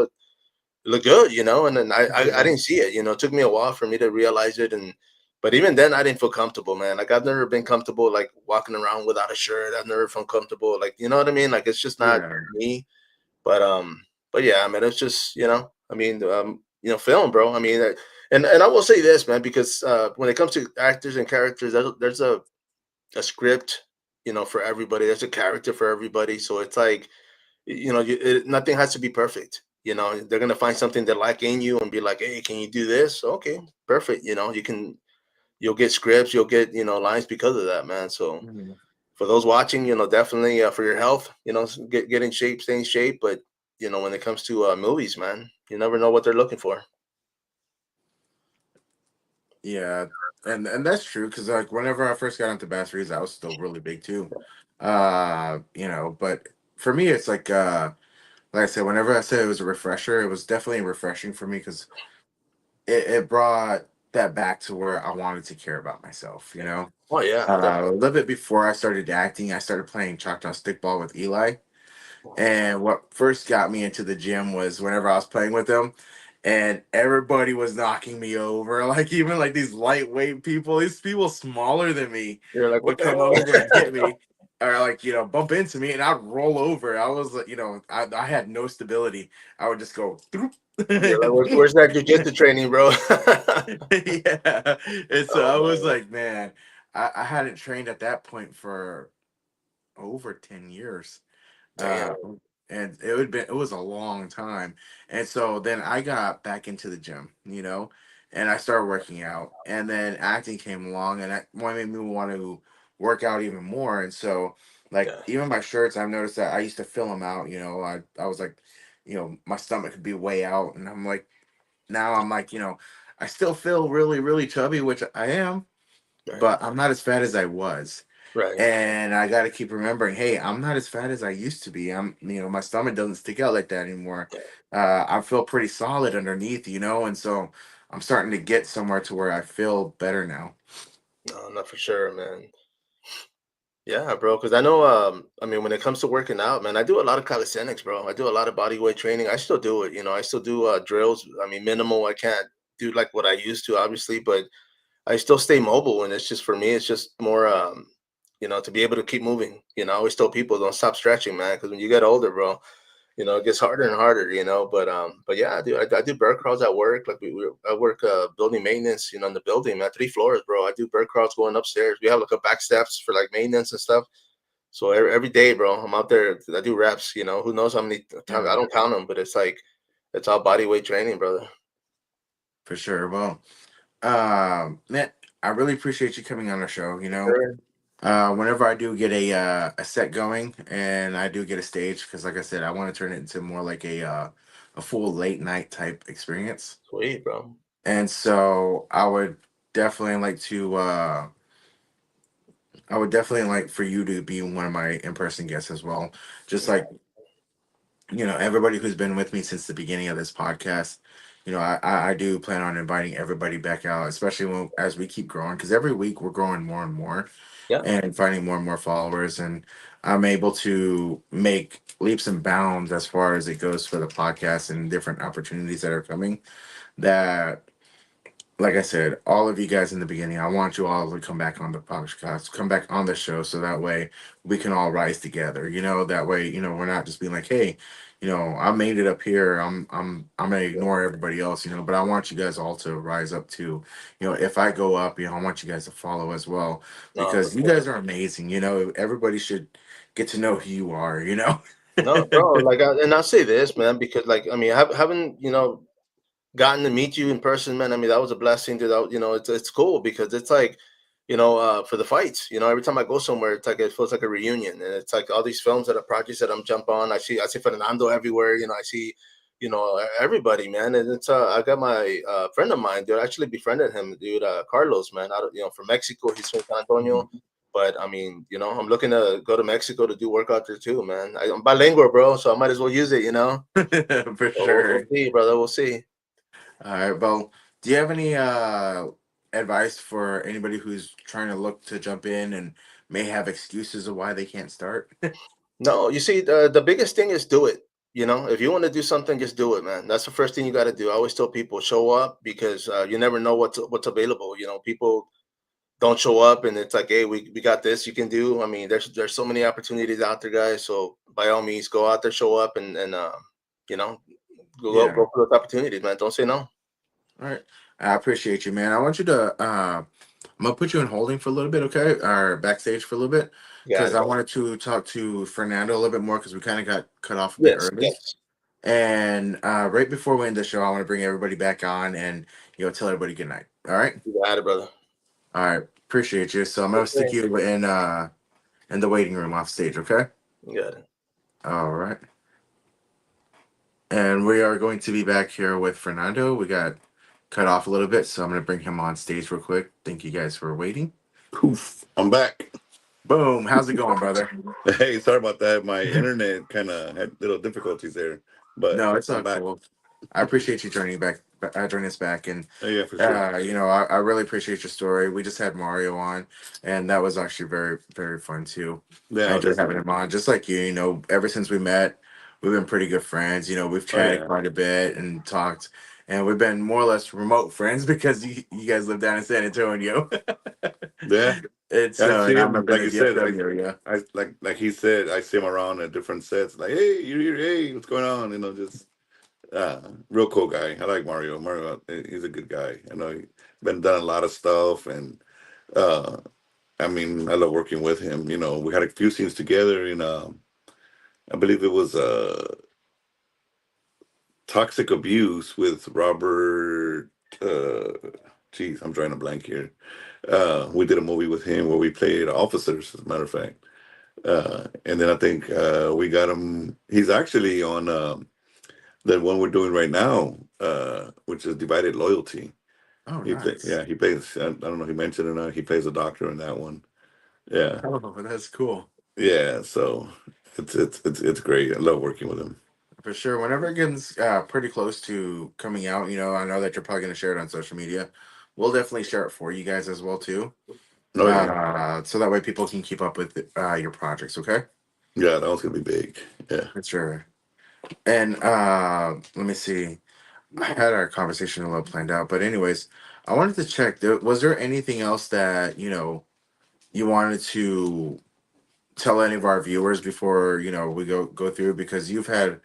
look good," And then I Yeah. didn't see it. It took me a while for me to realize it. And but even then, I didn't feel comfortable, man. Like I've never been comfortable like walking around without a shirt. I've never felt comfortable, like you know what I mean. Like it's just not Yeah. me. But but yeah, I mean, it's just I mean, film, bro. I mean, and I will say this, man, because when it comes to actors and characters, there's a script, for everybody. There's a character for everybody. So it's like, nothing has to be perfect. They're gonna find something they like in you and be like, hey, can you do this? Okay, perfect. You'll get scripts, you'll get lines because of that, man. So Mhm. for those watching, definitely for your health, get in shape, stay in shape. But when it comes to movies, man, you never know what they're looking for. Yeah, and that's true because like whenever I first got into Bass Reeves, I was still really big too. But for me, it's like I said, whenever I said it was a refresher, it was definitely refreshing for me because it brought that back to where I wanted to care about myself. Oh yeah, A definitely. little bit before I started acting, I started playing Choctaw stickball with Eli. And what first got me into the gym was whenever I was playing with him, and everybody was knocking me over. Like even like these lightweight people, these people smaller than me You're like, what would the come hell? over and hit me, or like bump into me, and I'd roll over. I was like, I had no stability. I would just go. You're like, where's that jujitsu training, bro? Yeah, and so Oh I was man, like, man, I hadn't trained at that point for over 10 years. damn. uh, and it was a long time. And so then I got back into the gym, and I started working out, and then acting came along, and that what made me want to work out even more. And so, like, Yeah. even my shirts, I've noticed that I used to fill them out. I was like, my stomach could be way out, and I'm like, now I'm like, I still feel really, really chubby, which I am, Right. but I'm not as fat as I was. Right. And I got to keep remembering, hey, I'm not as fat as I used to be. My stomach doesn't stick out like that anymore. I feel pretty solid underneath, and so I'm starting to get somewhere to where I feel better now. No, not for sure, man. Yeah, bro. Because I know, I mean, when it comes to working out, man, I do a lot of calisthenics, bro. I do a lot of body weight training. I still do it. I still do drills. I mean, minimal. I can't do like what I used to, obviously, but I still stay mobile. And it's just for me, it's just more, to be able to keep moving. I always tell people don't stop stretching, man, because when you get older, bro, it gets harder and harder, but yeah, I do bird crawls at work. Like I work building maintenance, in the building, man, 3 floors, bro. I do bird crawls going upstairs. We have like a back steps for like maintenance and stuff. So every day, bro, I'm out there. I do reps. Who knows how many times? I Yeah, don't count them, but it's like it's all body weight training, brother. for sure. Well, man, I really appreciate you coming on the show. Sure. Whenever I do get a set going and I do get a stage, because like I said, I want to turn it into more like a full late night type experience. Sweet, bro. And so definitely like to I would definitely like for you to be one of my in-person guests as well. Just Yeah. like, everybody who's been with me since the beginning of this podcast, I do plan on inviting everybody back out, especially as we keep growing, because every week we're growing more and more Yeah. and finding more and more followers. And I'm able to make leaps and bounds as far as it goes for the podcast and different opportunities that are coming that, like I said, all of you guys in the beginning, I want you all to come back on the podcast, come back on the show, so that way we can all rise together. That way, we're not just being like, hey, I made it up here. I'm gonna ignore everybody else, but I want you guys all to rise up too. If I go up, I want you guys to follow as well, No, for because you sure. guys are amazing. Everybody should get to know who you are. No, bro. Like, and I'll say this, man, because like I mean, having gotten to meet you in person, man. I mean, that was a blessing. It's cool because it's like, for the fights. Every time I go somewhere, it's like it feels like a reunion, and it's like all these films projects that I'm jump on. I see Fernando everywhere. I see, everybody, man. And it's I got my friend of mine, dude. I actually befriended him, dude. Carlos, man. Out of, from Mexico. He's from San Antonio. But I mean, I'm looking to go to Mexico to do work out there too, man. I'm bilingual, bro, so I might as well use it. For So we'll sure. see, brother. We'll see. All right. Well, do you have any advice for anybody who's trying to look to jump in and may have excuses of why they can't start? No, you see, the biggest thing is do it. If you want to do something, just do it, man. That's the first thing you got to do. I always tell people show up because you never know what's available. People don't show up, and it's like, hey, we got this you can do. I mean, there's so many opportunities out there, guys. So by all means, go out there, show up, and you know, Yeah. go for those opportunities, man. Don't say no. All right. I appreciate you, man. I want you to I'm gonna put you in holding for a little bit, okay? Or backstage for a little bit. Got Because it. I wanted to talk to Fernando a little bit more because we kind of got cut off a bit Yes, early. yes. And right before we end the show, I want to bring everybody back on and tell everybody good night. All right? You got it, brother. All right. Appreciate you. So I'm gonna stick Okay. you in the waiting room off stage, okay? You got it. All right. And we are going to be back here with Fernando. We got cut off a little bit, so I'm going to bring him on stage real quick. Thank you guys for waiting. Poof, I'm back. Boom. How's it going, brother? Hey, sorry about that. My internet kind of had little difficulties there, but No, it's I'm not back. cool. I appreciate you joining us back. And, Yeah, for sure. I really appreciate your story. We just had Mario on, and that was actually very, very fun too. I Yeah, enjoyed that's having him on. Just like you, ever since we met, we've been pretty good friends. We've oh chatted yeah, quite a bit and talked, and we've been more or less remote friends because you guys live down in San Antonio. yeah. And I so, see and I'm him up in like the you said. DFW area. I like he said. I see him around at different sets. Like, hey, you're here. Hey, what's going on? Just real cool guy. I like Mario. Mario, he's a good guy. I know he been done a lot of stuff, and uh, I mean, I love working with him. We had a few scenes together in I believe it was Toxic Abuse with Robert. Geez, I'm drawing a blank here. We did a movie with him where we played officers, as a matter of fact. And then I think we got him. He's actually on the one we're doing right now, which is Divided Loyalty. Oh, nice. Yeah, he plays. I don't know if he mentioned it or not. He plays a doctor in that one. Yeah, Oh, that's cool. yeah. So it's great. I love working with him. For sure. Whenever it gets pretty close to coming out, I know that you're probably going to share it on social media. We'll definitely share it for you guys as well too, Oh yeah, so that way people can keep up with your projects. Okay. yeah. That one's gonna be big. Yeah. For sure. And let me see. I had our conversation a little planned out, but anyways, I wanted to check. Was there anything else that you wanted to tell any of our viewers before we go through? Because you've had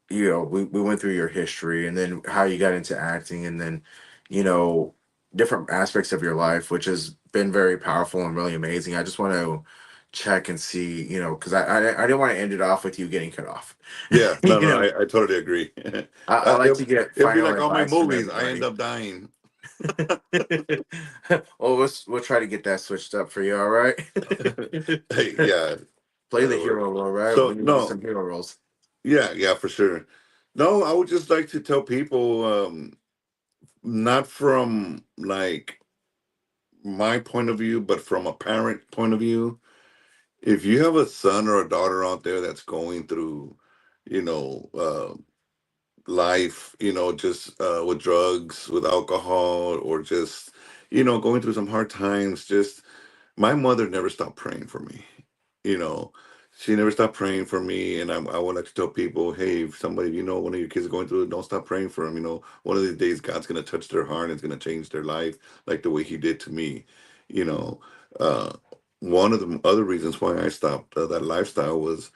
we went through your history and then how you got into acting and then you know different aspects of your life, which has been very powerful and really amazing. I just want to check and see, because I didn't want to end it off with you getting cut off. Yeah. No, you no. know, I totally agree. I like to get It'll be final like all my advice from movies. I end everybody. up dying. Well, we'll try to get that switched up for you. All right. Hey, yeah. Play the That'll work. hero role, right? So We need no, some hero roles. yeah, yeah, for sure. No, I would just like to tell people, not from like my point of view, but from a parent point of view. If you have a son or a daughter out there that's going through, you know, life, just with drugs, with alcohol, or just, going through some hard times, just my mother never stopped praying for me. You know, she never stopped praying for me. And I would like to tell people, hey, if somebody, one of your kids is going through it, don't stop praying for them. One of these days, God's going to touch their heart and it's going to change their life like the way He did to me. You know, uh, one of the other reasons why I stopped that lifestyle was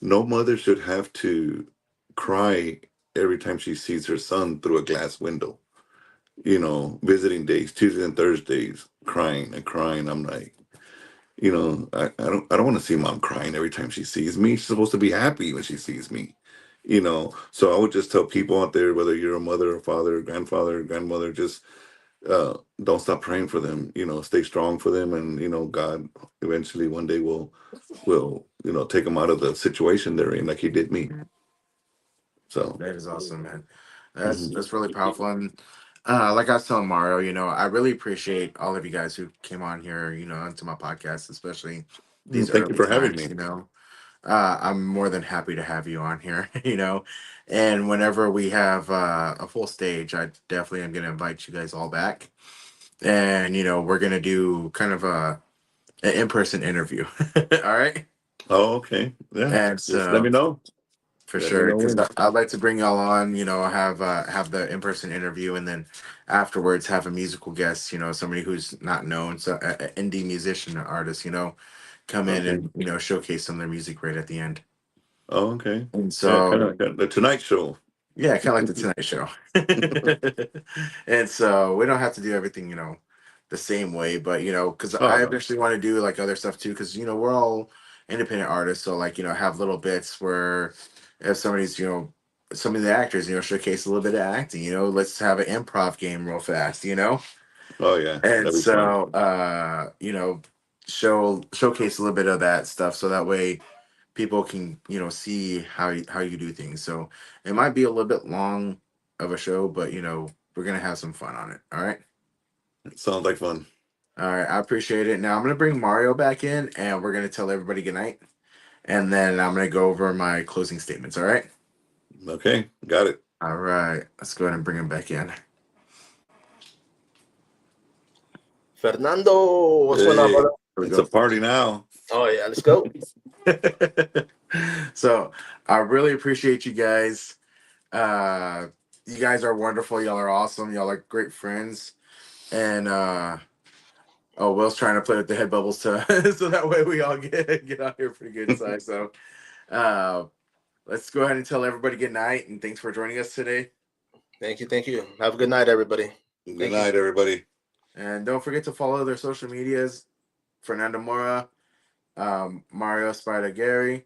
no mother should have to cry every time she sees her son through a glass window. Visiting days, Tuesdays and Thursdays, crying and crying. I'm like, I don't want to see mom crying every time she sees me. She's supposed to be happy when she sees me. So I would just tell people out there, whether you're a mother or father, grandfather, grandmother, just don't stop praying for them. Stay strong for them, and God eventually one day will take them out of the situation they're in, like He did me. So That is awesome, man. That's mhm. that's really powerful. And like I was telling Mario, I really appreciate all of you guys who came on here, onto my podcast, especially these Thank you early for having times. me. I'm more than happy to have you on here. And whenever we have a full stage, I definitely am going to invite you guys all back. And we're going to do kind of an in-person interview. All right. Oh, okay. Yeah. And Just let so me know. for Let me sure, know because when. I'd like to bring y'all on. Have the in person interview, and then afterwards have a musical guest. Somebody who's not known, so an indie musician or artist. Come in Okay. and showcase some of their music right at the end. Oh, okay. And Yeah, kind so of like the Tonight Show. yeah, kind of like the Tonight Show. And so we don't have to do everything the same way, but because Oh I no. eventually want to do like other stuff too, because we're all independent artists, so like have little bits where if somebody's some of the actors showcase a little bit of acting, let's have an improv game real fast, Oh yeah, and that'd be fun. so showcase a little bit of that stuff so that way people can see how you do things. So it might be a little bit long of a show, but we're gonna have some fun on it. All right. Sounds like fun. All right, I appreciate it. Now I'm gonna bring Mario back in, and we're gonna tell everybody good night, and then I'm gonna go over my closing statements. All right. Okay, got it. All right. Let's go ahead and bring him back in. Fernando, what's going on, Hey, brother? Here we it's a go. party now. Oh yeah, let's go. So I really appreciate you guys. Uh, you guys are wonderful. Y'all are awesome. Y'all are great friends. And oh, Will's trying to play with the head bubbles too, so that way we all get out here pretty good size. So uh, let's go ahead and tell everybody good night and thanks for joining us today. Thank you, thank you. Have a good night, everybody. Good night, everybody. And don't forget to follow their social medias: Fernando Mora, Mario Spider Gary,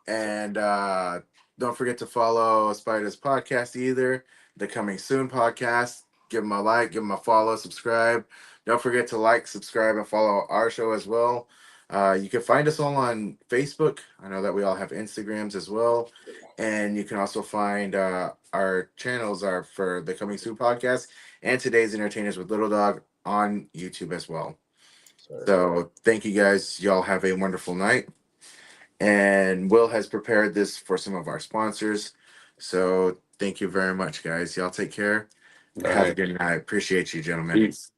and don't forget to follow Spider's podcast either. The Coming Soon podcast. Give them a like, give them a follow, subscribe. Don't forget to like, subscribe, and follow our show as well. You can find us all on Facebook. I know that we all have Instagrams as well. And you can also find our channels are for the Coming Soon podcast and Today's Entertainers with Little Dog on YouTube as well. So thank you guys. Y'all have a wonderful night. And Will has prepared this for some of our sponsors. So thank you very much, guys. Y'all take care. All Have a right. good night. Appreciate you, gentlemen. Peace.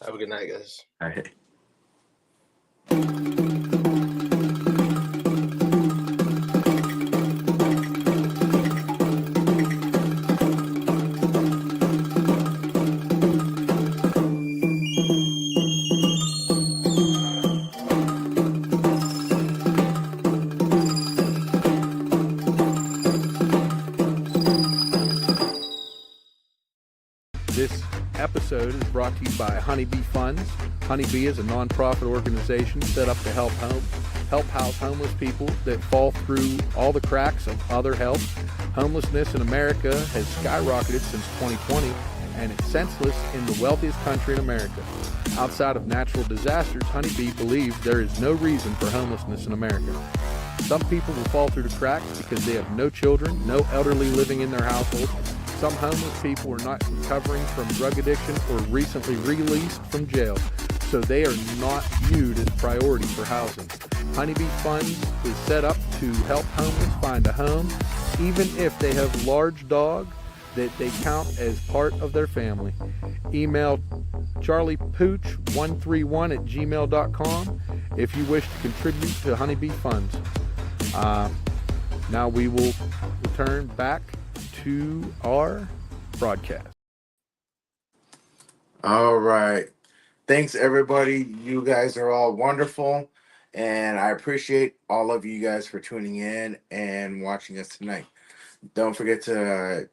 Have a good night, guys. All right. This episode is brought to you by Honeybee Funds. Honeybee is a nonprofit organization set up to help house homeless people that fall through all the cracks of other help. Homelessness in America has skyrocketed since 2020, and it's senseless in the wealthiest country in America. Outside of natural disasters, Honeybee believes there is no reason for homelessness in America. Some people will fall through the cracks because they have no children, no elderly living in their household. Some homeless people are not recovering from drug addiction or recently released from jail, so they are not viewed as priority for housing. Honeybee Funds is set up to help homeless find a home, even if they have large dog that they count as part of their family. Email charliepooch131@gmail.com if you wish to contribute to Honeybee Funds. Now we will return back to our broadcast. All right. Thanks, everybody. You guys are all wonderful. And I appreciate all of you guys for tuning in and watching us tonight. Don't forget to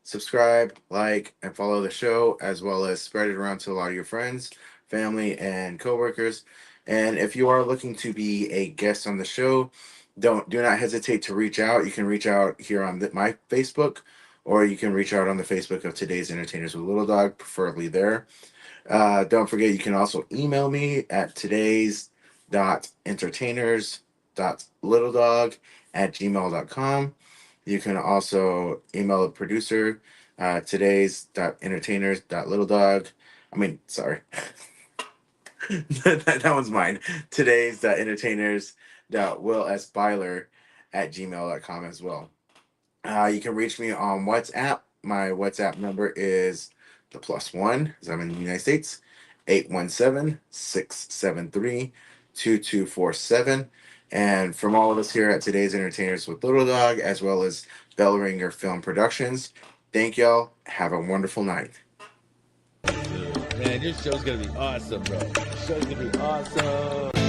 subscribe, like, and follow the show, as well as spread it around to a lot of your friends, family, and coworkers. And if you are looking to be a guest on the show, do not hesitate to reach out. You can reach out here on my Facebook, or you can reach out on the Facebook of Today's Entertainers with Little Dog, preferably there. Don't forget, you can also email me at today's.entertainers.littledog@gmail.com. You can also email the producer, today's.entertainers.littledog. that one's mine. Today's.entertainers.willsbyler@gmail.com as well. You can reach me on WhatsApp. My WhatsApp number is the +1, because I'm in the United States, 817-673-2247. And from all of us here at Today's Entertainers with Little Dog, as well as Bellringer Film Productions, thank y'all. Have a wonderful night. Man, your show's gonna be awesome, bro. Your show's gonna be awesome.